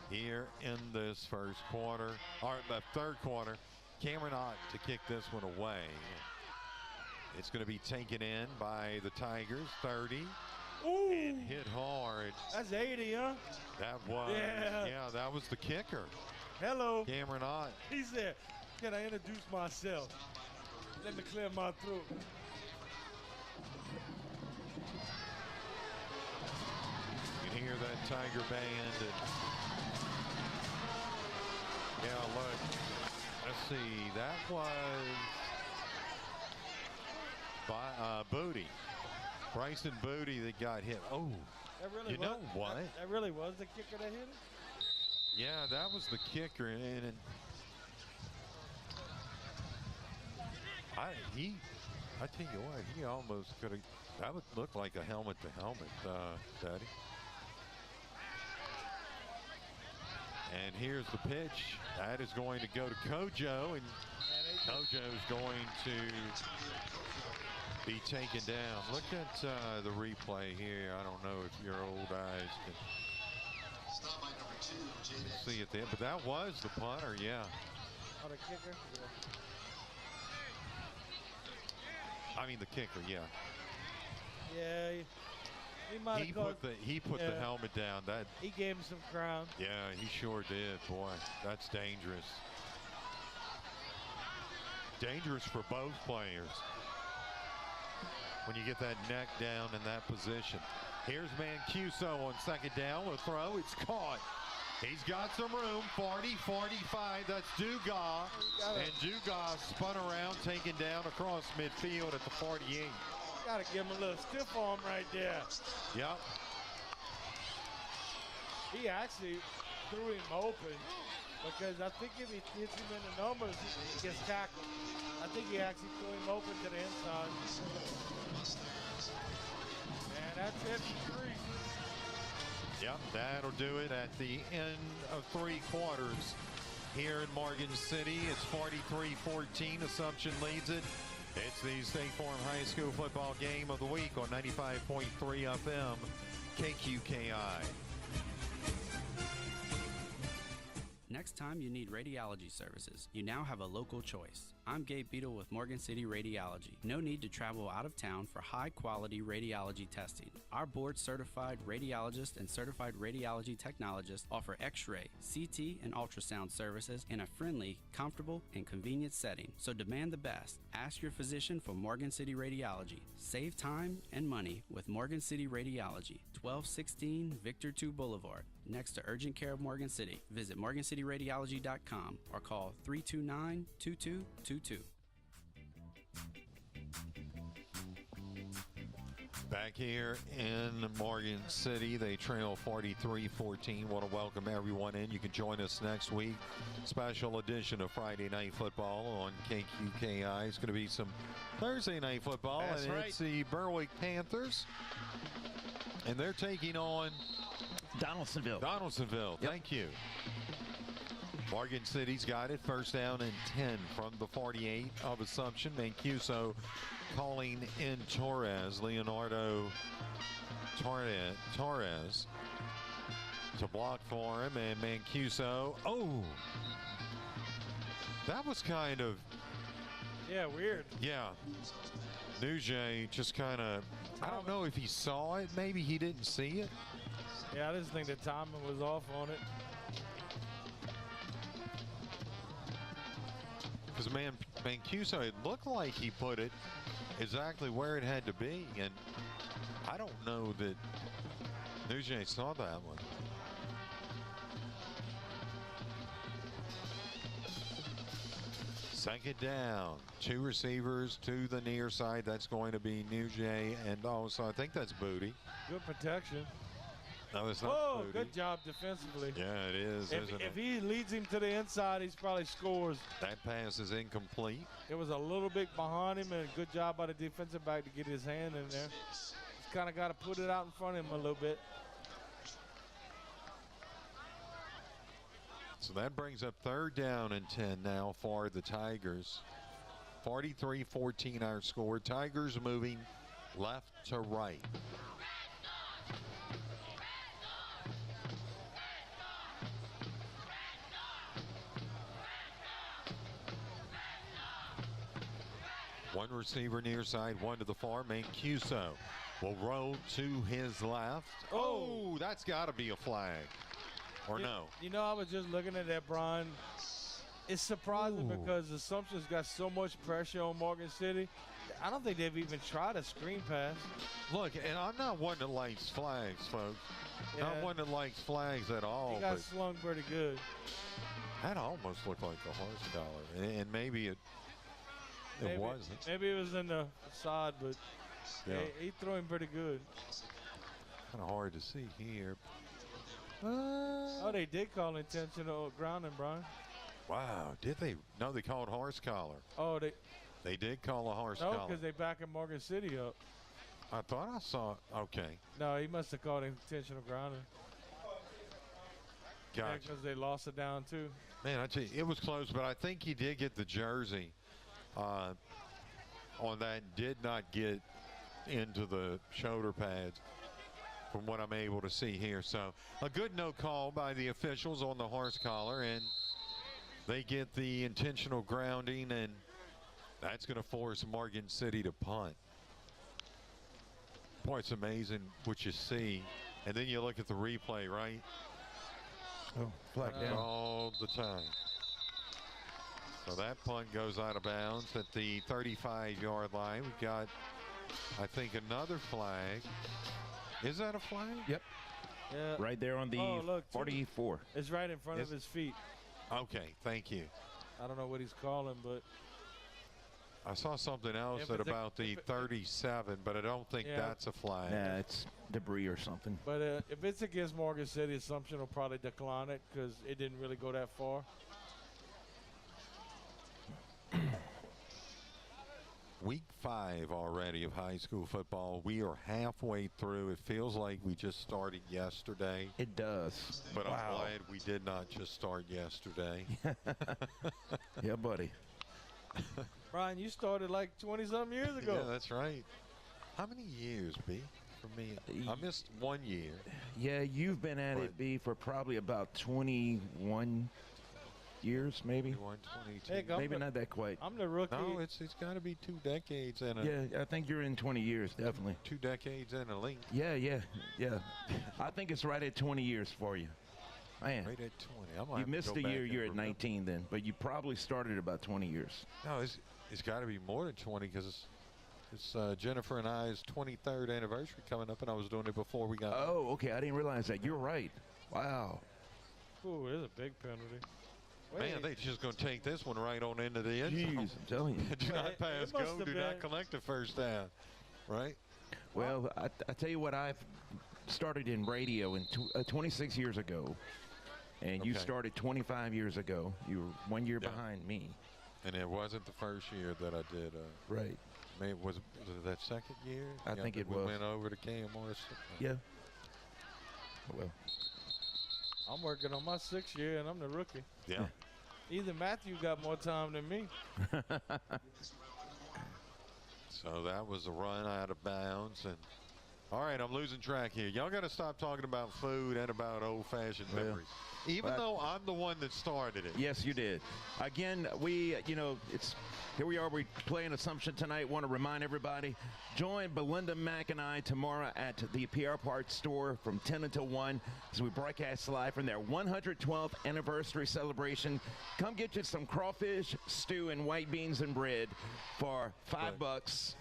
here in this 1st quarter, or the 3rd quarter. Cameron Ott to kick this one away. It's going to be taken in by the Tigers. 30.
Ooh.
And hit hard.
That's 80, huh?
That was. Yeah, that was the kicker.
Hello.
Cameron Ott.
He said, can I introduce myself? Let me clear my throat.
You can hear that Tiger band. And yeah, look. Let's see. That was by Booty. Bryson Booty that got hit. Oh,
that really
you know what?
That really was the kicker that hit him?
Yeah, that was the kicker. And I tell you what, he almost could have. That would look like a helmet-to-helmet, Daddy. And here's the pitch. That is going to go to Kojo, and Kojo is going to be taken down. Look at the replay here. I don't know if your old eyes can see it there, but that was the punter, yeah.
Oh, the kicker?
I mean the kicker, yeah.
Yeah,
he put the helmet down. That
he gave him some crown.
Yeah, he sure did. Boy, that's dangerous. Dangerous for both players when you get that neck down in that position. Here's Mancuso on second down. A throw. It's caught. He's got some room. 40, 45. That's Dugas. And Dugas spun around, taken down across midfield at the 48.
Got to give him a little stiff arm right there.
Yep.
He actually threw him open because I think if he hits him in the numbers, he gets tackled. I think he actually threw him open to the inside. And that's it for 3.
Yep, that'll do it at the end of 3 quarters here in Morgan City. It's 43-14. Assumption leads it. It's the State Farm High School football game of the week on 95.3 FM, KQKI.
Next time you need radiology services, you now have a local choice. I'm Gabe Beadle with Morgan City Radiology. No need to travel out of town for high-quality radiology testing. Our board-certified radiologists and certified radiology technologists offer X-ray, CT, and ultrasound services in a friendly, comfortable, and convenient setting. So demand the best. Ask your physician for Morgan City Radiology. Save time and money with Morgan City Radiology, 1216 Victor II Boulevard, next to Urgent Care of Morgan City. Visit morgancityradiology.com or call 329-2222.
Back here in Morgan City, they trail 43-14. Want to welcome everyone in. You can join us next week. Special edition of Friday Night Football on KQKI. It's going to be some Thursday Night Football.
That's
and
right.
It's the Berwick Panthers. And they're taking on
Donaldsonville.
Donaldsonville.
Yep.
Thank you. Morgan City's got it. First down and 10 from the 48 of Assumption. Mancuso calling in Torres. Leonardo Torres to block for him. And Mancuso. Oh! That was kind of...
Yeah, weird.
Yeah. Nugent just kind of... I don't know if he saw it. Maybe he didn't see it.
Yeah, I just think the timing was off on it.
Because Mancuso, it looked like he put it exactly where it had to be, and I don't know that Nugent saw that one. Second down, 2 receivers to the near side. That's going to be Nugent, and also I think that's Booty.
Good protection.
No, it's not
Oh,
Booty.
good job defensively.
Yeah, it is, isn't
if
it?
he leads him to the inside, he's probably scores.
That pass is incomplete.
It was a little bit behind him, and a good job by the defensive back to get his hand in there. He's kind of got to put it out in front of him a little bit.
So that brings up third down and 10 now for the Tigers. 43-14 our score. Tigers moving left to right. One receiver near side, one to the far. Mancuso will roll to his left. Oh, that's got to be a flag. Or no?
You know, I was just looking at that, Brian. It's surprising because Assumption's got so much pressure on Morgan City. I don't think they've even tried a screen pass.
Look, and I'm not one that likes flags, folks.
Yeah.
Not one that likes flags at all.
He got
but
slung pretty good.
that almost looked like a horse collar. And maybe it wasn't.
Maybe it was in the side, but
Yeah.
he threw him pretty good.
Kind of hard to see here.
Oh, they did call intentional grounding, Brian.
Wow, did they? No, they called horse collar.
Oh,
They did call a horse
no,
collar.
because they backing Morgan City up.
I thought I saw. Okay.
No, he must have called intentional grounding.
Gotcha.
Because they lost it down too.
Man, I tell you, it was close, but I think he did get the jersey on that. Did not get into the shoulder pads from what I'm able to see here. So a good no call by the officials on the horse collar, and they get the intentional grounding, and that's going to force Morgan City to punt. Boy, it's amazing what you see. And then you look at the replay, right?
Oh, flag down.
All the time. So that punt goes out of bounds at the 35-yard line. We've got, I think, another flag. Is that a flag?
Yep.
Yeah.
Right there on the 44.
It's right in front of his feet.
Okay, thank you.
I don't know what he's calling, but
I saw something else at about the 37, but I don't think that's a flag.
Nah, it's debris or something.
But if it's against Morgan City, Assumption will probably decline it because it didn't really go that far.
Week 5 already of high school football. We are halfway through. It feels like we just started yesterday.
It does.
But I'm glad we did not just start yesterday.
Yeah, buddy.
Brian, you started like 20-something years ago.
Yeah, that's right. How many years, B? For me, I missed 1 year.
Yeah, you've been at it, B, for probably about 21 years, maybe.
22.
Heck,
maybe not that quite.
I'm the rookie.
No, it's got to be 2 decades and a.
Yeah, I think you're in 20 years, definitely.
2 decades and a link.
Yeah. I think it's right at 20 years for you. Man.
Right at 20.
You missed a year. You're at 19 then, but you probably started about 20 years.
No, it's got to be more than 20 because it's Jennifer and I's 23rd anniversary coming up, and I was doing it before we got.
Oh, okay. I didn't realize that. You're right. Wow.
Ooh, there's a big penalty.
Man, they just going to take this one right on into the end zone.
Jeez, I'm telling you.
Do not pass go. Do not collect a first down. Right?
Well, I tell you what, I've started in radio 26 years ago, and you started 25 years ago. You were 1 year behind me.
And it wasn't the first year that I did.
Right.
Maybe was it that second year?
I think it
we
was.
went over to KMR.
Yeah. Well.
I'm working on my 6th year, and I'm the rookie.
Yeah.
Either Matthew got more time than me.
So that was a run out of bounds. And all right, I'm losing track here. Y'all got to stop talking about food and about old-fashioned memories. Even though I'm the one that started it.
Yes, you did. Again, it's here we are. We're playing Assumption tonight. Want to remind everybody, join Belinda Mack and I tomorrow at the PR Parts store from 10 until 1 as we broadcast live from their 112th anniversary celebration. Come get you some crawfish stew and white beans and bread for $5.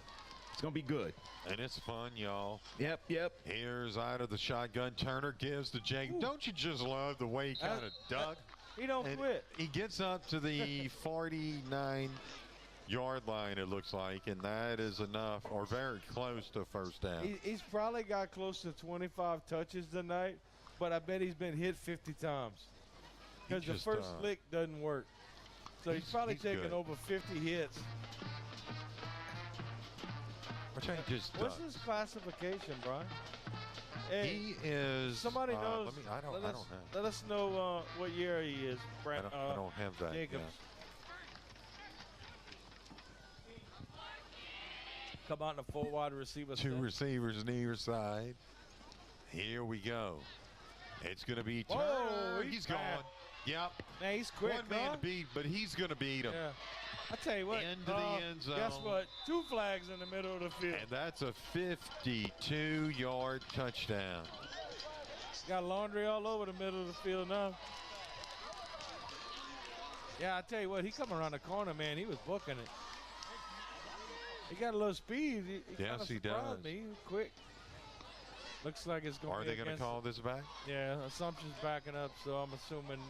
It's going to be good.
And it's fun, y'all.
Yep.
Here's out of the shotgun. Turner gives to Jake. Don't you just love the way he kind of ducked?
He don't quit.
He gets up to the 49-yard line, it looks like, and that is enough, or very close to first down.
He's probably got close to 25 touches tonight, but I bet he's been hit 50 times. Because the first lick doesn't work. So he's probably taken
good.
over 50 hits. What's his classification, Brian? Hey,
he is.
Somebody knows.
I don't know.
Let us know what year he is.
I don't have that.
Jacobs. Come out in a 4 wide receiver.
2 receivers on either side. Here we go. It's going to be Turner.
Whoa,
he's gone. Yep.
Man, he's quick.
One man to beat, but he's going to beat him.
Yeah. I tell you what.
Into the end zone.
Guess what? 2 flags in the middle of the field.
And that's a 52-yard touchdown.
Got laundry all over the middle of the field now. Yeah, I tell you what, he come around the corner, man. He was booking it. He got a little speed.
Yes, he does.
Me. He was quick. Looks like it's going to be.
Are they going to call this back?
Yeah, Assumption's backing up, so I'm assuming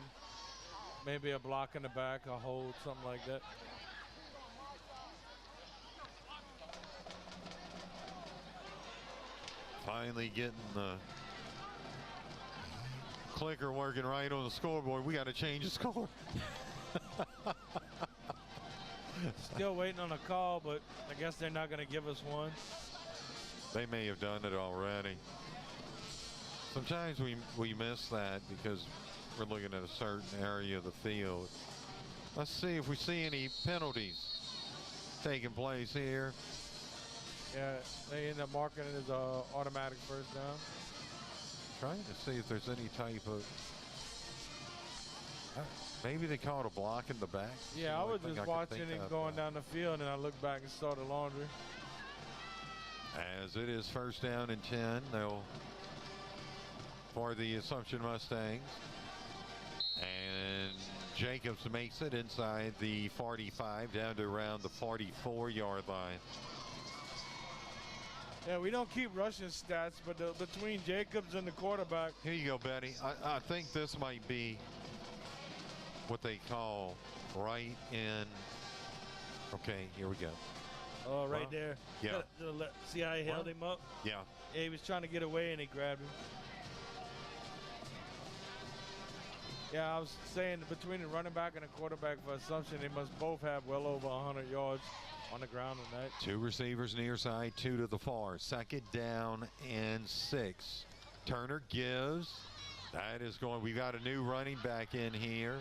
maybe a block in the back, a hold, something like that.
Finally getting the clicker working right on the scoreboard. We got to change the score.
Still waiting on a call, but I guess they're not going to give us one.
They may have done it already. Sometimes we miss that because we're looking at a certain area of the field. Let's see if we see any penalties taking place here.
Yeah, they end up marking it as an automatic first down.
Trying to see if there's any type of... maybe they called a block in the back.
Yeah, I was just watching it going down the field, and I looked back and saw the laundry.
As it is first down and 10, they'll for the Assumption Mustangs. And Jacobs makes it inside the 45 down to around the 44-yard line.
Yeah, we don't keep rushing stats, but between Jacobs and the quarterback.
Here you go, Betty. I think this might be what they call right in. Okay, here we go.
Oh, right there.
Yeah.
See how he held him up?
Yeah.
Yeah, he was trying to get away and he grabbed him. Yeah, I was saying between the running back and the quarterback for Assumption, they must both have well over 100 yards on the ground tonight.
Two receivers near side, two to the far. Second down and 6. Turner gives. That is going. We've got a new running back in here.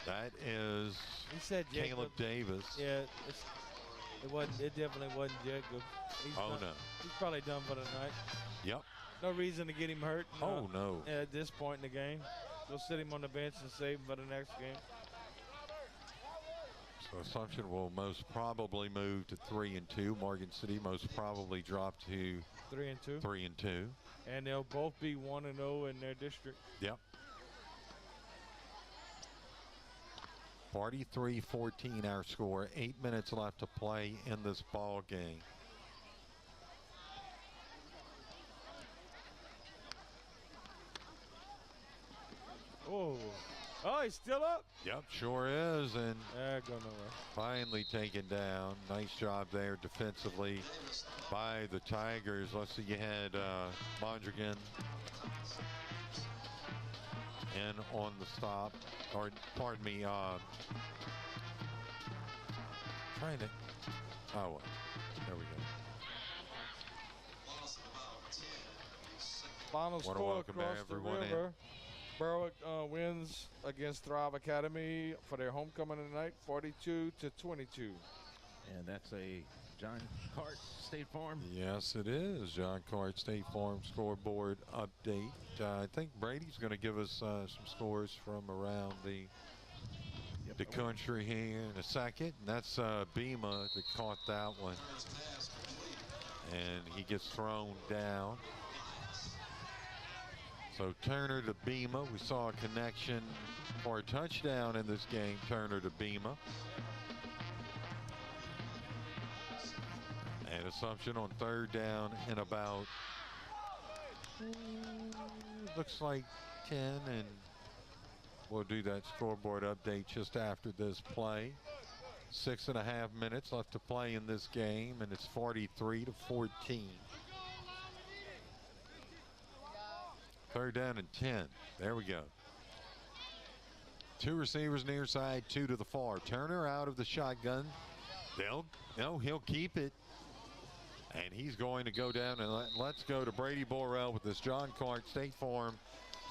That is Caleb Davis.
Yeah, it definitely wasn't Jacob. He's probably done for the night.
Yep.
No reason to get him hurt.
No.
At this point in the game. They'll sit him on the bench and save him for the next game.
So Assumption will most probably move to 3-2. Morgan City most probably drop to
3-2.
3-2.
And they'll both be 1-0 in their district.
Yep. 43-14 our score. 8 minutes left to play in this ball game.
Oh, he's still up?
Yep, sure is. And
go nowhere.
Finally taken down. Nice job there defensively by the Tigers. Let's see, you had Mondrigan in on the stop. Or, pardon me, trying to... Oh, well, there we go.
Final score across the river. Berwick wins against Thrive Academy for their homecoming tonight, 42-22.
And that's a John Cart State Farm.
Yes, it is. John Cart State Farm scoreboard update. I think Brady's going to give us some scores from around the country here in a second. And that's Bema that caught that one. And he gets thrown down. So Turner to Bema. We saw a connection for a touchdown in this game, Turner to Bema. And Assumption on third down in about, looks like 10, and we'll do that scoreboard update just after this play. 6.5 minutes left to play in this game, and it's 43-14. Third down and 10. There we go. Two receivers near side, two to the far. Turner out of the shotgun. He'll keep it. And he's going to go down, and let's go to Brady Borrell with this John Cart State Farm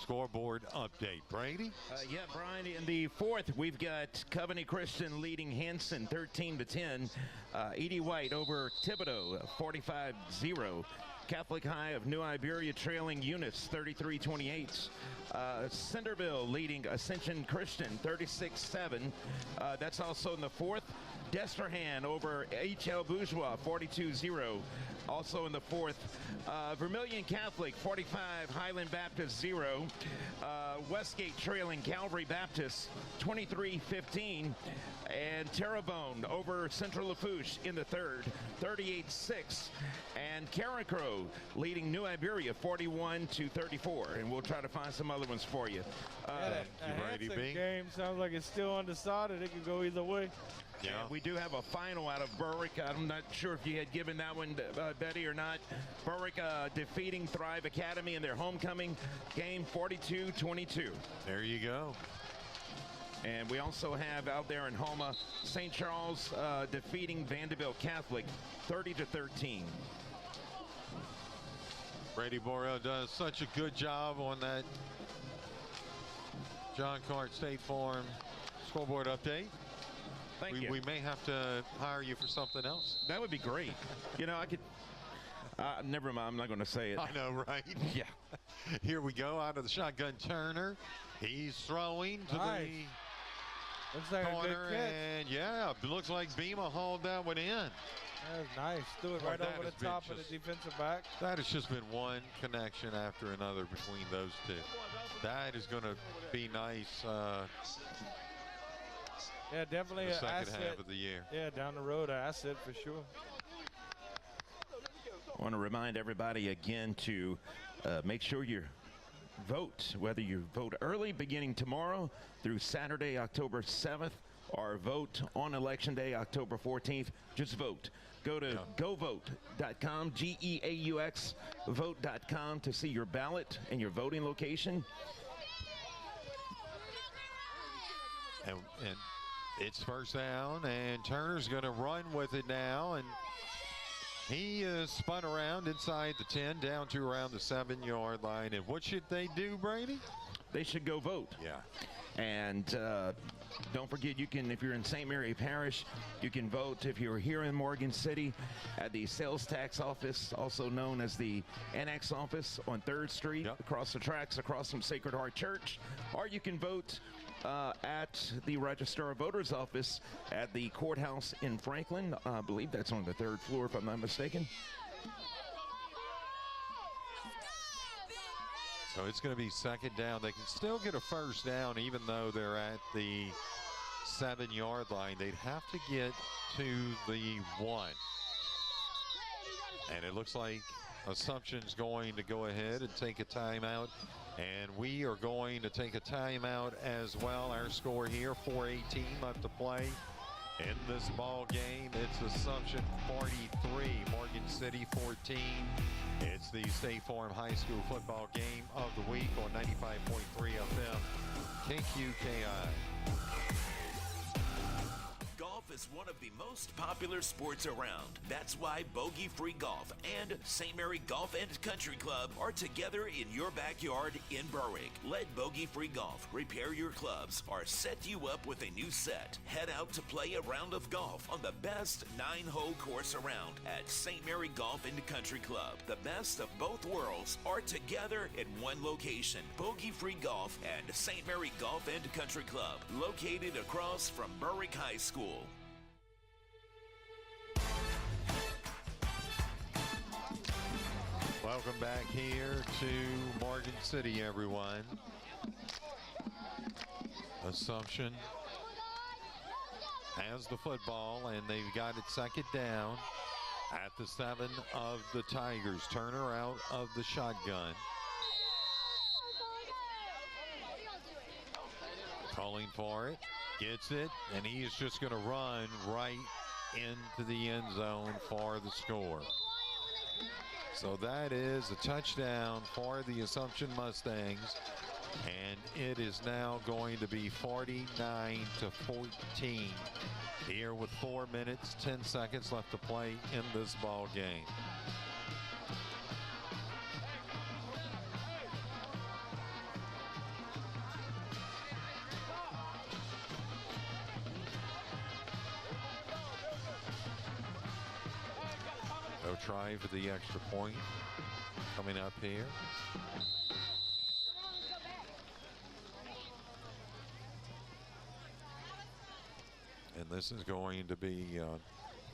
scoreboard update. Brady?
Yeah, Brian, in the fourth, we've got Covenant Christian leading Hanson 13-10. Edie White over Thibodeau 45-0. Catholic High of New Iberia trailing Eunice 33-28. Centerville leading Ascension Christian 36-7. That's also in the fourth. Destrehan over H.L. Bourgeois 42-0. Also in the fourth. Vermilion Catholic 45, Highland Baptist 0. Westgate trailing Calvary Baptist 23-15. And Terrebonne over Central Lafourche in the third 38-6. And Carencro leading New Iberia 41-34. And we'll try to find some other ones for you.
The game sounds like it's still undecided. It could go either way.
Yeah, we do have a final out of Berwick. I'm not sure if you had given that one, Betty, or not. Berwick defeating Thrive Academy in their homecoming game 42-22.
There you go.
And we also have out there in Homa, St. Charles defeating Vanderbilt Catholic 30-13.
Brady Borrell does such a good job on that John Cart State Farm scoreboard update.
Thank you.
We may have to hire you for something else.
That would be great. You know, I could. Never mind. I'm not going to say it.
I know, right?
Yeah.
Here we go out of the shotgun. Turner. He's throwing to
Nice.
the
Looks like a
corner,
good catch.
and yeah, it looks like Beamer hauled that one in.
That was nice. Threw it right
that
over
has
the
been
top of the
just-
defensive back.
That has just been one connection after another between those two. That is going to be nice
Yeah, definitely
the
an
second
asset.
half of the year.
Yeah, down the road, an asset for sure.
I want to remind everybody again to make sure you vote, whether you vote early beginning tomorrow through Saturday, October 7th, or vote on Election Day, October 14th. Just vote. Go to govote.com, G-E-A-U-X, vote.com to see your ballot and your voting location.
And it's first down, and Turner's going to run with it now, and he is spun around inside the 10, down to around the 7-yard line. And what should they do, Brady?
They should go vote.
Yeah.
And don't forget, you can, if you're in St. Mary Parish, you can vote. If you're here in Morgan City at the sales tax office, also known as the NX office on 3rd Street, across the tracks, across from Sacred Heart Church, or you can vote at the Register of Voters office at the courthouse in Franklin. I believe that's on the 3rd floor, if I'm not mistaken.
So it's going to be second down. They can still get a first down even though they're at the 7-yard line. They'd have to get to the 1. And it looks like Assumption's going to go ahead and take a timeout. And we are going to take a timeout as well. Our score here, 4:18 left to play in this ball game. It's Assumption 43, Morgan City 14. It's the State Farm High School football game of the week on 95.3 FM, KQKI.
Golf is one of the most popular sports around. That's why Bogey Free Golf and St. Mary Golf and Country Club are together in your backyard in Berwick. Let Bogey Free Golf repair your clubs or set you up with a new set. Head out to play a round of golf on the best 9-hole course around at St. Mary Golf and Country Club. The best of both worlds are together in one location. Bogey Free Golf and St. Mary Golf and Country Club, located across from Berwick High School.
Welcome back here to Morgan City, everyone. Assumption has the football, and they've got it second down at the 7 of the Tigers. Turner out of the shotgun. Calling for it, gets it, and he is just going to run right into the end zone for the score. So that is a touchdown for the Assumption Mustangs, and it is now going to be 49-14 here with 4 minutes, 10 seconds left to play in this ball game. No try for the extra point coming up here. And this is going to be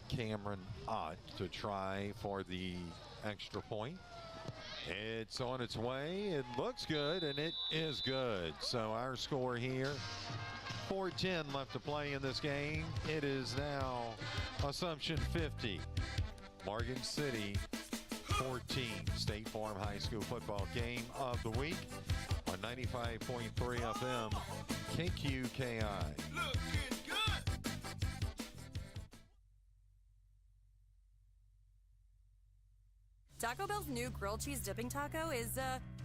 Cameron Ott to try for the extra point. It's on its way. It looks good, and it is good. So our score here, 4:10 left to play in this game. It is now Assumption 50. Morgan City 14. State Farm High School football game of the week on 95.3 FM KQKI.
Taco Bell's new grilled cheese dipping taco is,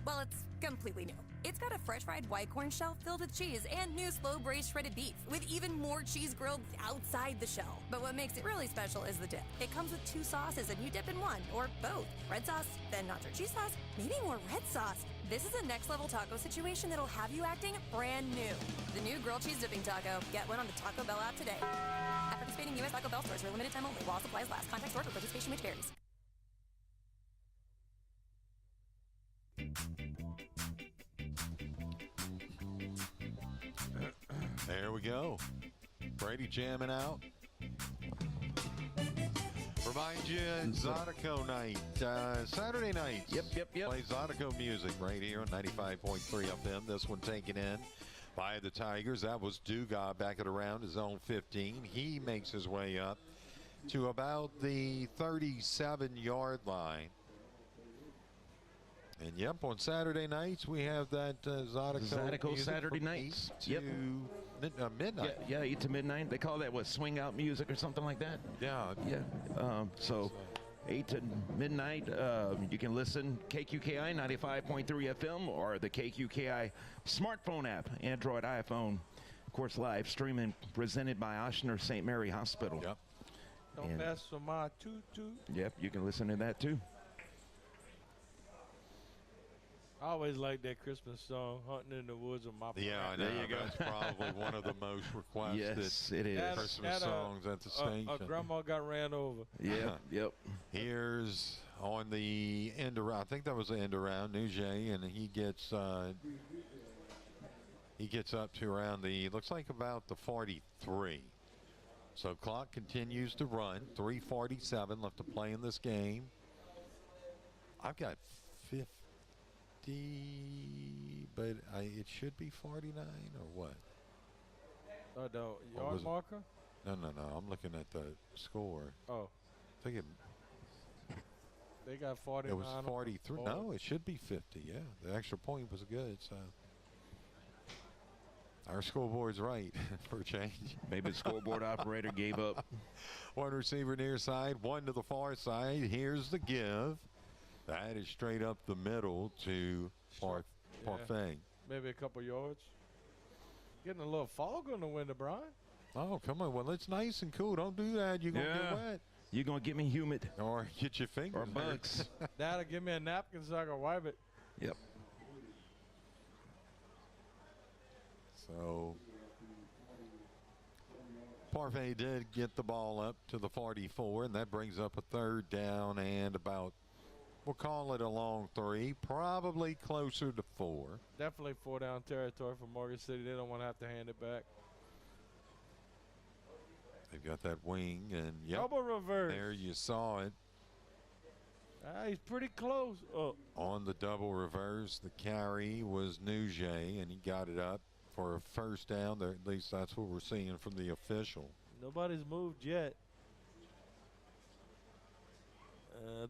Well, it's completely new. It's got a fresh fried white corn shell filled with cheese and new slow braised shredded beef with even more cheese grilled outside the shell. But what makes it really special is the dip. It comes with 2 sauces and you dip in one or both. Red sauce, then nacho cheese sauce, maybe more red sauce. This is a next level taco situation that'll have you acting brand new. The new grilled cheese dipping taco. Get one on the Taco Bell app today. At participating U.S. Taco Bell stores for a limited time only while supplies last. Contact store for participation which varies.
There we go. Brady jamming out. Remind you, Zydeco night, Saturday night.
Yep.
Play Zydeco music right here on 95.3 FM. This one taken in by the Tigers. That was Dugas back at around his own 15. He makes his way up to about the 37-yard line. And yep, on Saturday nights we have that Zydeco
Saturday nights.
To midnight.
Yeah, 8 to midnight. They call that what, swing out music or something like that?
Yeah.
So 8 to midnight, you can listen KQKI 95.3 FM or the KQKI smartphone app, Android, iPhone. Of course, live streaming presented by Oshner St. Mary Hospital.
Yep.
Don't mess with my tutu.
Yep, you can listen to that too.
I always like that Christmas song, Hunting in the Woods with My
Yeah, I know. There you go. That's probably one of the most requested
yes, it is.
Christmas songs at the station.
Grandma got ran over.
Yeah, yep.
Here's on the end around. I think that was the end around, Nugent, and he gets up to around the, looks like about the 43. So clock continues to run. 3:47 left to play in this game. I've got 50. But it should be 49 or what?
Oh, the yard marker?
No. I'm looking at the score.
Oh.
I think
they got 49.
It was 43. No, it should be 50. Yeah, the extra point was good. So our scoreboard's right for a change.
Maybe the scoreboard operator gave up.
One receiver near side, one to the far side. Here's the give. That is straight up the middle to Parfait.
Maybe a couple yards. Getting a little fog on the window, Brian.
Oh, come on. Well, it's nice and cool. Don't do that. You're going to get wet.
You're going to get me humid.
Or get your fingers.
Or bugs.
Dad'll give me a napkin so I can wipe it.
Yep.
So Parfait did get the ball up to the 44, and that brings up a 3rd down and about, we'll call it a long 3, probably closer to 4.
Definitely 4-down territory for Morgan City. They don't want to have to hand it back.
They've got that wing, and
double reverse.
There you saw it.
He's pretty close. Oh.
On the double reverse, the carry was Nugent, and he got it up for a 1st down. There, at least that's what we're seeing from the official.
Nobody's moved yet.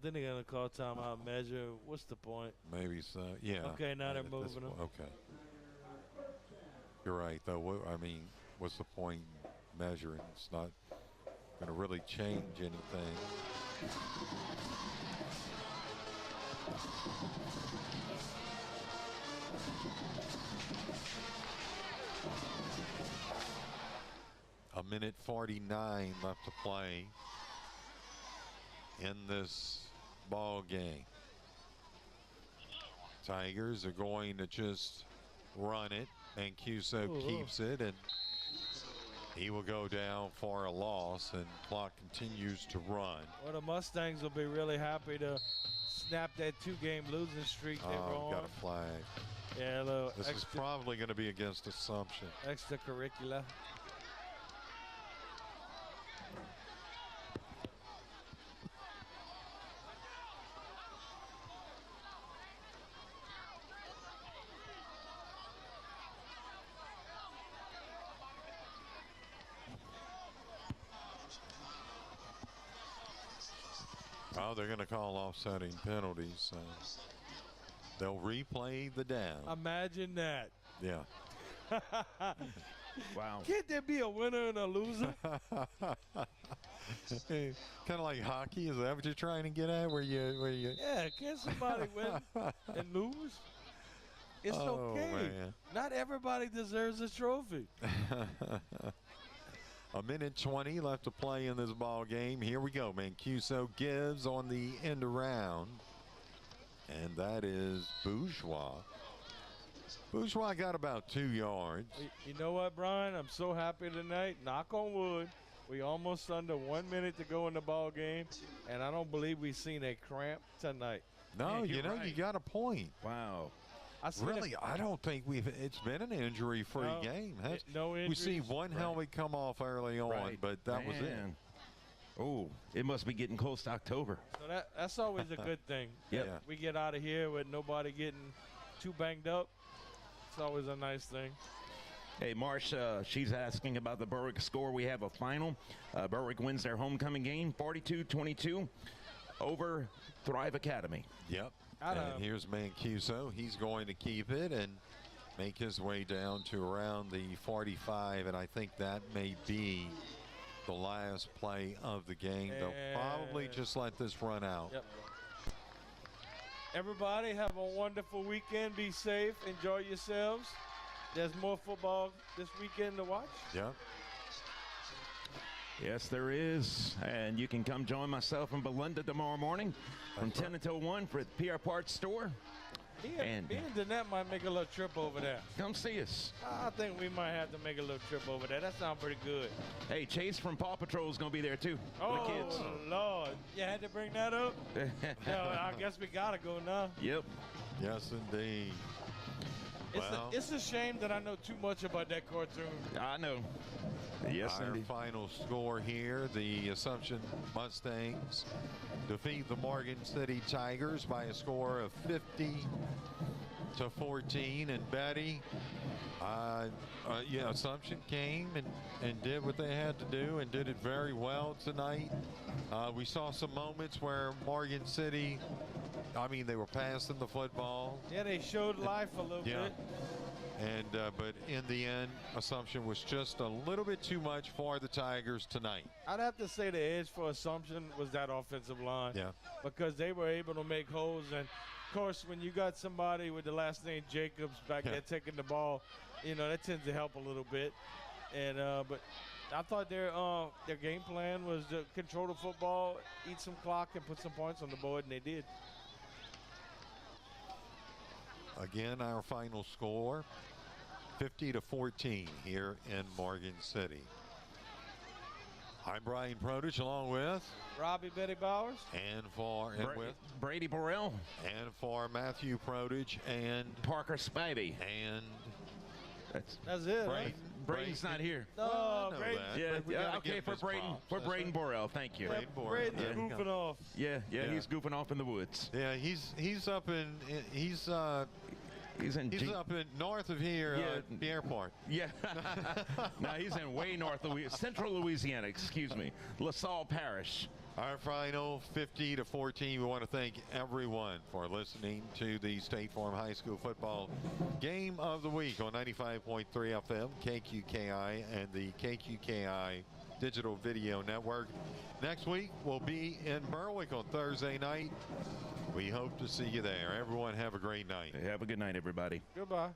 Then they're going to call timeout measure. What's the point?
Maybe so, yeah.
Okay, now they're moving them.
Okay. You're right, though. I mean, what's the point measuring? It's not going to really change anything. A minute 49 left to play in this ball game. Tigers are going to just run it, and Cuso keeps it, and he will go down for a loss, and clock continues to run.
Well, the Mustangs will be really happy to snap that 2-game losing streak they were on.
Got a flag.
Yeah, a little
this is probably going to be against Assumption.
Extracurricular.
Oh, they're going to call offsetting penalties. So they'll replay the down.
Imagine that.
Yeah.
Wow.
Can't there be a winner and a loser?
Hey, kind of like hockey. Is that what you're trying to get at? Where you?
Yeah. Can't somebody win and lose? It's okay.
Man.
Not everybody deserves a trophy.
A minute 20 left to play in this ball game. Here we go. Mancuso gives on the end around. And that is Bourgeois. Bourgeois got about 2 yards.
You know what, Brian? I'm so happy tonight. Knock on wood. We almost under 1 minute to go in the ball game, and I don't believe we've seen a cramp tonight.
No,
Man,
you know,
right.
you got a point.
Wow.
Really, I don't think it's been an injury-free game.
No
We
injuries.
see one helmet come off early on,
Right.
but that was it.
Man. Oh, it must be getting close to October.
So that's always a good thing.
Yep.
Yeah.
We get out of here with nobody getting too banged up. It's always a nice thing.
Hey, Marsh, she's asking about the Berwick score. We have a final. Berwick wins their homecoming game, 42-22 over Thrive Academy.
Yep. And here's Mancuso. He's going to keep it and make his way down to around the 45, and I think that may be the last play of the game. They'll probably just let this run out.
Yep. Everybody have a wonderful weekend. Be safe. Enjoy yourselves. There's more football this weekend to watch.
Yep.
Yes, there is. And you can come join myself in Belinda tomorrow morning from 10 until 1 for the PR Parts store.
Me and Danette might make a little trip over there.
Come see us.
I think we might have to make a little trip over there. That sounds pretty good.
Hey, Chase from Paw Patrol is going to be there, too.
Oh,
with the kids.
Lord. You had to bring that up? No, I guess we got to go now.
Yep.
Yes, indeed.
It's a shame that I know too much about that cartoon.
I know. Yes,
Our
indeed.
final score here, the Assumption Mustangs defeat the Morgan City Tigers by a score of 50-14. And Betty, Assumption came and did what they had to do and did it very well tonight. We saw some moments where Morgan City, they were passing the football.
Yeah, they showed life a little bit.
And but in the end, Assumption was just a little bit too much for the Tigers tonight.
I'd have to say the edge for Assumption was that offensive line.
Yeah.
Because they were able to make holes. And, of course, when you got somebody with the last name Jacobs back there taking the ball, that tends to help a little bit. And but I thought their game plan was to control the football, eat some clock, and put some points on the board, and they did.
Again, our final score, 50-14 here in Morgan City. I'm Brian Prodich along with
Robbie Betty Bowers.
And with
Brady Burrell.
And for Matthew Prodich and
Parker Spivey.
And
that's it.
Braden's not here.
No, Braden.
Yeah, okay, for Braden Burrell. Thank you.
Braden's goofing off.
Yeah, he's goofing off in the woods.
Yeah, he's up in he's up in north of here at the airport.
Yeah. No, he's in way north central Louisiana, excuse me. LaSalle Parish.
Our final 50-14. We want to thank everyone for listening to the State Farm High School football game of the week on 95.3 FM, KQKI, and the KQKI Digital Video Network. Next week, we'll be in Berwick on Thursday night. We hope to see you there. Everyone have a great night.
Have a good night, everybody.
Goodbye.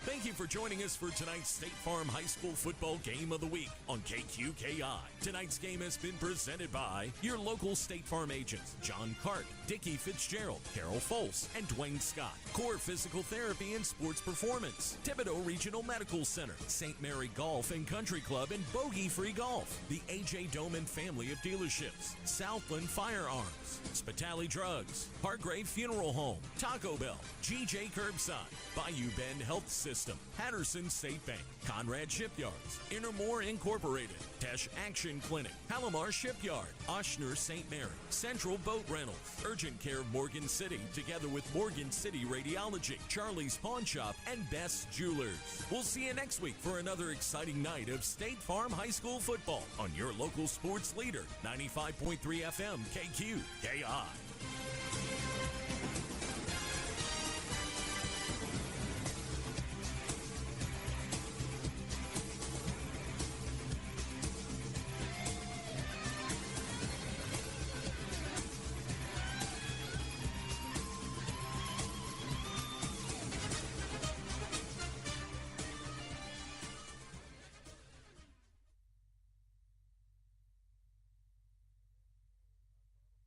Thank you for joining us for tonight's State Farm High School football game of the week on KQKI. Tonight's game has been presented by your local State Farm agents, John Cart, Dickie Fitzgerald, Carol Folse, and Dwayne Scott. Core Physical Therapy and Sports Performance, Thibodeau Regional Medical Center, St. Mary Golf and Country Club and Bogey Free Golf, the A.J. Doman family of dealerships, Southland Firearms, Spitali Drugs, Hargrave Funeral Home, Taco Bell, G.J. Curbside, Bayou Bend Health System, Patterson State Bank, Conrad Shipyards, Intermore Incorporated, Tesh Action Clinic, Palomar Shipyard, Oshner St. Mary, Central Boat Rentals, Urgent Care of Morgan City, together with Morgan City Radiology, Charlie's Pawn Shop, and Best Jewelers. We'll see you next week for another exciting night of State Farm High School football on your local sports leader, 95.3 FM KQKI.